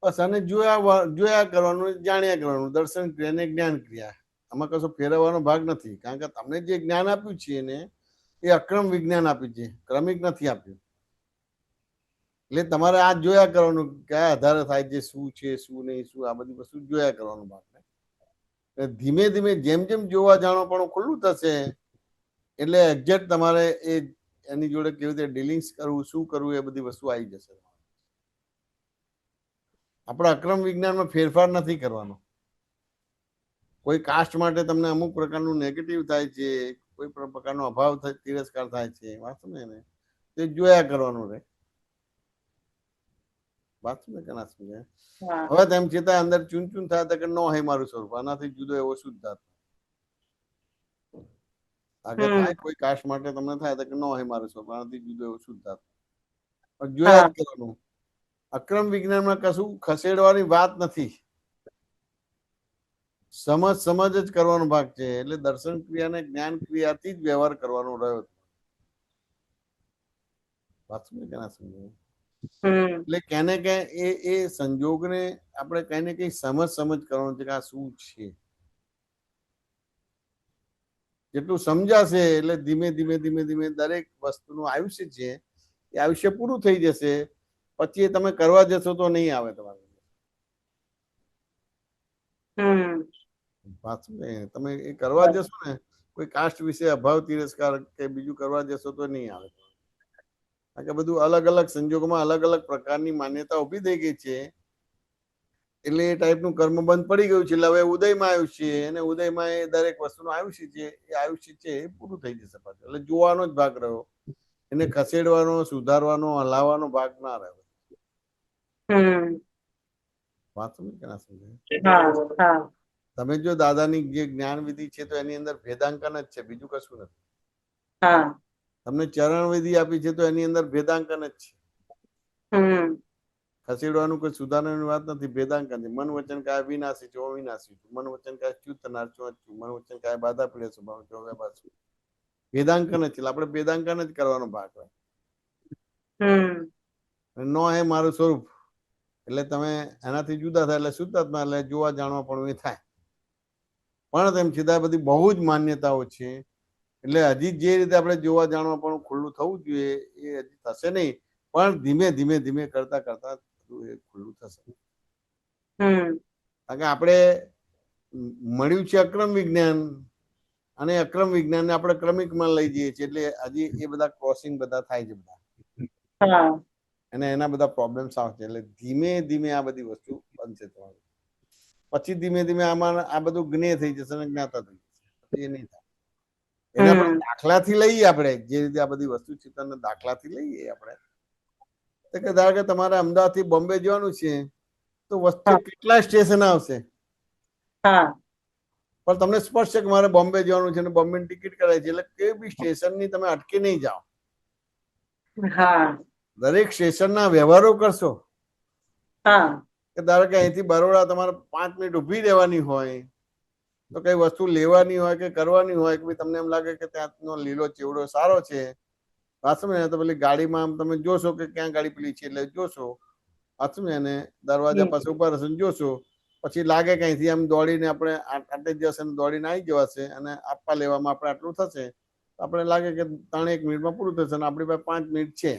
બસ આને જોયા કરવાનું, જાણ્યા કરવાનું. દર્શન ક્રિયા ને જ્ઞાન ક્રિયા, આમાં કશો ફેરવવાનો ભાગ નથી. કારણ કે તમને જે જ્ઞાન આપ્યું છે એને એ અક્રમ વિજ્ઞાન આપ્યું છે, ક્રમિક નથી આપ્યું. એટલે તમારે આ જોયા કરવાનું કયા આધારે થાય છે, શું છે શું નહીં, શું આ બધી વસ્તુ જોયા કરવાનું ભાગ. ધીમે ધીમે જેમ જેમ જોવા જાણો પણ ખુલ્લું થશે એટલે એક્ઝેક્ટ તમારે એની જોડે કેવી રીતે ડીલિંગ્સ કરવું, શું કરવું એ બધી વસ્તુ આવી જશે. આપણે અક્રમ વિજ્ઞાનમાં ફેરફાર નથી કરવાનો. કોઈ કાસ્ટ માટે તમને અમુક પ્રકારનું નેગેટિવ થાય છે, કોઈ પ્રકારનો અભાવ થાય, તિરસ્કાર થાય છે, વાત ને તે જોયા કરવાનું રહે. વાત ને કે ના સમજે. હવે તેમ છતાં અંદર ચૂન ચૂન થાય તો કે ન હોય મારું સ્વરૂપ, આનાથી જુદો એવો શુદ્ધાત્મા આગળ થાય. કોઈ કાસ્ટ માટે તમને થાય તો કે ન હોય મારું સ્વરૂપ, આનાથી જુદો એવો શુદ્ધાત્મા જોયા જ કરવાનું. અક્રમ વિજ્ઞાનમાં કશું ખસેડવાની વાત નથી, સમજ જ કરવાનો ભાગ છે. એટલે દર્શન ક્રિયા ને જ્ઞાન ક્રિયાથી જ વ્યવહાર કરવાનો રહ્યો. વાત સમજે કે ના સમજે. એટલે કેને કે એ સંજોગને આપણે કઈ ને કઈ સમજ કરવાનું છે કે આ શું છે. જેટલું સમજાશે એટલે ધીમે ધીમે દરેક વસ્તુનું આયુષ્ય છે એ આયુષ્ય પૂરું થઈ જશે. પછી તમે કરવા જશો તો નહીં આવે તમારે. તમે એ કરવા જશો ને કોઈ કાસ્ટ વિશે અભાવ તિરસ્કાર કે બીજું કરવા જશો તો નહીં આવે. કારણ કે બધું અલગ અલગ સંજોગોમાં અલગ અલગ પ્રકારની માન્યતા ઉભી થઈ ગઈ છે. એટલે એ ટાઈપનું કર્મ બંધ પડી ગયું છે. એટલે હવે ઉદયમાં આવ્યું છે અને ઉદયમાં એ દરેક વસ્તુનું આયુષ્ય છે, એ આયુષ્ય છે એ પૂરું થઈ જશે પાછું. એટલે જોવાનો જ ભાગ રહ્યો, એને ખસેડવાનો, સુધારવાનો, હલાવવાનો ભાગ ના રહ્યો. વાત સમજ કે ના સમજે. તમે જો દાદાની જે જ્ઞાન વિધિ છે તો એની અંદર ભેદાંકન જ છે, બીજું કશું નથી. તમને ચરણ વિધિ આપી છે તો એની અંદર ભેદાંકન જ છે. ખસેડવાનું કોઈ સુધારવાની વાત નથી, ભેદાંકન છે. મન વચન કાય વિનાશી છો, વિનાશી છું. મન વચન કાય ચ્યુત નાર છો, મન વચન કાય બાધા પીડે સ્વભાવ છો, વ્યવહાર છું. ભેદાંકન જ છે. આપણે ભેદાંકન જ કરવાનો ભાગ હોય. હમ નો હે મારું સ્વરૂપ એટલે તમે એનાથી જુદા થાય એટલે શુદ્ધાત્મા એટલે જોવા જાણવા પણ એ થાય. પણ તેમ છતાં બધી બહુ જ માન્યતાઓ છે. એટલે હજી જે રીતે આપણે જોવા જાણવા પણ ખુલ્લું થવું જોઈએ એ હજી થશે નહીં. પણ ધીમે ધીમે ધીમે કરતા કરતા એ ખુલ્લું થશે. કારણ કે આપણે મળ્યું છે અક્રમ વિજ્ઞાન અને અક્રમ વિજ્ઞાનને આપણે ક્રમિકમાં લઈ જઈએ છીએ. એટલે હજી એ બધા ક્રોસિંગ બધા થાય છે બધા અને એના બધા પ્રોબ્લેમ્સ આવશે. એટલે ધીમે ધીમે આ બધી વસ્તુ બનશે તમારું. પછી ધીમે ધીમે આમાં આ બધું જ્ઞેય થઈ જશે અને જ્ઞાતા થઈ જશે. એ નહીં થાય. એના પણ દાખલાથી લઈએ આપણે જે રીતે આ બધી વસ્તુ છે તેને દાખલાથી લઈએ આપણે તો કે ધારો કે તમારે અમદાવાદ થી બોમ્બે જવાનું છે તો વચ્ચે કેટલા સ્ટેશન આવશે પણ તમને સ્પષ્ટ છે કે મારે બોમ્બે જવાનું છે અને બોમ્બે ની ટિકિટ કરાવી છે. એટલે કોઈ બી સ્ટેશન ની તમે અટકી નહીં જાઓ. દરેક સ્ટેશન ના વ્યવહારો કરશો. કે ધારો કે અહીંથી બરોડા તમારે 5 મિનિટ ઉભી રહેવાની હોય તો કઈ વસ્તુ લેવાની હોય કે કરવાની હોય કે તમને એમ લાગે કે ત્યાંનો લીલો ચેવડો સારો છે વાસમે તો પેલી ગાડીમાં આમ તમે જોશો કે ક્યાં ગાડી પેલી છે એટલે જોશો વાસમે અને દરવાજા પાસે ઉભા રહેશો જોશો. પછી લાગે કે અહીંથી આમ દોડીને આપણે આટલે જશે દોડીને આવી જવાશે અને આપવા લેવામાં આપણે આટલું થશે. આપણે લાગે કે 3-1 મિનિટમાં પૂરું થશે અને આપણી પાસે 5 મિનિટ છે.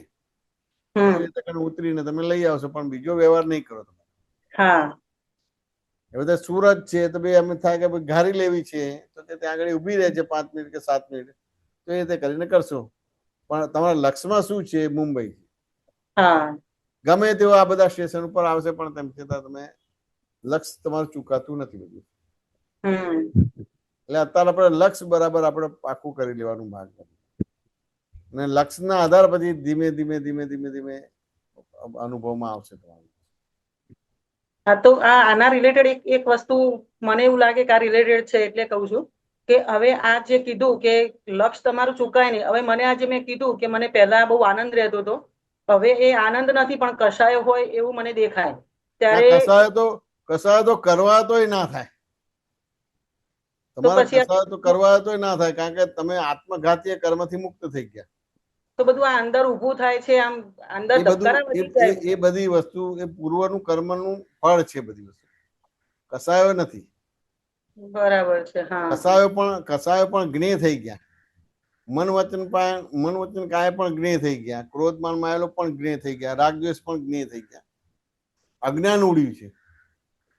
ઉતરીને તમે લઈ આવશો પણ બીજો વ્યવહાર નહીં કરો તમે. એ બધા સુરત છે તો ભાઈ એમ થાય કે ઘારી લેવી છે તો કે ત્યાં આગળ ઉભી રહે છે 5 મિનિટ કે 7 મિનિટ તો એ રીતે કરીને કરશો. પણ તમારા લક્ષ્યમાં શું છે મુંબઈ ગમે તેવો આ બધા સ્ટેશન ઉપર આવશે પણ તેમ છતાં તમે લક્ષ્ય તમારું ચૂકાતું નથી બધું. એટલે અત્યારે આપણે લક્ષ્ય બરાબર આપણે પાકું કરી લેવાનું ભાગ અને લક્ષ્યના આધાર પછી ધીમે ધીમે ધીમે ધીમે ધીમે અનુભવમાં આવશે તમારું. હા તો આના રિલેટેડ એક વસ્તુ મને એવું લાગે કે આ રિલેટેડ છે એટલે કહું છું કે હવે આ જે કીધું કે લક્ષ્ય તમારું ચૂકાય નહીં. હવે મને આજે મેં કીધું કે મને પહેલા બહુ આનંદ રહેતો હતો હવે એ આનંદ નથી પણ કશાય હોય એવું મને દેખાય ત્યારે કસાય તો કરવા તોય ના થાય. તમારે કસાય તો કરવા તોય ના થાય કારણ કે તમે આત્મઘાતીય કર્મથી મુક્ત થઈ ગયા. તો બધું આ અંદર ઊભું થાય છે આમ અંદર એ બધી વસ્તુ એ પૂર્વનું કર્મનું ફળ છે. બધી વસ્તુ કસાયો નથી. બરાબર છે. કસાયો પણ જ્ઞેય થઈ ગયા. મન વચન કાય પણ જ્ઞેય થઈ ગયા. ક્રોધ માન માયેલો પણ જ્ઞેય થઈ ગયા. રાગ દ્વેષ પણ જ્ઞેય થઈ ગયા. અજ્ઞાન ઉડ્યું છે.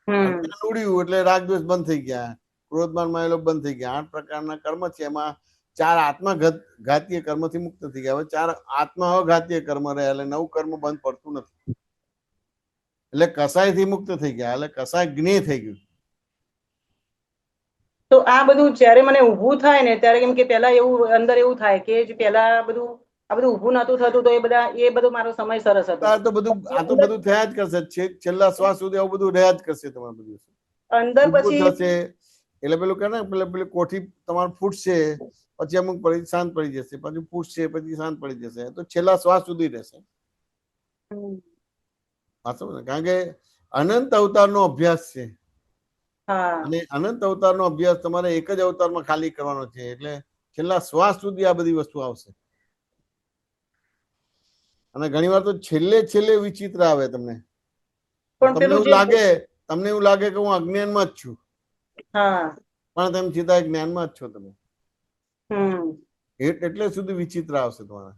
અજ્ઞાન ઉડ્યું એટલે રાગ દ્વેષ બંધ થઈ ગયા. ક્રોધ માન માયેલો બંધ થઈ ગયા. 8 પ્રકારના કર્મ છે એમાં 4 આત્મઘાતીય કર્મથી મુક્ત થઈ ગયા. હવે 4 આત્મઘાતીય કર્મ રહ્યા એટલે 9 કર્મ બંધ પડતું નથી. એટલે કસાયથી મુક્ત થઈ ગયા એટલે કસાય જ્ઞેય થઈ ગયું. તો આ બધું જયારે મને ઊભું થાય ને ત્યારે કેમ કે પેલા એવું અંદર એવું થાય કે પેલા આ બધું ઊભું નતું થતું તો એ બધું મારો સમય સરસ હતો. આ તો બધું થયા જ કરશે. છેલ્લા શ્વાસ સુધી આવું બધું રહ્યા જ કરશે. તમારે બધું અંદર પછી થશે એટલે પેલું કે ને પેલી કોઠી તમારે ફૂટશે પછી અમુક પછી શાંત પડી જશે પછી ફૂટશે પછી શાંત પડી જશે તો છેલ્લા શ્વાસ સુધી રહેશે. કારણ કે અનંત અવતારનો અભ્યાસ છે અને અનંત અવતારનો અભ્યાસ તમારે એક જ અવતારમાં ખાલી કરવાનો છે. એટલે છેલ્લા શ્વાસ સુધી આ બધી વસ્તુ આવશે. અને ઘણી વાર તો છેલ્લે વિચિત્ર આવે તમને એવું લાગે કે હું અજ્ઞાનમાં જ છું પણ તેમ છતાં જ્ઞાનમાં જ છો તમે એટલે સુધી વિચિત્ર આવશે તમારે.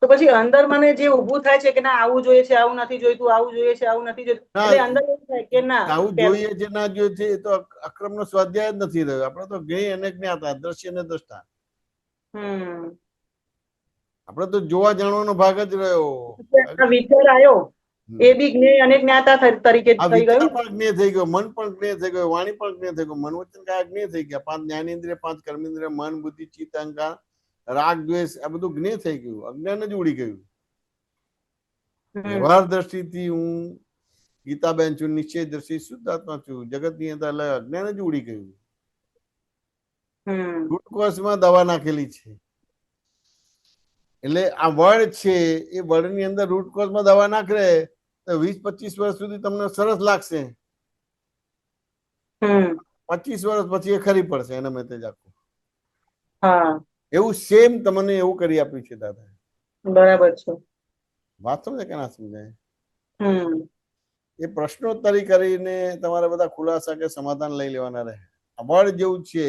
તો પછી અંદર મને જે ઊભું થાય છે કે ના આવું જોઈએ છે આવું નથી જોઈતું આવું જોઈએ છે આવું નથી જોઈતું એટલે અંદર એવું થાય કે ના આવું જોઈએ છે ના જોઈએ છે એ તો અક્રમનો સ્વાધ્યાય જ નથી રહ્યો. આપણે તો જ્ઞેય અને જ્ઞાતા દ્રશ્ય અને દ્રષ્ટા આપણે તો જોવા જાણવાનો ભાગ જ રહ્યો. વિચાર આવ્યો એ બી જ્ઞેય અને જ્ઞાતા તરીકે થઈ ગયું. પણ જ્ઞેય થઈ ગયો. મન પણ જ્ઞેય થઈ ગયો. વાણી પણ જ્ઞેય થઈ ગયો. મન વચન કાય જ્ઞેય થઈ ગયા. 5 જ્ઞાનેન્દ્રિય 5 કર્મેન્દ્રિય મન બુદ્ધિ ચિત્ત અહંકાર રાગ દ્વેષ આ બધું જ્ઞેય થઈ ગયું. અજ્ઞાન જ ઉડી ગયું. વ્યવહાર દ્રષ્ટિથી હું ગીતાબેન છું નિશ્ચય દ્રષ્ટિ શુદ્ધાત્મા છું જગતની અંદર અજ્ઞાન જ ઉડી ગયું. ગ્લુકોઝમાં દવા નાખેલી છે એટલે આ વડ છે એ વડની અંદર રૂટકોઝમાં દવા નાખે તો 20-25 વર્ષ સુધી તમને સરસ લાગશે. 25 વર્ષ પછી એ ખરી પડશે એના મેં જ આખું. એવું સેમ તમને એવું કરી આપ્યું છે દાદા. બરાબર છે. વાત સમજે કે ના સમજાય? હમ એ પ્રશ્નોત્તરી કરીને તમારે બધા ખુલાસા કે સમાધાન લઈ લેવાના રહે. વડ જેવું છે,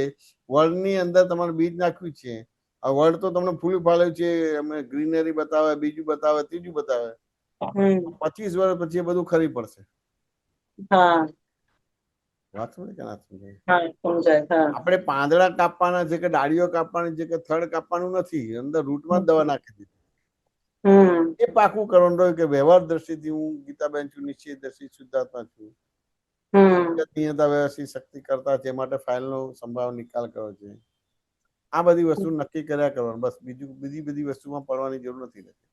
વડની અંદર તમારે બીજ નાખ્યું છે. આ વડ તો તમને ફૂલ ફાળ્યું છે, અમે ગ્રીનરી બતાવે, બીજું બતાવે, ત્રીજું બતાવે. 25 વર્ષ પછી એ બધું ખરી પડશે. હા વાત સમજે કે ના સમજાય? હા સમજાય. હા આપણે પાંદડા કાપવાના છે કે ડાળીઓ કાપવાની છે કે થડ કાપવાનું નથી, અંદર રૂટમાં જ દવા નાખી દીધી. એ પાકું કરવાનું રહ્યું કે વ્યવહાર દ્રષ્ટિથી હું ગીતાબેન છું, નિશ્ચય દ્રષ્ટિ શુદ્ધાત્મા છું, વ્યવસ્થિત શક્તિ કરતા છે, માટે ફાઇલનો સંભાવ નિકાલ કર્યો છે. આ બધી વસ્તુ નક્કી કર્યા કરવાનું, બસ. બીજી બધી વસ્તુમાં પડવાની જરૂર નથી રહેતી.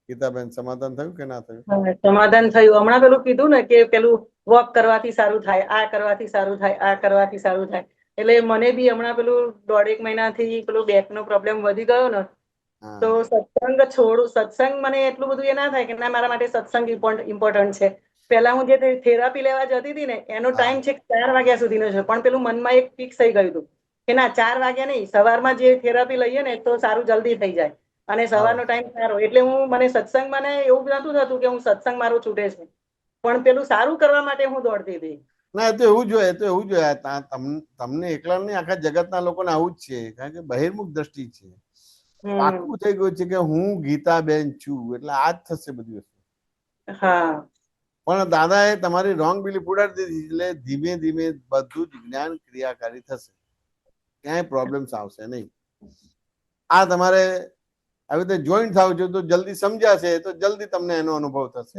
ગીતાબેન, સમાધાન થયું કે ના થયું? સમાધાન થયું. હમણાં પેલું કીધું ને કે પેલું વોક કરવાથી સારું થાય, આ કરવાથી સારું થાય, આ કરવાથી સારું થાય. એટલે મને બી હમણાં પેલું 1.5 મહિનાથી પેલું બેકનો પ્રોબ્લેમ વધી ગયો ને, તો સત્સંગ છોડું. સત્સંગ મને એટલું બધું એ ના થાય કે ના, મારા માટે સત્સંગ ઇમ્પોર્ટન્ટ છે. પહેલા હું જે થેરાપી લેવા જતી હતી ને, એનો ટાઈમ છે 4 વાગ્યા સુધીનો છે, પણ પેલું મનમાં એક ફિક્સ થઈ ગયું હતું કે ના, 4 વાગ્યા નહીં, સવારમાં જે થેરાપી લઈએ ને તો સારું જલ્દી થઈ જાય, અને સવારનો ટાઈમ સારો. એટલે મને સત્સંગમાં એવું નતું થતું કે હું સત્સંગ મારો છૂટે છે, પણ પેલું સારું કરવા માટે હું દોડતી હતી. ના, એ તો એવું જોઈએ, તમને એકલા નહીં, આખા જગતના લોકોને આવું જ છે, કારણ કે બહિર્મુખ દ્રષ્ટિ છે. પાકું થઈ ગયું છે કે હું ગીતાબેન છું, એટલે આ જ થશે બધી વસ્તુ. હા, પણ દાદાએ તમારી રોંગ બિલીફ ઉડાડી દીધી, એટલે ધીમે ધીમે બધું જ જ્ઞાન ક્રિયાકારી થશે, ક્યાંય પ્રોબ્લેમ્સ આવશે નહીં. આ તમારે આવી રીતે જોઈન્ટ થાવ છો તો જલ્દી સમજાશે, તો જલ્દી તમને એનો અનુભવ થશે.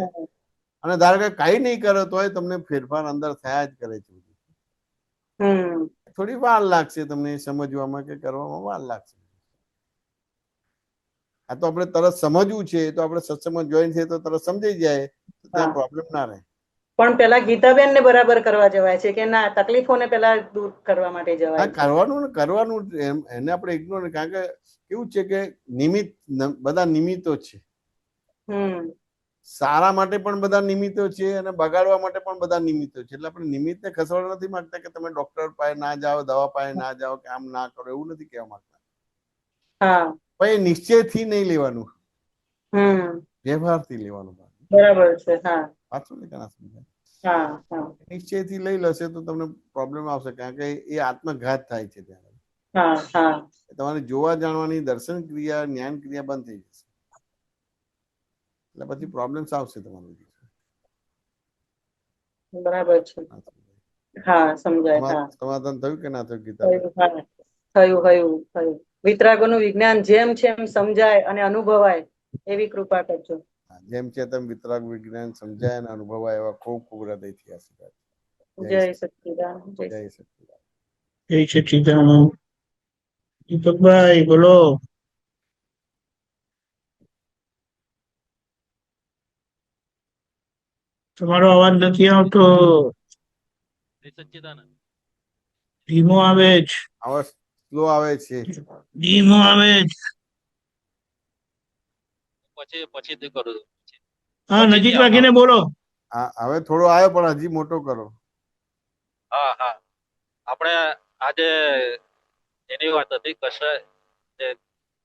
અને ધારો કે કઈ નહીં કરો તોય તમને ફેરફાર અંદર થયા જ કરે છે. થોડી વાર લાગશે તમને સમજવામાં કે કરવામાં, વાર લાગશે. આ તો આપણે તરત સમજવું છે, તો આપણે સત્સંગમાં જોઈન થઈએ તો તરત સમજાઈ જાય, તો ત્યાં પ્રોબ્લેમ ના રહે. પણ પેલા ગીતાબેન ને બરાબર કરવા જવાય છે કે ના, તકલીફોને પેલા દૂર કરવા માટે જવાય. કરવાનું એને આપણે ઇગ્નોર, કારણ કે કેવું છે કે નિમિત્ત, બધા નિમિત્તો છે. સારા માટે પણ બધા નિમિત્તો છે, અને બગાડવા માટે પણ બધા નિમિત્તો છે. એટલે આપણે નિમિત્તને ખસવાડવા નથી માંગતા કે તમે ડોક્ટર પાસે ના જાઓ, દવા પાસે ના જાઓ, કે આમ ના કરો, એવું નથી કહેવા માંગતા. પણ એ નિશ્ચયથી નહીં લેવાનું, વ્યવહારથી લેવાનું. બરાબર છે. પાછું નહીં કહેના સમજાય? નિશ્ચયથી લઈ લેશે તો તમને પ્રોબ્લેમ આવશે, કારણ કે એ આત્મઘાત થાય છે ત્યારે. તમારે જોવા જાણવાની દર્શન ક્રિયા, જ્ઞાન ક્રિયા બંધ થઈ જશે, એટલે પછી પ્રોબ્લેમ્સ આવશે તમારું. બરાબર છે. હા, સમજાય. સમાધાન થયું કે ના થયું ગીતા? થયું. વિતરાગોનું વિજ્ઞાન જેમ છે એમ સમજાય અને અનુભવાય એવી કૃપા કરજો. જેમ છે તેમ વિતરાગ વિજ્ઞાન સમજાય અને અનુભવાય એવા ખૂબ ખૂબ હૃદયથી આશીર્વાદ. જય સચ્ચિદાનંદ. જય સચ્ચિદાનંદ. જય સચ્ચિદાનંદ. દીપકભાઈ બોલો. તમારો અવાજ નથી આવતો, ધીમો આવે છે. અવાજ સ્લો આવે છે. ધીમો આવે છે. પછી કરું. હા, નજીક રાખીને બોલો. હવે થોડો આવ્યો, પણ હજી મોટો કરો. હા, આપણે આજે એની વાત હતી,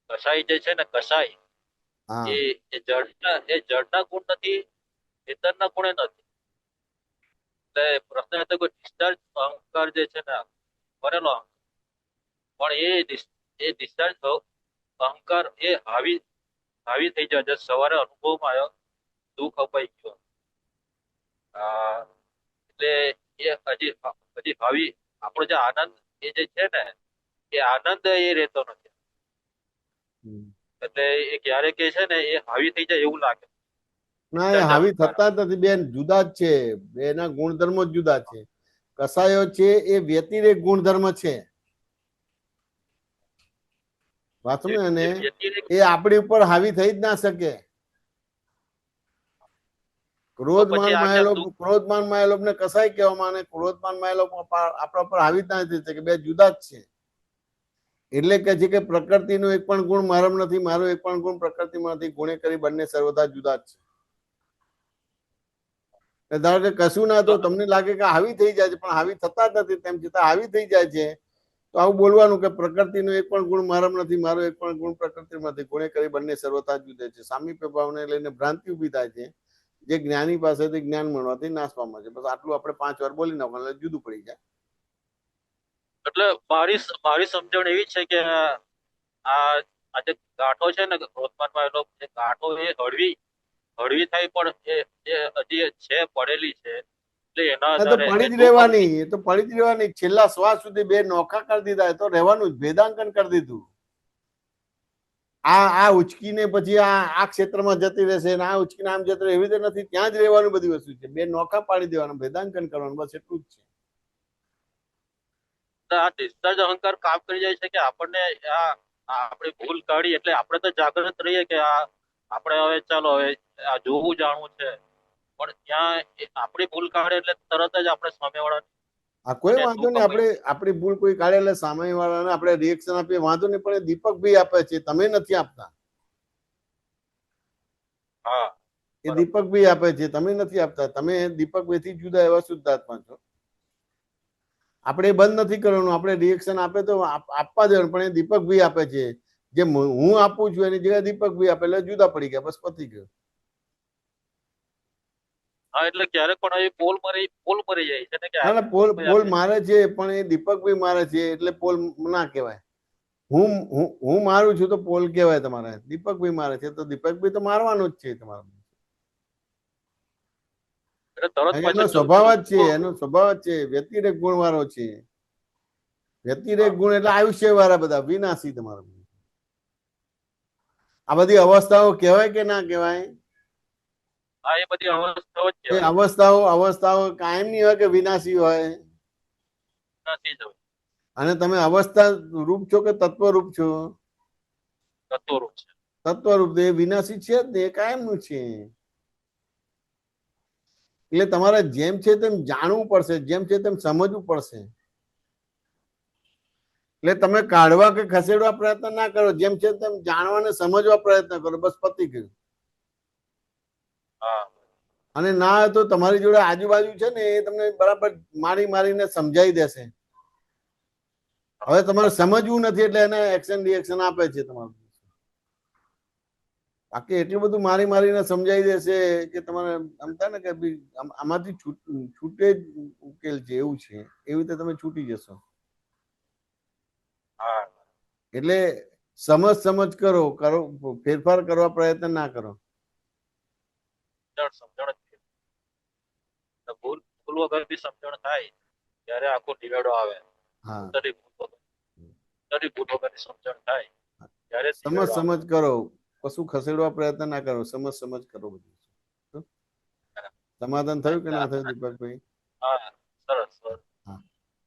કસાઈ જે છે ને, કસાઈ એ જળના ગુણ નથી, ચેતનના ગુણે નથી. એટલે પ્રશ્ન હતો કે ડિસ્ચાર્જ અહંકાર જે છે ને, કરેલો પણ એ ડિસ્ચાર્જ અહંકાર એ હાવી થઈ જાય. સવારે અનુભવમાં આવ્યો, દુઃખ અપાઈ ગયો, એટલે એ હજી હાવી આપણો જે આનંદ એ જે છે ને, એ આનંદ એ રહેતો નથી. એટલે એ ક્યારે કે છે ને, એ હાવી થઈ જાય એવું લાગે. ના, એ હાવી થતા જ નથી બેન, જુદા જ છે. બેના ગુણધર્મો જ જુદા છે. કસાયો છે એ વ્યતિરેક ગુણધર્મ છે. વાંચો ને, એ આપણી ઉપર હાવી થઈ જ ના શકે. ક્રોધમાન માયલોભ ને કસાય કહેવામાં, અને ક્રોધમાન માયલોભ આપણા ઉપર હાવી જ ના થઈ શકે. બે જુદા જ છે. એટલે કે છે કે પ્રકૃતિનો એક પણ ગુણ મારામાં નથી, મારો એક પણ ગુણ પ્રકૃતિમાં નથી. ગુણે કરી બંને સર્વદા જુદા જ છે. ધારો કે કશું ના તો તમને લાગે કે હાવી થઈ જાય છે, પણ હાવી થતા જ નથી. તેમ છતાં હાવી થઈ જાય છે. તો આવું બોલવાનું કે પ્રકૃતિનો એક પણ ગુણ મારામાં નથી, મારો એક પણ ગુણ પ્રકૃતિમાં નથી, ગુણે કરી બંને સર્વતા જુદે છે. સામીપ્ય ભાવને લઈને ભ્રાંતિ ઊભી થાય છે, જે જ્ઞાની પાસેથી જ્ઞાન મળવાથી નાશ પામે છે. બસ આટલું આપણે 5 વાર બોલી નાખવાનું એટલે જુદું પડી જાય. એટલે મારી સમજણ એવી છે કે આ જે ગાંઠો છે ને ક્રોધમાનમાં એનો જે ગાંઠો એ હળવી થાય પણ એ હજી છે પડેલી છે એટલે એના તો આધારે પડી જ રહેવાની, એ તો પડી જ રહેવાની. છેલ્લા શ્વાસ સુધી 2 નોખા કરી દીધા, તો રહેવાનું જ, ભેદાંકન કરી દીધું. આ ઉચકીને પછી આ ક્ષેત્રમાં જતી રહેશે ને આ ઉચકીને આમ જતી રહે, એવી રીતે નથી. ત્યાં જ રહેવાનું બધી વસ્તુ છે. 2 નોખા પાડી દેવાનું, ભેદાંકન કરવાનું, બસ એટલું જ છે. આ ડિસ્ચાર્જ અહંકાર કામ કરી જાય છે કે આપણને આપણી ભૂલ કાઢી એટલે આપણે તો જાગૃત રહીએ કે આપણે હવે ચાલો હવે આ જોવું જાણવું છે, પણ ત્યાં આપણી ભૂલ કાઢે એટલે તરત જ આપણે સામેવાળા આ કોઈ વાંધો નહીં, આપણે આપણી ભૂલ કોઈ કાઢે એટલે સામેવાળાને આપણે રિએક્શન આપીએ, વાંધો નહીં. પણ એ દીપકભાઈ આપે છે, તમે નથી આપતા. એ દીપકભાઈ આપે છે, તમે નથી આપતા. તમે દીપકભાઈ થી જુદા એવા શુદ્ધાત્મા છો. આપણે બંધ નથી કરવાનું, આપણે રિએક્શન આપે તો આપવા દેવાનું, પણ એ દીપકભાઈ આપે છે. જે હું આપું છું એની જગ્યાએ દીપકભાઈ આપે એટલે જુદા પડી ગયા, બસ પતી ગયું. હા, એટલે ક્યારેક પણ એ પોલ મરી જાય છે ને કે ના પોલ મારે છે, પણ એ દીપકભાઈ મારે છે એટલે પોલ ના કહેવાય. હું મારું છું તો પોલ કહેવાય તમારે. દીપકભાઈ મારે છે તો દીપકભાઈ તો મારવાનું જ છે તમારે. એનો સ્વભાવ જ છે, એનો સ્વભાવ જ છે. વ્યતિરેક ગુણ વાળો છે. વ્યતિરેક ગુણ એટલે આયુષ્ય વાળા બધા વિનાશી તમારા. આ બધી અવસ્થાઓ કહેવાય કે ના કહેવાય? એ બધી અવસ્થાઓ જ છે. અવસ્થાઓ કાયમની હોય કે વિનાશી હોય? નથી જ. અને તમે અવસ્થા રૂપ છો કે તત્વ રૂપ છો? તત્વરૂપ છે. તત્વરૂપ, એ વિનાશી છે જ ને, એ કાયમનું છે. એટલે તમારે જેમ છે તેમ જાણવું પડશે, જેમ છે તેમ સમજવું પડશે. એટલે તમે કાઢવા કે ખસેડવા પ્રયત્ન ના કરો, જેમ છે તેમ જાણવા ને સમજવા પ્રયત્ન કરો, બસ પતી ગયું. અને ના હોય તો તમારી જોડે આજુબાજુ છે ને એ તમને બરાબર મારીને સમજાઈ દેશે. હવે તમારે સમજવું નથી એટલે એને એક્શન રિએક્શન આપે છે તમારું. બાકી એટલું બધું મારીને સમજાઈ દેશે કે તમારે એમ થાય ને કે આમાંથી છૂટે જ ઉકેલ છે, એવું છે. એવી રીતે તમે છૂટી જશો. એટલે સમજ કરો, ફેરફાર કરવા પ્રયત્ન ના કરો. ભૂલ વગરની સમજણ થાય ત્યારે આખો ડિવાઇડો આવે. ભૂલ વગરની સમજણ થાય ત્યારે સમજ કરો, કશું ખસેડવા પ્રયત્ન ના કરો, સમજ કરો. બધું સમાધાન થયું કે ના થયું દીપકભાઈ? સરસ.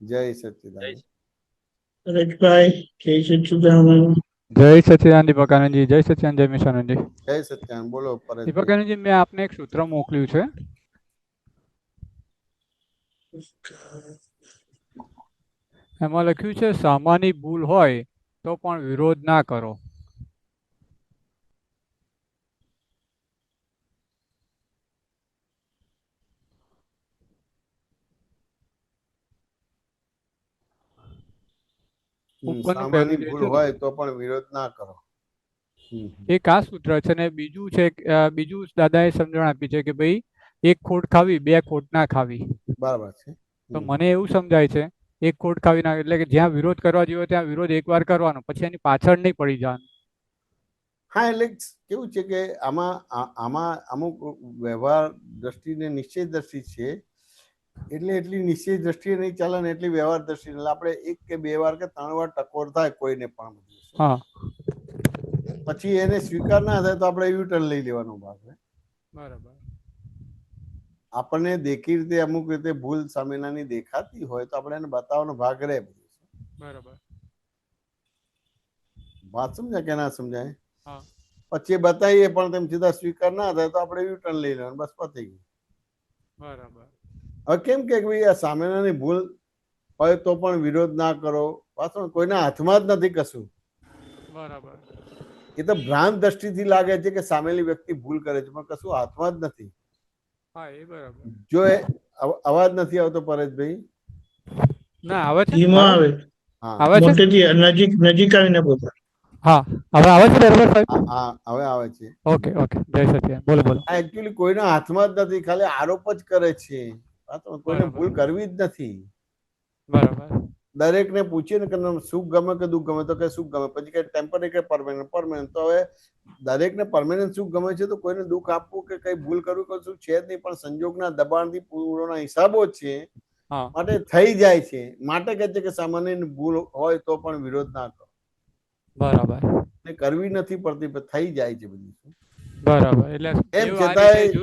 જય સચ્ચિદાનંદ. રજભાઈ, જય સચ્ચિદાનંદ. જય સચ્ચિદાનંદ દીપકાનંદજી. જય સચ્ચિદાનંદ. જય મિશાનંદજી. જય સચ્ચિદાનંદ. બોલો દીપકાનંદજી, મેં આપને એક સૂત્ર મોકલ્યું છે. એમાં લખ્યું છે, સામાની ભૂલ હોય તો પણ વિરોધ ના કરો. સામાન્ય ભૂલ હોય તો પણ વિરોધ ના કરો. એક આ સૂત્ર છે ને બીજું છે, બીજું દાદાએ સમજણ આપી છે કે ભાઈ એક ખોટ ખાવી, 2 ખોટ ના ખાવી. બરાબર છે. તો મને એવું સમજાય છે, એક ખોટ ખાવી ના, એટલે કે જ્યાં વિરોધ કરવા જેવો ત્યાં વિરોધ એકવાર કરવાનો, પછી એની પાછળ નહીં પડી જવાનું. હા, એટલે કેવું છે કે આમાં અમુક વ્યવહાર દ્રષ્ટિને નિશ્ચય દ્રષ્ટિ છે, એટલે એટલી નિશ્ચય દ્રષ્ટિએ નહીં ચાલે ને એટલી વ્યવહાર દ્રષ્ટિ. એટલે આપણે 1 કે 2 વાર કે 3 વાર ટકોર થાય કોઈને પણ, પછી એને સ્વીકાર ના થાય તો આપણે યુટર્ન લઈ લેવાનો ભાગ. બરાબર. આપણને દેખી રીતે અમુક રીતે ભૂલ સામેનાની દેખાતી હોય તો આપણે એને બતાવવાનો ભાગ રહે. બરાબર. વાત સમજાય કે ના સમજાય? પછી બતાવીએ પણ તેમ સીધા સ્વીકાર ના થાય તો આપણે યુટર્ન લઈ લેવાનું, બસ પતી ગયું. બરાબર. હવે કેમ કે ભાઈ આ સામેનાની ભૂલ હોય તો પણ વિરોધ ના કરો. પાછળ કોઈના હાથમાં જ નથી કશું. બરાબર. એ તો ભ્રાંત દ્રષ્ટિથી લાગે છે કે સામેલી વ્યક્તિ ભૂલ કરે છે, પણ કશું હાથમાં જ નથી. જો એ અવાજ નથી આવતો પરેશભાઈ? ના આવે છે. ધીમો આવે. હા આવે છે? મોટેથી નજીક આવીને બોલો. હા, હવે આવે છે બરાબર સાહેબ? હા હવે આવે છે. ઓકે ઓકે, જય સચિદાનંદ, બોલો બોલો. આ એકચ્યુઅલી કોઈના હાથમાં જ નથી, ખાલી આરોપ જ કરે છે. કોઈને બરાબર. ભૂલ કરવી જ નથી. બરાબર. દરેકને પૂછીએ ને કે સુખ ગમે કે દુઃખ ગમે, તો કે સુખ ગમે. પછી કે ટેમ્પરરી કે પરમેનન્ટ. તો હવે દરેકને પરમેનન્ટ સુખ ગમે છે, તો કોઈને દુઃખ આપવું કે કઈ ભૂલ કરવું કશું છે જ નહીં. પણ સંજોગના દબાણથી પૂરોના હિસાબો છે, હા, માટે થઈ જાય છે. માટે કહે છે કે સામાન્ય ભૂલ હોય તો પણ વિરોધ ના કરો. બરાબર ને કરવી નથી પડતી, પણ થઈ જાય છે બધું. બરાબર. એટલે એમ એવું આ રીતે છતાંય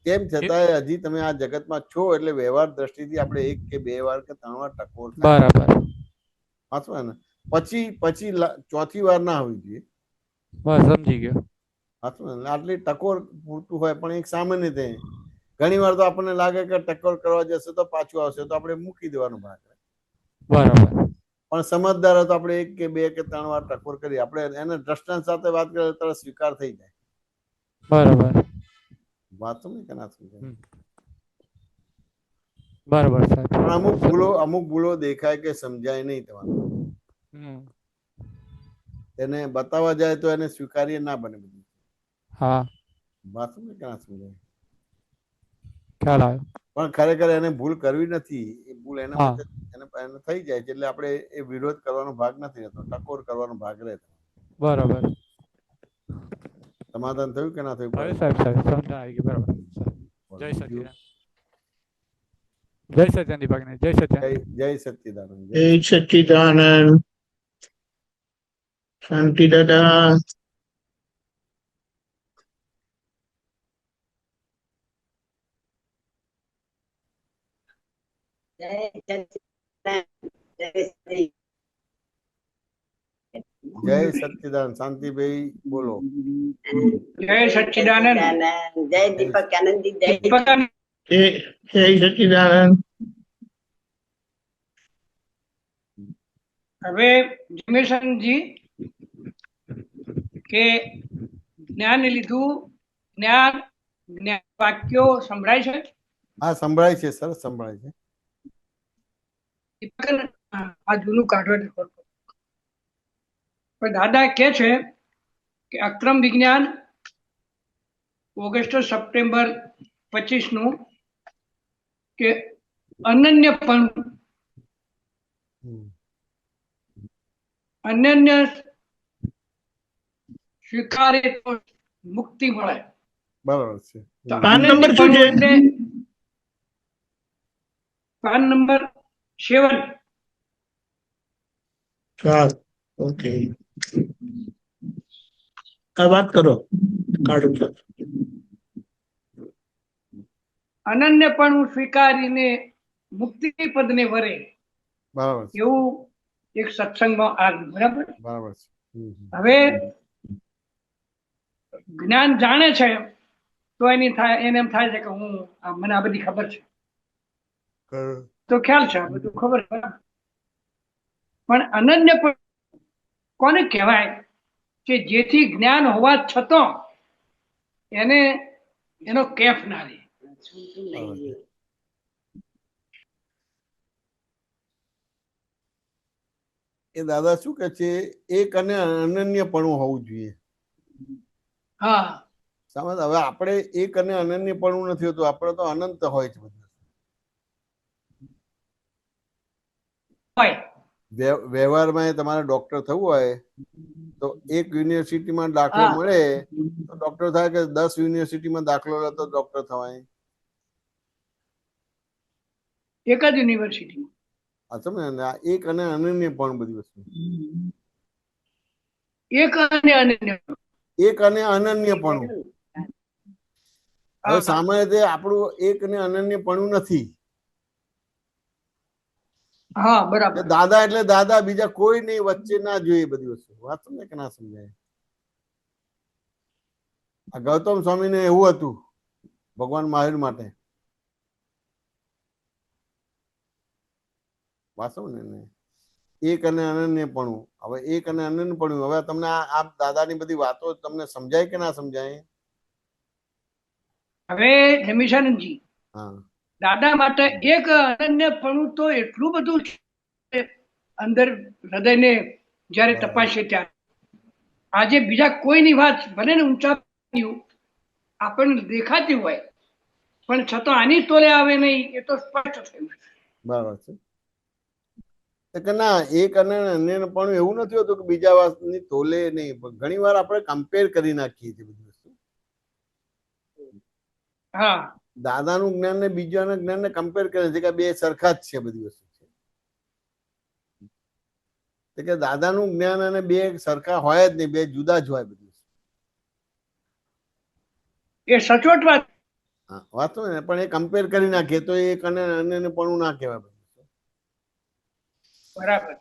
તેમ છતાંય હજી તમે આ જગતમાં છો, એટલે વ્યવહાર દ્રષ્ટિથી આપણે 1 કે 2 વાર કે 3 વાર ટકોર થાય. બરાબર. વાંચવા ને પછી ચોથી વાર ના હોવી જોઈએ. બસ સમજી ગયો. વાંચવા ને આટલી ટકોર પૂરતું હોય. પણ એક સામાન્ય તે ઘણી વાર તો આપણને લાગે કે ટકોર કરવા જશે તો પાછું આવશે, તો આપણે મૂકી દેવાનું ભાગ. બરાબર. પણ સમજદાર તો આપણે 1 કે 2 કે 3 વાર ટકોર કરી, આપણે એને દ્રષ્ટાંત સાથે વાત કરીએ તો સ્વીકાર થઈ જાય. બરાબર. વાત સમજ કે ના સમજાય? બરાબર સાહેબ. પણ અમુક ભૂલો દેખાય કે સમજાય નહીં તમારે. એને બતાવવા જાય તો એને સ્વીકાર્ય ના બને બધું. હા, વાત સમજ કે ના સમજાય? ખ્યાલ આવ્યો. પણ ખરેખર એને ભૂલ કરવી નથી. એ ભૂલ એના હા, માટે એને થઈ જાય છે. એટલે આપણે એ વિરોધ કરવાનો ભાગ નથી રહેતો, ટકોર કરવાનો ભાગ રહેતો. બરાબર. સમાધાન થયું કે ના થયું? હવે સાહેબ સમજ આવી ગઈ. બરાબર. જય સચિદાનંદ. જય સચિદાનંદ દીપકને. જય સચિદાનંદ. જય સચ્ચિદાનંદ. જય સચ્ચિદાનંદ. શાંતિ દાદા. જય સચ્ચિદાનંદ. શાંતિભાઈ બોલો. જય સચ્ચિદાનંદ. જય દીપક આનંદજી. જય જય સચ્ચિદાનંદ. હવે જિમેશનજી કે જ્ઞાન લીધું, જ્ઞાન વાક્યો સંભળાય છે? હા સંભળાય છે સર, સંભળાય છે. આ જૂનું કાઢવા. પણ દાદા કે છે કે અક્રમ વિજ્ઞાન ઓગસ્ટ સપ્ટેમ્બર 25 નું કે અનન્ય સ્વીકારે તો મુક્તિ મળે. બરાબર છે. તો પાન નંબર શું છે? એટલે પાન નંબર 7. ઓકે, વાત કરો. કાઢું છું. અનન્યપણું સ્વીકારીને મુક્તિ પદને વરે. બરાબર છે. એવું એક સત્સંગમાં આવ્યું. બરાબર. બરાબર છે. હવે જ્ઞાન જાણે છે તો એને એમ થાય છે કે મને આ બધી ખબર છે, તો ખ્યાલ છે, આ બધું ખબર છે. પણ અનન્ય પણ કોને કહેવાય કે જેથી જ્ઞાન હોવા છતાં એને એનો કેફ ના રહે. એ દાદા શું કે છે, એક અને અનન્યપણું હોવું જોઈએ. હા, સમજ? હવે આપણે એક અને અનન્યપણું નથી હોતું, આપણે તો અનંત હોય છે બધું. વ્યવહારમાં તમારે ડોક્ટર થવું હોય તો એક યુનિવર્સિટીમાં દાખલો મળે તો ડોક્ટર થાય કે 10 યુનિવર્સિટીમાં દાખલો લે તો ડોક્ટર થવાય? એક જ યુનિવર્સિટીમાં. સમજે ને? એક અને અનન્ય પણ બધી વસ્તુ. એક અને અનન્ય. એક અને અનન્યપણું. હવે સામાન્ય રીતે આપણું એક અને અનન્યપણું નથી. હા, બરાબર. દાદા એટલે દાદા, બીજા કોઈ નહીં, વચ્ચે ના જોઈએ બધી વસ્તુ. વાત સમજે કે ના સમજાય? આ ગૌતમ સ્વામીને એવું હતું ભગવાન મહાવીર માટે. વાત સમજે ને? એક અને અનન્યપણું. હવે એક અને અનન્યપણું, હવે તમને આ દાદાની બધી વાતો તમને સમજાય કે ના સમજાય? હવે જમીશાનંદજી, હા, દાદા માટે એક અનન્યપણું તો એટલું બધું છે અંદર હૃદયને જ્યારે તપાસીએ ત્યારે આજે બીજા કોઈની વાત ભલે ને ઊંચા આપણને દેખાતી હોય પણ છતાં આની તોલે આવે નહીં એ તો સ્પષ્ટ થયું. બરાબર છે. કે ના એક અને અન્ય પણ એવું નથી હોતું કે બીજા વાતની તોલે નહીં, પણ ઘણી વાર આપણે કમ્પેર કરી નાખીએ છીએ બધી વસ્તુ. હા, દાદાનું જ્ઞાન ને બીજાના જ્ઞાન ને કમ્પેર કરે છે કે બે સરખા જ છે બધી વસ્તુ છે. કે દાદાનું જ્ઞાન અને બે સરખા હોય જ નહીં, બે જુદા જ હોય બધી વસ્તુ. એ સચોટ વાત. હા, વાતો ને પણ એ કમ્પેર કરી નાખીએ તો એક અને અન્ય પણ ના કહેવાય. બરાબર.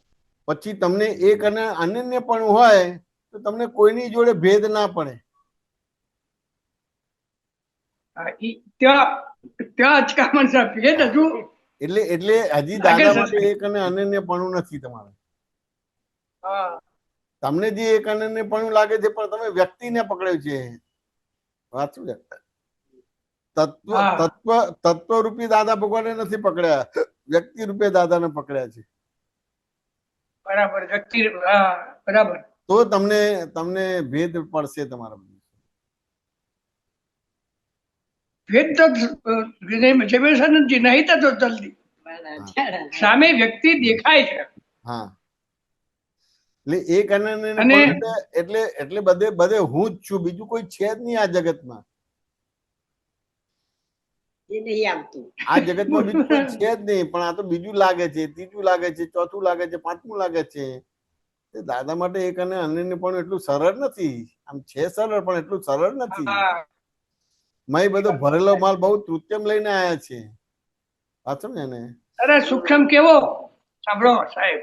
પછી તમને એક અને અનન્ય પણ હોય તો તમને કોઈની જોડે ભેદ ના પડે. ત્યાં અચકામણ છે, ભેદ હજુ એટલે હજી દાદા માટે એક અને અનન્ય પણ નથી તમારે. તમને જે એક અનન્ય પણ લાગે છે પણ તમે વ્યક્તિને પકડ્યો છે. વાત શું છે? તત્વ રૂપી દાદા ભગવાને નથી પકડ્યા, વ્યક્તિ રૂપે દાદાને પકડ્યા છે. બરાબર, વ્યક્તિ બરાબર. તો તમને ભેદ પડશે તમારા. ભેદ તો જમેશાનંદજી નહીં થતો જલ્દી. સામે વ્યક્તિ દેખાય છે. હા, એટલે એક અનન્ય એટલે બધે હું જ છું, બીજું કોઈ છે જ નહીં આ જગતમાં. આ જગતમાં બીજું કોઈ છે જ નહીં, પણ આ તો બીજું લાગે છે, ત્રીજું લાગે છે, ચોથું લાગે છે, પાંચમું લાગે છે. દાદા માટે એક અને અન્ય પણ એટલું સરળ નથી. આમ છે સરળ પણ એટલું સરળ નથી. મેં બધો ભરેલો માલ બહુ તૃત્યમ લઈને આયા છે. વાંચો ને. અરે સૂક્ષ્મ કેવો સાંભળો સાહેબ,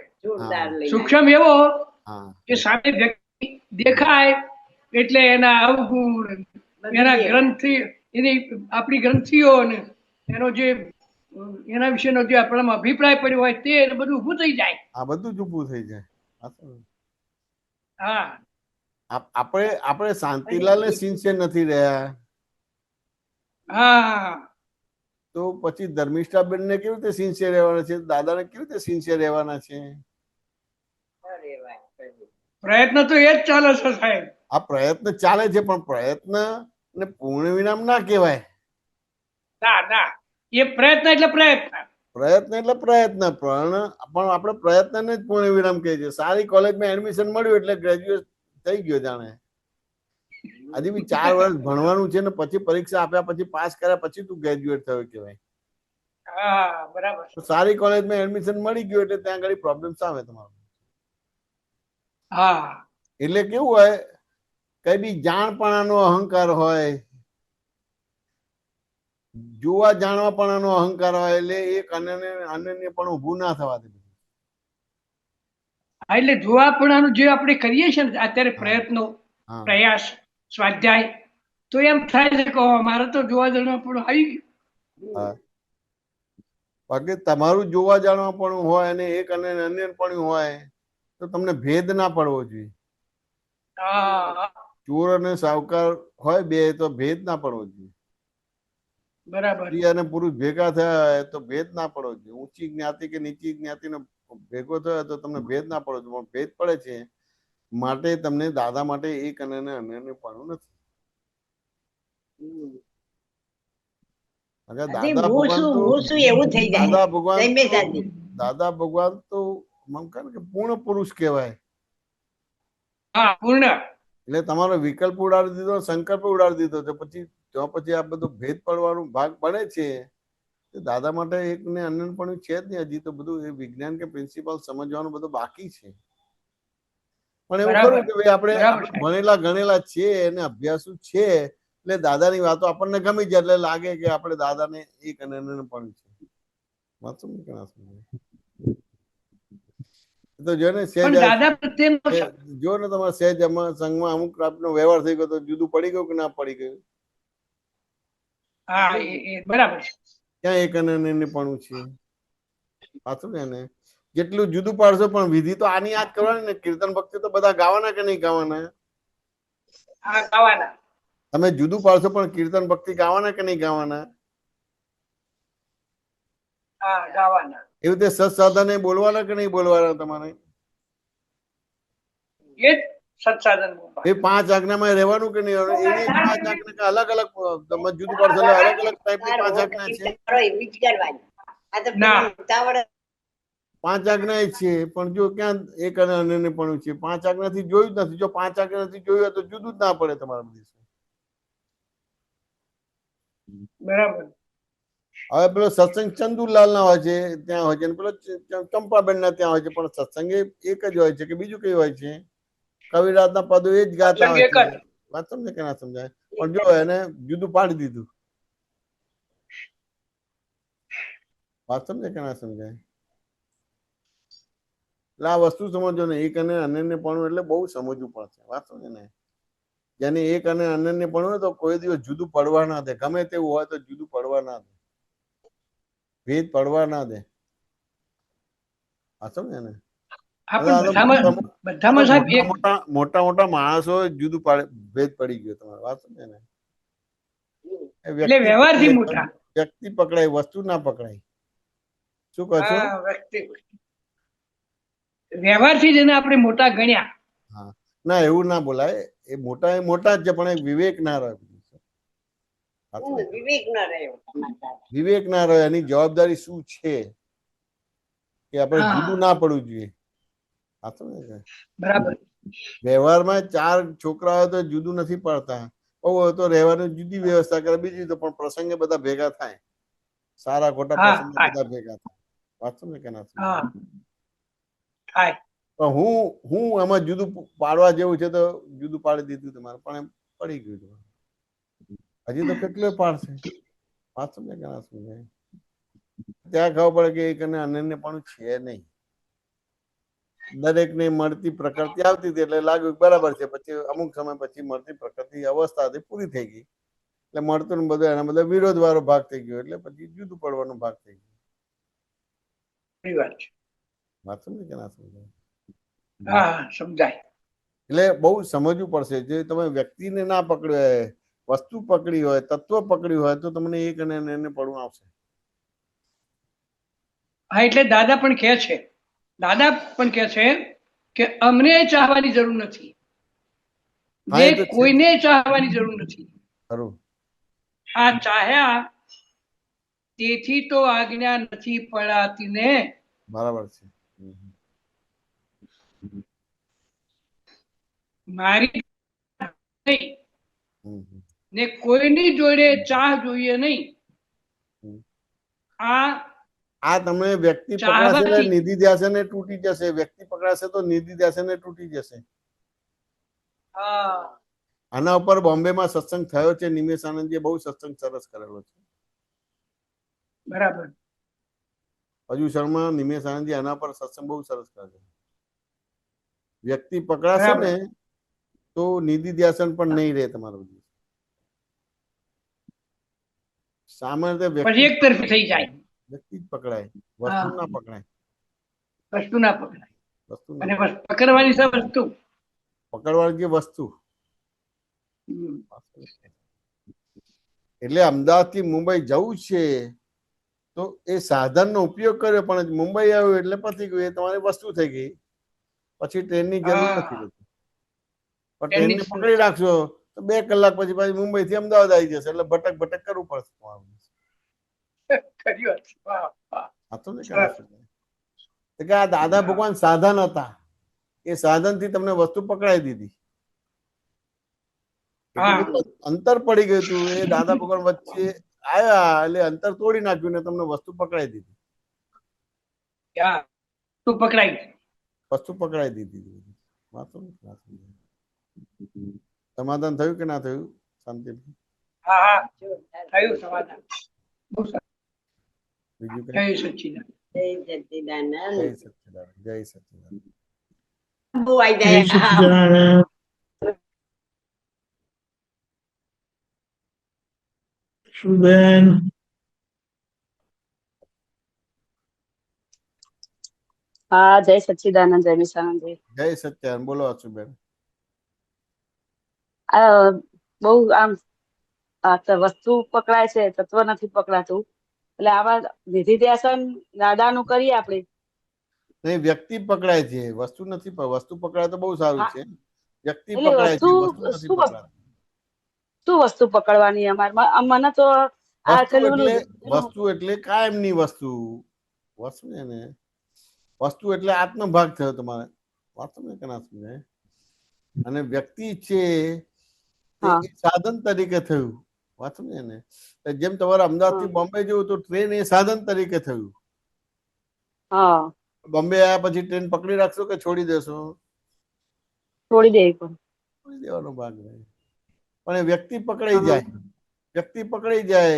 સૂક્ષ્મ એવો કે સામે વ્યક્તિ દેખાય એટલે એના અવગુણ, એના ગ્રંથિ, એની આપણી ગ્રંથિઓ ને એનો જે એના વિશેનો જે આપણામાં અભિપ્રાય પડ્યો હોય તે બધું ઊભું થઈ જાય. આ બધું જ ઊભું થઈ જાય. હા, આપણે શાંતિલાલ સિન્સિયર નથી રહ્યા. હા, તો પછી ધર્મિષ્ઠાબેન ને કેવી રીતે સિન્સિયર રહેવાના છે? દાદાને કેવી રીતે સિન્સિયર રહેવાના છે? પ્રયત્ન તો એ જ ચાલે છે સાહેબ. આ પ્રયત્ન ચાલે છે પણ પ્રયત્ન ને પૂર્ણ વિરામ ના કહેવાય. ના ના, એ પ્રયત્ન એટલે પ્રયત્ન. પ્રયત્ન એટલે પ્રયત્ન, પણ આપણે પ્રયત્ન ને જ પૂર્ણ વિરામ કહીએ છીએ. સારી કોલેજમાં એડમિશન મળ્યું એટલે ગ્રેજ્યુએટ થઈ ગયો જાણે. હજી બી 4 વર્ષ ભણવાનું છે ને પછી પરીક્ષા આપ્યા પછી પાસ કર્યા પછી તું ગ્રેજ્યુએટ થયો કહેવાય. હા, બરાબર. સારી કોલેજમાં એડમિશન મળી ગયું એટલે ત્યાં આગળ પ્રોબ્લેમ્સ આવે તમારો. હા, એટલે કેવું હોય, કઈ બી જાણપણાનો અહંકાર હોય, જોવા જાણવાપણાનો અહંકાર હોય એટલે એક અનન્ય પણ ઊભું ના થવા દે. એટલે જોવાપણાનું જે આપણે કરીએ છીએ ને અત્યારે પ્રયત્નો, પ્રયાસ, સ્વાધ્યાય, તો એમ થાય છે કે મારે તો જોવા જાણવાપણું આવી ગયું. બાકી તમારું જોવા જાણવાપણું હોય અને એક અને અન્ય પણ હોય તો તમને ભેદ ના પડવો જોઈએ. ચોર અને સાવકાર હોય બે તો ભેદ ના પડવો જોઈએ. બરાબર. સ્ત્રી અને પુરુષ ભેગા થયા તો ભેદ ના પડવો જોઈએ. ઊંચી જ્ઞાતિ કે નીચી જ્ઞાતિનો ભેગો થયો તો તમને ભેદ ના પડવો જોઈએ, પણ ભેદ પડે છે માટે તમને દાદા માટે એક અને અન્ય પણ નથી. દાદા ભગવાન તો પૂર્ણ પુરુષ કહેવાય. એટલે તમારો વિકલ્પ ઉડાડી દીધો, સંકલ્પ ઉડાડી દીધો તો પછી આ બધું ભેદ પડવાનો ભાગ બને છે. દાદા માટે એક ને અન્ય પણ છે જ નહીં. હજી તો બધું એ વિજ્ઞાન કે પ્રિન્સિપલ સમજવાનું બધું બાકી છે. પણ એવું ખરું કે ભાઈ આપણે ભણેલા ગણેલા છે અને અભ્યાસુ છે એટલે દાદાની વાતો આપણને ગમી જાય એટલે લાગે કે આપણે દાદાને એક અને અન્ય પણ છે. તો જો ને જો ને તમારે સહેજ સંઘમાં અમુક આપનો વ્યવહાર થઈ ગયો તો જુદું પડી ગયું કે ના પડી ગયું? બરાબર. ક્યાં એક અને અન્ય પણ છે? પાછું ને જેટલું જુદું પાડશો પણ વિધિ તો આની યાદ કરવાની ને. કીર્તન ભક્તિ તો બધા ગાવાના કે નહીં ગાવાના? તમે જુદું પાડશો પણ કીર્તન ભક્તિ ગાવાના કે નહીં ગાવાના? એવી રીતે સત્સાધને બોલવાના કે નહીં બોલવાના તમારે? એ જ સત્સાધન એ 5 આજ્ઞામાં રહેવાનું કે નહીં? એની 5 આજ્ઞા અલગ અલગ તમે જુદું પાડશો એટલે અલગ અલગ ટાઈપની 5 આજ્ઞા છે. ના 5 આજ્ઞા છે, પણ જો ક્યાં એક અને અન્યને પણ છે. 5 આજ્ઞાથી જોયું જ નથી. જો 5 આજ્ઞાથી જોયું હોય તો જુદું જ ના પડે તમારા બધી. બરાબર. હવે પેલો સત્સંગ ચંદુલાલ ના હોય છે ત્યાં હોય છે, પેલો ચંપાબેન ના ત્યાં હોય છે, પણ સત્સંગ એક જ હોય છે કે બીજું કઈ હોય છે? કવિરાજ ના પદો એ જ ગાતા હોય છે. વાત સમજે કે ના સમજાય? પણ જો એને જુદું પાડી દીધું. વાત સમજે કે ના સમજાય? એટલે આ વસ્તુ સમજો ને, એક અને અનન્ય પણ એટલે બહુ સમજવું પડશે. વાત સમજે ને? જેને એક અને અનન્ય પણ હોય તો કોઈ દિવસ જુદું પડવા ના દે. ગમે તેવું હોય તો જુદું પડવા ના દે, ભેદ પડવા ના દે. આ સમજે ને? મોટા મોટા માણસો જુદું પાડે, ભેદ પડી ગયો તમારે. વાત સમજે ને? વ્યક્તિ પકડાય, વસ્તુ ના પકડાય. શું કહો છો? વ્યવહારથી જેને આપણે મોટા ગણ્યા. હા, ના એવું ના બોલાય. એ મોટા જ છે, પણ વિવેક ના રહે. વિવેક ના રહે. એની જવાબદારી શું છે કે આપણે જુદું ના પડવું જોઈએ. બરાબર. વ્યવહારમાં 4 છોકરાઓ તો જુદું નથી પડતા. બહુ તો રહેવાની જુદી વ્યવસ્થા કરે, બીજી તો પણ પ્રસંગે બધા ભેગા થાય. સારા ખોટા પ્રસંગે બધા ભેગા થાય. વાત સમજે કે ના સમજે? પણ હું એમાં જુદું પાડવા જેવું છે તો જુદું પાડી દીધું તમારે, પણ એમ પડી ગયું. હજી તો કેટલું પાડશે? વાત સમજે કે ના સમજે? ત્યાં ખબર પડે કે એક અને અનન્ય પણ છે નહીં. દરેક ને મળતી પ્રકૃતિ આવતી હતી એટલે લાગ્યું બરાબર છે. પછી અમુક સમય પછી મળતી પ્રકૃતિ અવસ્થા હતી પૂરી થઈ ગઈ એટલે મળતું ને બધું એના બધા વિરોધ વાળો ભાગ થઈ ગયો એટલે પછી જુદું પડવાનો ભાગ થઈ ગયો. વાત સમજે કે ના સમજે? સમજાય. એટલે બહુ સમજવું પડશે. જે તમે વ્યક્તિને ના પકડ્યો હોય, વસ્તુ પકડી હોય, તત્વ પકડ્યું હોય તો તમને એક અને એને પડવું આવશે. હા, એટલે દાદા પણ કહે છે કે અમને ચાહવાની જરૂર નથી, કોઈને ચાહવાની જરૂર નથી. ખરું. આ ચાહ્યા તેથી તો આજ્ઞા નથી પડાતી ને. બરાબર છે. મારી ને કોઈની જોડે ચાહ જોઈએ નહીં. આ તમે વ્યક્તિ પકડાશે એટલે નિધિ ધ્યાસે ને તૂટી જશે. વ્યક્તિ પકડાશે તો નિધિ ધ્યાસે ને તૂટી જશે. આના ઉપર બોમ્બેમાં સત્સંગ થયો છે. નિમેશ આનંદજીએ બહુ સત્સંગ સરસ કરેલો છે. બરાબર. હજુ શર્મા, નિમેશ આનંદજી આના પર સત્સંગ બહુ સરસ કરે છે. વ્યક્તિ પકડાશે ને તો નિધિ ધ્યાસન પણ નહીં રહે તમારું. સામાન્ય વ્યક્તિ એક તરફી થઈ જાય. વ્યક્તિ જ પકડાય, વસ્તુ ના પકડાય. અને પકડવાની વસ્તુ, પકડવાની જે વસ્તુ. એટલે અમદાવાદ થી મુંબઈ જવું છે તો એ સાધન નો ઉપયોગ કર્યો, પણ મુંબઈ આવ્યું એટલે પતી ગયું. એ તમારી વસ્તુ થઈ ગઈ. પછી ટ્રેનની જરૂર નથી રહેતી. પણ ટ્રેનને પકડી રાખશો તો 2 કલાક પછી પાછી મુંબઈ થી અમદાવાદ આવી જશે. એટલે ભટક કરવું પડશે તમારું. આ દાદા ભગવાન સાધન હતા. એ સાધન થી તમને વસ્તુ પકડાઈ દીધી. અંતર પડી ગયું હતું. એ દાદા ભગવાન વચ્ચે આવ્યા એટલે અંતર તોડી નાખ્યું ને તમને વસ્તુ પકડાઈ દીધી. વસ્તુ પકડાઈ દીધી. સમાધાન થયું કે ના થયું? શાંતિ. બીજું કઈ? જય સચ્ચિદાનંદ. જય સચ્ચિદાનંદ. સુબેન. હા, જય સચ્ચિદાનંદ. જય નિશાનંદજી. જય સચ્ચિદાનંદ. બોલો અશુબેન. બહુ આમ વસ્તુ પકડાય છે, તત્વ નથી પકડાતું. એટલે આવા વિધિ ધ્યાસન દાદાનું કરીએ આપણે. નહીં, વ્યક્તિ પકડાય છે, વસ્તુ નથી. વસ્તુ પકડાય તો બહુ સારું હા, છે. વ્યક્તિ એટલે પકડાય છે, વસ્તુ નથી શું પકડાતી. શું વસ્તુ પકડવાની મને તો આ વસ્તુ એટલે કાયમની વસ્તુ. વસ્તુ ને વસ્તુ એટલે આત્મભાગ થયો તમારે. વાત સમજે કે ના સમજાય? અને વ્યક્તિ છે એ સાધન તરીકે થયું. વાત સમજે ને? જેમ તમારે અમદાવાદ થી બોમ્બે જવું તો ટ્રેન એ સાધન તરીકે થયું. બોમ્બે આવ્યા પછી ટ્રેન પકડી રાખશો કે છોડી દેશો? છોડી દેવાનો ભાગ રહે. પણ એ વ્યક્તિ પકડાઈ જાય, વ્યક્તિ પકડાઈ જાય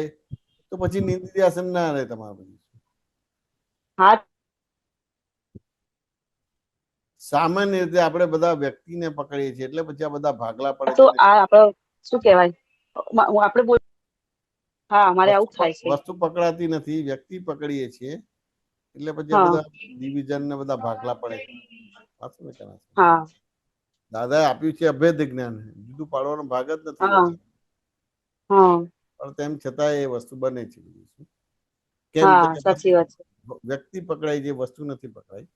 તો પછી નિંદ્રાસન ના રહે તમારે. સામાન્ય રીતે આપણે બધા વ્યક્તિને પકડીએ છીએ એટલે પછી આ બધા ભાગલા પડે તો છે. આ આપણે શું કહેવાય, આપણે બોલ, હા, અમારે આવું થાય છે. વસ્તુ પકડાતી નથી, વ્યક્તિ પકડીએ છીએ એટલે પછી આ બધા ડિવિઝન ને બધા ભાગલા પડે છે. દાદાએ આપ્યું છે અભેદ જ્ઞાન, જુદું પાડવાનો ભાગ જ નથી, પણ તેમ છતાં એ વસ્તુ બને છે. કેમ સાચી વાત છે. વ્યક્તિ પકડાય છે, વસ્તુ નથી પકડાય.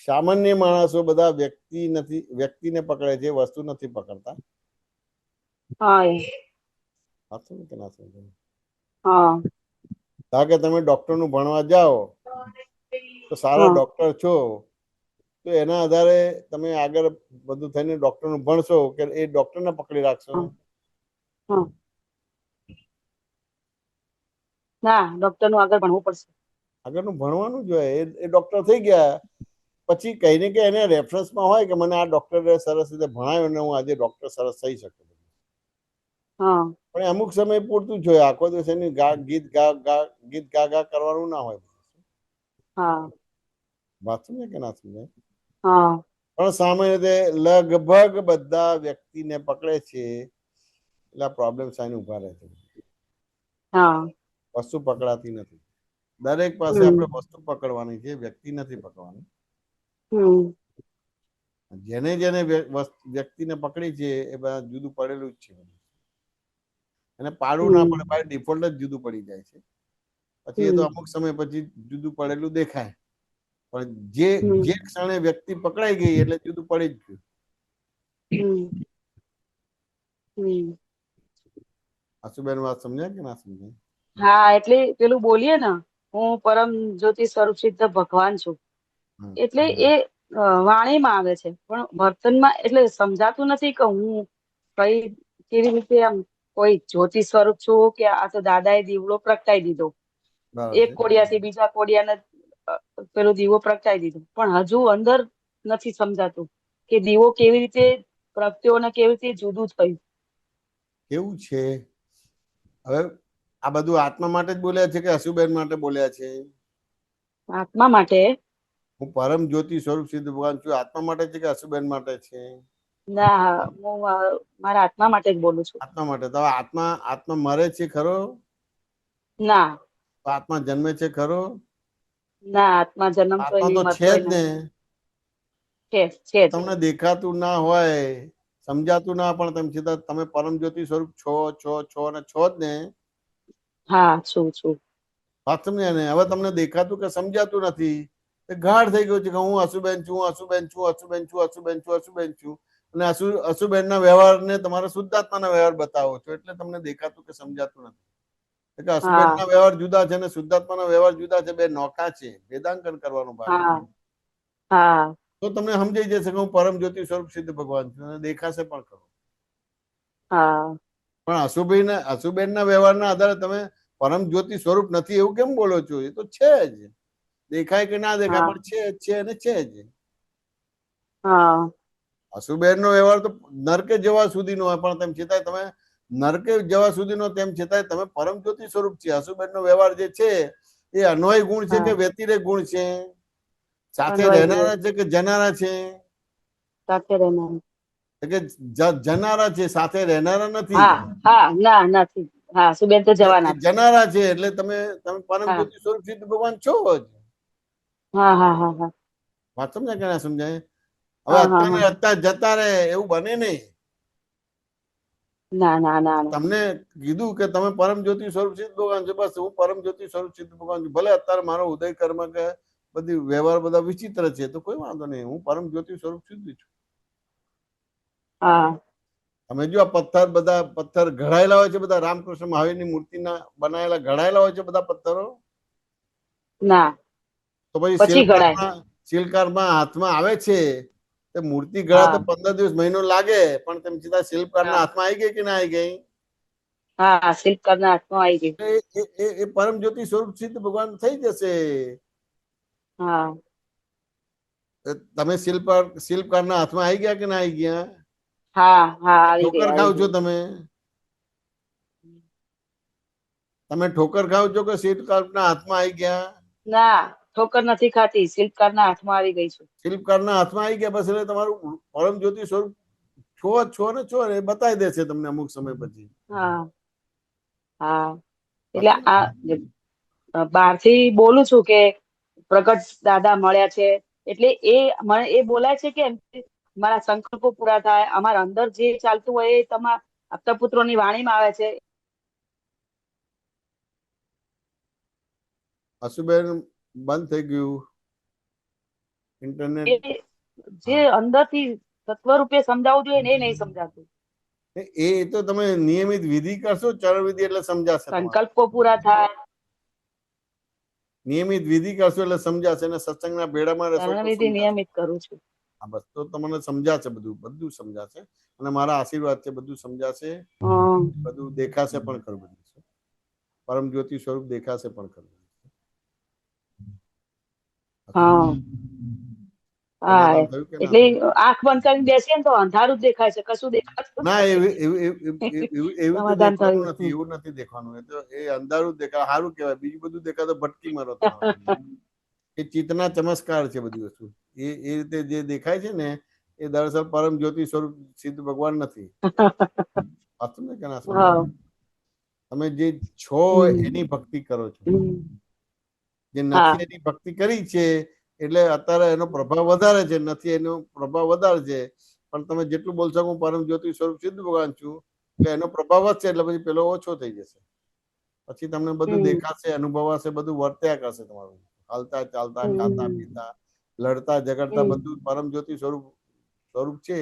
સામાન્ય માણસો બધા વ્યક્તિને પકડે છે, વસ્તુ નથી પકડતા. કારણ કે તમે ડોક્ટર નું ભણવા જાઓ તો સારા ડોક્ટર છો તો એના આધારે તમે આગળ બધું થઈને ડોક્ટર નું ભણશો કે એ ડોક્ટર ને પકડી રાખશો? ના, ડોક્ટર નું આગળ ભણવું પડશે. આગળનું ભણવાનું જ હોય. એ ડોક્ટર થઈ ગયા પછી કઈ ને કઈ એને રેફરન્સમાં હોય કે મને આ ડોક્ટરે સરસ રીતે ભણાવ્યો ને હું આજે ડોક્ટર સરસ થઈ શકું. પણ અમુક સમય પૂરતું જ હોય, આખો દિવસ એની ગીત ગા કરવાનું ના હોય. વાત સમજે કે ના સમજે? પણ સામાન્ય રીતે લગભગ બધા વ્યક્તિને પકડે છે એટલે આ પ્રોબ્લેમ સાઈને ઉભા રહે છે. વસ્તુ પકડાતી નથી. દરેક પાસે આપણે વસ્તુ પકડવાની છે, વ્યક્તિ નથી પકડવાની. જેને જેને વ્યક્તિને પકડી છે એ બધા જુદું પડેલું જ છે. અને પાડવું ના પડે, બાય ડિફોલ્ટ જ જુદું પડી જાય છે. પછી એ તો અમુક સમય પછી જુદું પડેલું દેખાય, પણ જે ક્ષણે વ્યક્તિ પકડાઈ ગઈ એટલે જુદું પડી જ ગયું. આશુબેન વાત સમજ્યા કે ના સમજ્યા? હા, એટલે પેલું બોલીએ ને, હું પરમ જ્યોતિ સ્વરૂપ સિદ્ધ ભગવાન છું, એટલે એ વાણીમાં આવે છે પણ વર્તનમાં એટલે સમજાતું નથી કે હું કેવી રીતે આમ કોઈ જ્યોતિ સ્વરૂપ છું કે આ તો દાદાએ દીવડો પ્રગટાઈ દીધો, એક કોડિયાથી બીજા કોડિયાને પેલો દીવો પ્રગટાઈ દીધો, પણ હજુ અંદર નથી સમજાતું કે દીવો કેવી રીતે પ્રગટ્યો અને કેવી રીતે જુદું થયું. કેવું છે હવે આ બધું આત્મા માટે જ બોલ્યા છે કે અશુબેન માટે બોલ્યા છે? આત્મા માટે. હું પરમ જ્યોતિ સ્વરૂપ સિદ્ધ ભગવાન છું, આત્મા માટે છે કે અશુબેન માટે છે? ના, હું મારા આત્મા માટે જ બોલું છું. આત્મા માટે. તો આત્મા મરે છે ખરો? ના. આત્મા જન્મે છે ખરો? ના, આત્મા જન્મતો આત્મા તો છે જ ને. તમને દેખાતું ના હોય, સમજાતું ના, પણ તેમ છતાં તમે પરમ જ્યોતિ સ્વરૂપ છો અને છો જ ને. હા, છું. વાત સમજ્યા ને? હવે તમને દેખાતું કે સમજાતું નથી, ગાઢ થઈ ગયું છે કે હું અશુબેન છું. અને અશુબેન ના વ્યવહાર ને તમારે શુદ્ધાત્મા ના વ્યવહાર બતાવો છો એટલે તમને દેખાતું કે સમજાતું નથી. એટલે અશુબેન ના વ્યવહાર જુદા છે અને શુદ્ધાત્મા ના વ્યવહાર જુદા છે, બે નોકા છે, વેદાંકન કરવાનો ભાગ. તો તમને સમજાઈ જશે કે હું પરમ જ્યોતિ સ્વરૂપ સિદ્ધ ભગવાન છું અને દેખાશે પણ ખરો. પણ અશુબેન ના વ્યવહારના આધારે તમે પરમ જ્યોતિ સ્વરૂપ નથી એવું કેમ બોલો છો? એ તો છે જ, દેખાય કે ના દેખાય પણ છે અને છે જ. અશુબેન નો વ્યવહાર તો નરકે જવા સુધીનો હોય, પણ તેમ છતાંય તમે નરકે જવા સુધીનો તેમ છતાંય તમે પરમ જ્યોતિ સ્વરૂપ છે. અશુબેન નો વ્યવહાર જે છે એ અન્વય ગુણ છે કે વ્યતિરેક ગુણ છે? સાથે રહેનારા છે કે જનારા છે? સાથે રહેનારા. કે જનારા છે, સાથે રહેનારા નથી. ના, નથી. હા, સુબેન તો જવાના જનારા છે એટલે તમે પરમ જ્યોતિ સ્વરૂપ સિદ્ધ ભગવાન છો જ. વાત સમજાય કે ના સમજાય? હવે અત્યારે જતા રહે એવું બને નહીં. ના ના ના ના તમને કીધું કે તમે પરમ જ્યોતિ સ્વરૂપ સિદ્ધ ભગવાન છો, બસ હું પરમ જ્યોતિ સ્વરૂપ સિદ્ધ ભગવાન છું. ભલે અત્યારે મારો ઉદય કર્મ કે બધી વ્યવહાર બધા વિચિત્ર છે તો કોઈ વાંધો નહીં, હું પરમ જ્યોતિ સ્વરૂપ સિદ્ધ છું. હા તમે જો આ પથ્થર ઘડાયેલા હોય છે, બધા રામકૃષ્ણ મહાવીરની મૂર્તિના બનાયેલા ઘડાયેલા હોય છે બધા પથ્થરો. ના તો પછી પછી ઘડાય. શિલ્પકારમાં હાથમાં આવે છે, તે મૂર્તિ ઘડાતે 15 દિવસ મહિનો લાગે, પણ તેમ છતાં શિલ્પકારના હાથમાં આવી ગઈ કે ના આવી ગઈ? હા શિલ્પકારના હાથમાં આવી ગઈ. એ પરમ જ્યોતિ સ્વરૂપ સિદ્ધ ભગવાન થઈ જશે. હા તમે શિલ્પકારના હાથમાં આવી ગયા કે ના આવી ગયા? હા હા આવી ગઈ ઠોકર ખાવ છો તમે ઠોકર ખાવ છો કે શિલ્પકારના હાથમાં આવી ગયા? ના ઠોકર નથી ખાતી, શિલ્પકારના હાથમાં આવી ગઈ છું. શિલ્પકારના હાથમાં આવી ગયા બસ, એટલે તમારું પરમ જ્યોતિ સ્વરૂપ છો ને એ બતાવી દેશે તમને અમુક સમય પછી. હા હા એટલે આ બહારથી બોલું છું કે પ્રગટ દાદા મળ્યા છે, એટલે એ મને એ બોલાય છે કે મારા સંકલ્પો પૂરા થાય, અમારા અંદર જે ચાલતું હોય એ તમારા આપતા પુત્રોની વાણીમાં આવે છે. હસુબેન બંધ થઈ ગયું ઇન્ટરનેટ. જે અંદરથી તત્વરૂપે સમજાવવું જોઈએ ને એ નહીં સમજાતું. એ તો તમે નિયમિત વિધિ કરશો, ચરણ વિધિ એટલે સમજાશે. સંકલ્પો પૂરા થાય, નિયમિત વિધિ કરશો એટલે સમજાશે, અને સત્સંગના બેડામાં રહેશો ચરણ વિધિ નિયમિત કરું છું. હા બસ, તો તમને સમજાશે, બધું સમજાશે, અને મારા આશીર્વાદ છે, બધું સમજાશે, બધું દેખાશે પણ ખરું, બધું પરમ જ્યોતિ સ્વરૂપ દેખાશે પણ ખરું. હા હા એટલે આંખ બંધ કરીને બેસીએ ને તો અંધારું જ દેખાય છે, કશું દેખાતું ના. એવું તો દેખવાનું નથી, એવું નથી દેખવાનું. એ તો એ અંધારું જ દેખાય, સારું કહેવાય. બીજું બધું દેખાય તો ભટકી મારો. એ ચિત્તના ચમત્કાર છે બધી વસ્તુ. એ રીતે જે દેખાય છે ને એ દરઅસલ પરમ જ્યોતિ સ્વરૂપ સિદ્ધ ભગવાન નથી. તમે જે છો એની ભક્તિ કરો છો, જે નથી એની ભક્તિ કરી છે, એટલે અત્યારે એનો પ્રભાવ વધારે છે, નથી એનો પ્રભાવ વધારે છે. પણ તમે જેટલું બોલશો હું પરમ જ્યોતિ સ્વરૂપ સિદ્ધ ભગવાન છું, એટલે એનો પ્રભાવ વધશે, એટલે પછી પેલો ઓછો થઈ જશે. પછી તમને બધું દેખાશે, અનુભવાશે, બધું વર્ત્યા કરશે તમારું. હાલતા ચાલતા ખાતા પીતા લડતા ઝઘડતા બધું પરમ જ્યોતિ સ્વરૂપ છે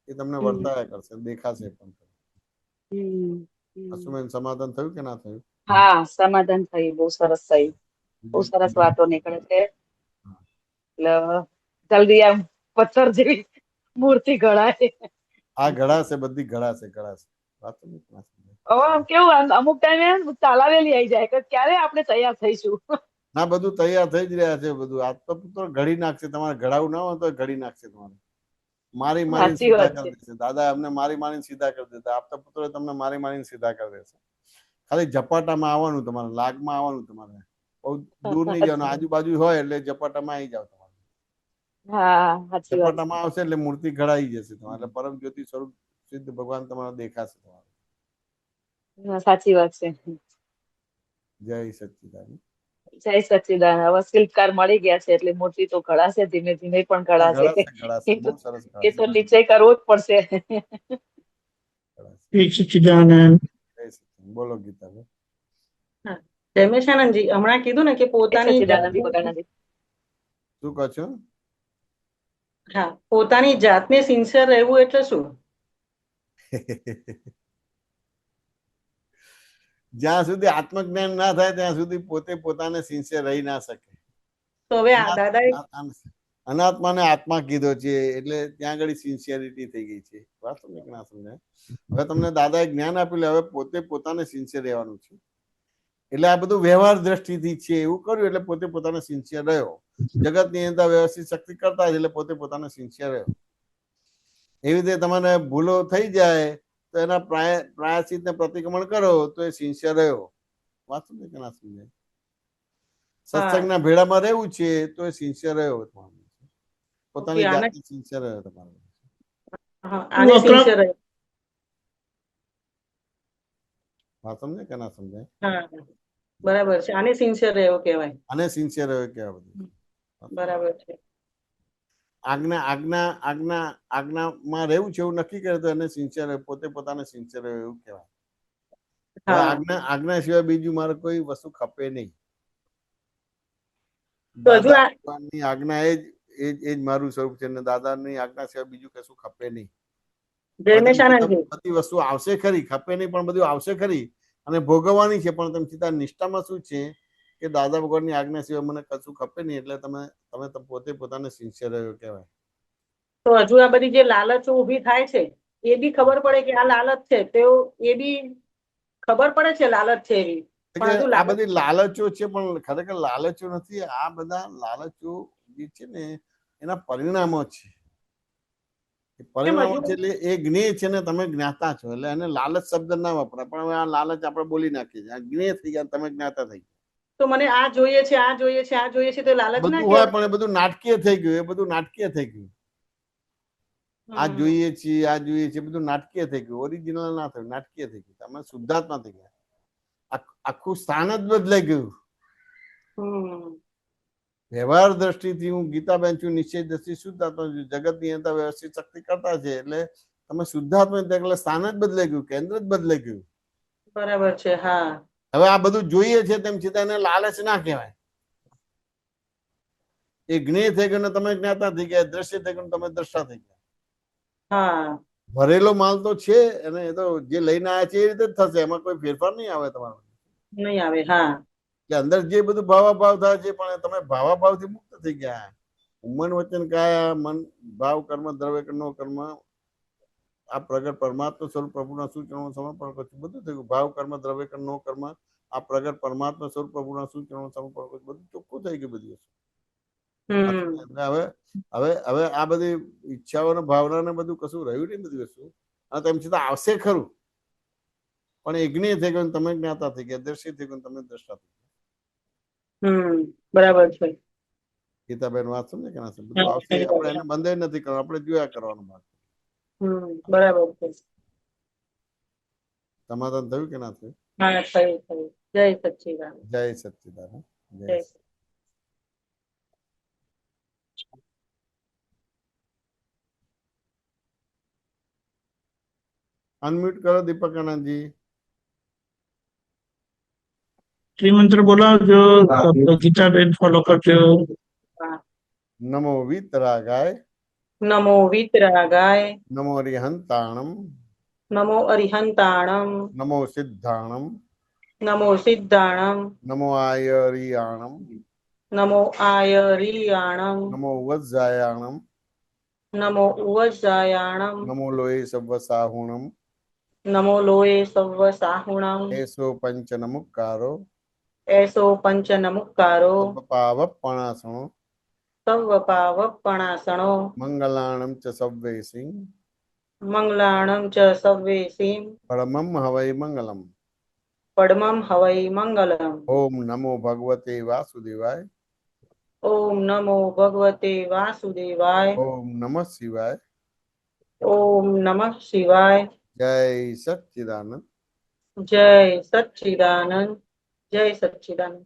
એ તમને વર્તાયા કરશે, દેખાશે પણ. અશ્વમેન સમાધાન થયું કે ના થયું? હા સમાધાન થયું, બહુ સરસ થયું, બહુ સરસ વાતો નીકળે છે. એટલે જલ્દી આમ પથ્થર જેવી મૂર્તિ ઘડાય. આ ઘડાશે, બધી ઘડાશે. હવે કેવું અમુક ટાઈમે તાલાવેલી આવી જાય કે ક્યારે આપણે તૈયાર થઈશું. ના, બધું તૈયાર થઈ જ રહ્યા છે. બધું આપતા પુત્રો ઘડી નાખશે. તમારે ઘડાવું ના હોય તો ઘડી નાખશે. તમારે મારી સીધા કરી દેશે. દાદા અમને મારીને સીધા કરી દેતા. આપતા પુત્રો તમને મારીને સીધા કરી દેશે. ખાલી ઝપાટામાં આવવાનું, તમારે લાગમાં આવવાનું. તમારે બહુ દૂર નહીં જવાનું, આજુબાજુ હોય એટલે ઝપાટામાં આવી જાવ. તમારે ઝપાટામાં આવશે એટલે મૂર્તિ ઘડાઈ જશે. તમારે પરમ જ્યોતિ સ્વરૂપ સિદ્ધ ભગવાન તમારે દેખાશે. તમારે સાચી વાત છે. જય સચ્ચિદાનંદ. જય સચ્ચિદાનંદ. હવે શિલ્પકાર મળી ગયા છે એટલે મૂર્તિ તો ઘડાશે, ધીમે ધીમે પણ ઘડાશે. એ તો નિશ્ચય કરવો જ પડશે. સચ્ચિદાનંદ. બોલો ગીતા. રમેશાનંદજી હમણાં કીધું ને કે પોતાની શું કહો છો? હા, પોતાની જાતને સિન્સિયર રહેવું એટલે શું? જ્યાં સુધી આત્મજ્ઞાન ના થાય ત્યાં સુધી પોતે પોતાને સિન્સિયર રહી ના શકે. તો હવે દાદાએ અનાત્માને આત્મા કીધો છે એટલે ત્યાં આગળ સિન્સિયરિટી થઈ ગઈ છે. વાત તમને ના સમજાય. હવે તમને દાદાએ જ્ઞાન આપેલું, હવે પોતે પોતાને સિન્સિયર રહેવાનું છે. એટલે આ બધું વ્યવહાર દ્રષ્ટિથી છે. એવું કર્યું એટલે પોતે પોતાને સિન્સિયર રહ્યો. જગતની અંદર વ્યવસ્થિત શક્તિ કરતા એટલે પોતે પોતાને સિન્સિયર રહ્યો. એવી રીતે તમારે ભૂલો થઈ જાય તો એના પ્રાયશ્ચિત ને પ્રતિક્રમણ કરો તો એ સિન્સિયર રહ્યો. વાત સમજે કે ના સમજાય? સત્સંગના ભેડામાં રહેવું છે તો એ સિન્સિયર રહ્યો. પોતાની જાતને સિન્સિયર રહ્યો તમારે. વાત સમજે કે ના સમજાય? બરાબર છે. આને સિન્સિયર રહ્યો કહેવાય. આને સિન્સિયર રહ્યો કહેવાય. બધું બરાબર છે. આજ્ઞામાં રહેવું છે એવું નક્કી કરે તો એને સિન્સિયર પોતે પોતાને સિન્સિયર એવું કહેવાય. હવે આજ્ઞા સિવાય બીજું મારે કોઈ વસ્તુ ખપે નહીં. દાદાની આજ્ઞા એ જ મારું સ્વરૂપ છે ને દાદાની આજ્ઞા સિવાય બીજું કશું ખપે નહીં. બધી વસ્તુ આવશે ખરી, ખપે નહીં પણ બધું આવશે ખરી અને ભોગવવાની છે, પણ તમે સીધા નિષ્ઠામાં શું છે કે દાદા ભગવાનની આજ્ઞા સિવાય મને કશું ખપે નહીં, એટલે તમે પોતે પોતાને સિન્સિયર રહ્યો કહેવાય. તો હજુ આ બધી જે લાલચો ઊભી થાય છે એ બી ખબર પડે કે આ લાલચ છે, તો એ બી ખબર પડે છે લાલચ છે એવી. આ બધી લાલચો છે પણ ખરેખર લાલચો નથી. આ બધા લાલચો જે છે ને એના પરિણામો છે. પરિણામો છે એટલે એ જ્ઞેય છે ને તમે જ્ઞાતા છો, એટલે એને લાલચ શબ્દ ના વપરાય. પણ આ લાલચ આપણે બોલી નાખીએ છીએ. આ જ્ઞેય થઈ ગયા, તમે જ્ઞાતા થઈ ગયા. તો મને આ જોઈએ છે, આ જોઈએ છે, આ જોઈએ છે, તો લાલચ ના હોય, પણ એ બધું નાટકીય થઈ ગયું. એ બધું નાટકીય થઈ ગયું. આ જોઈએ છીએ, આ જોઈએ છે, બધું નાટકીય થઈ ગયું. ઓરિજિનલ ના થયું, નાટકીય થઈ ગયું. તમે શુદ્ધાત્મા થઈ ગયા. આખું સ્થાન જ બદલાઈ ગયું. વ્યવહાર દ્રષ્ટિથી હું ગીતાબેન છું, નિશ્ચય દ્રષ્ટિ શુદ્ધાત્મા છું, જગતની અંદર વ્યવસ્થિત શક્તિ કરતા છે, એટલે તમે શુદ્ધાત્મા એટલે સ્થાન જ બદલાઈ ગયું, કેન્દ્ર જ બદલાઈ ગયું. બરાબર છે. હા, હવે આ બધું જોઈએ છે તેમ છતાં એને લાલચ ના કહેવાય. એ જ્ઞેય થઈ ગયું, તમે જ્ઞાતા થઈ ગયા. દ્રશ્ય થઈ ગયું, તમે દ્રષ્ટા થઈ ગયા. હા, ભરેલો માલ તો છે અને એ તો જે લઈને આવ્યા છે એ રીતે જ થશે. એમાં કોઈ ફેરફાર નહીં આવે તમારો, નહીં આવે. હા, કે અંદર જે બધું ભાવાભાવ થાય છે પણ તમે ભાવાભાવથી મુક્ત થઈ ગયા. મન વચન કાયા મન ભાવ કર્મ દ્રવ્ય કર્મ કર્મ આ પ્રગટ પરમાત્મા સ્વરૂપ પ્રભુના સૂચનો સમર્પણ કરું છું. બધું થયું. ભાવ કર્મ દ્રવ્ય કર્મ નો કર્મ આ પ્રગટ પરમાત્મા સ્વરૂપ પ્રભુના સૂચનો સમર્પણ કરું છું. બધું ચોખ્ખું થઈ ગયું. બધી વસ્તુ હવે આ બધી ઈચ્છાઓ ભાવના બધું કશું રહ્યું નહીં. બધી વસ્તુ અને તેમ છતાં આવશે ખરું, પણ એ જ્ઞેય થઈ ગયું, તમે જ્ઞાતા થઈ ગયા. દ્રશ્ય થઈ ગયું, તમે દ્રષ્ટા થઈ ગયા. બરાબર છે. ગીતાબેન વાત સમજે કે ના સમજે? બધું આવશે. આપણે એને બંધ નથી કરવાનું, આપણે જોયા કરવાનું. બરાબર છે. સમાધાન થયું કે ના થયું? હા, થયું. જય સચ્ચિદાનંદ. જય સચ્ચિદાનંદ. જય અનમ્યુટ કરો દીપક આનંદજી. ત્રિમંત્ર બોલાવજો તો ગીતાબેન ફોલો કરજો. નમો વીતરાગાય. નમો વીતરાગાય. નમો અરિહંતાણમ. નમો અરિહંતાણમ. નમો સિદ્ધાણમ. નમો સિદ્ધાણમ. નમો આયરિયાણમ. નમો આયરિયાણમ. નમો વજ્જાયાણમ. નમો ઉવજ્જાયાણમ. નમો લોહે સવ્વ સાહુણમ. નમો લોહે સવ્વ સાહુણમ. એસો પંચ નમુકારો. એસો પંચ નમુકારો. પાવપણાસણો. સવ્વ પાવપણાસણો. મંગલાણમ ચ સવ્વેસિં. મંગલાણમ ચ સવ્વેસિં. પરમમ હવૈ મંગલમ. પડમમ હવૈ મંગલમ. ઓમ નમો ભગવતે વાસુદેવાય. ઓમ નમો ભગવતે વાસુદેવાય. ઓમ નમઃ શિવાય. ઓમ નમઃ શિવાય. જય સચ્ચિદાનંદ. જય સચ્ચિદાનંદ. જય સચ્ચિદાનંદ.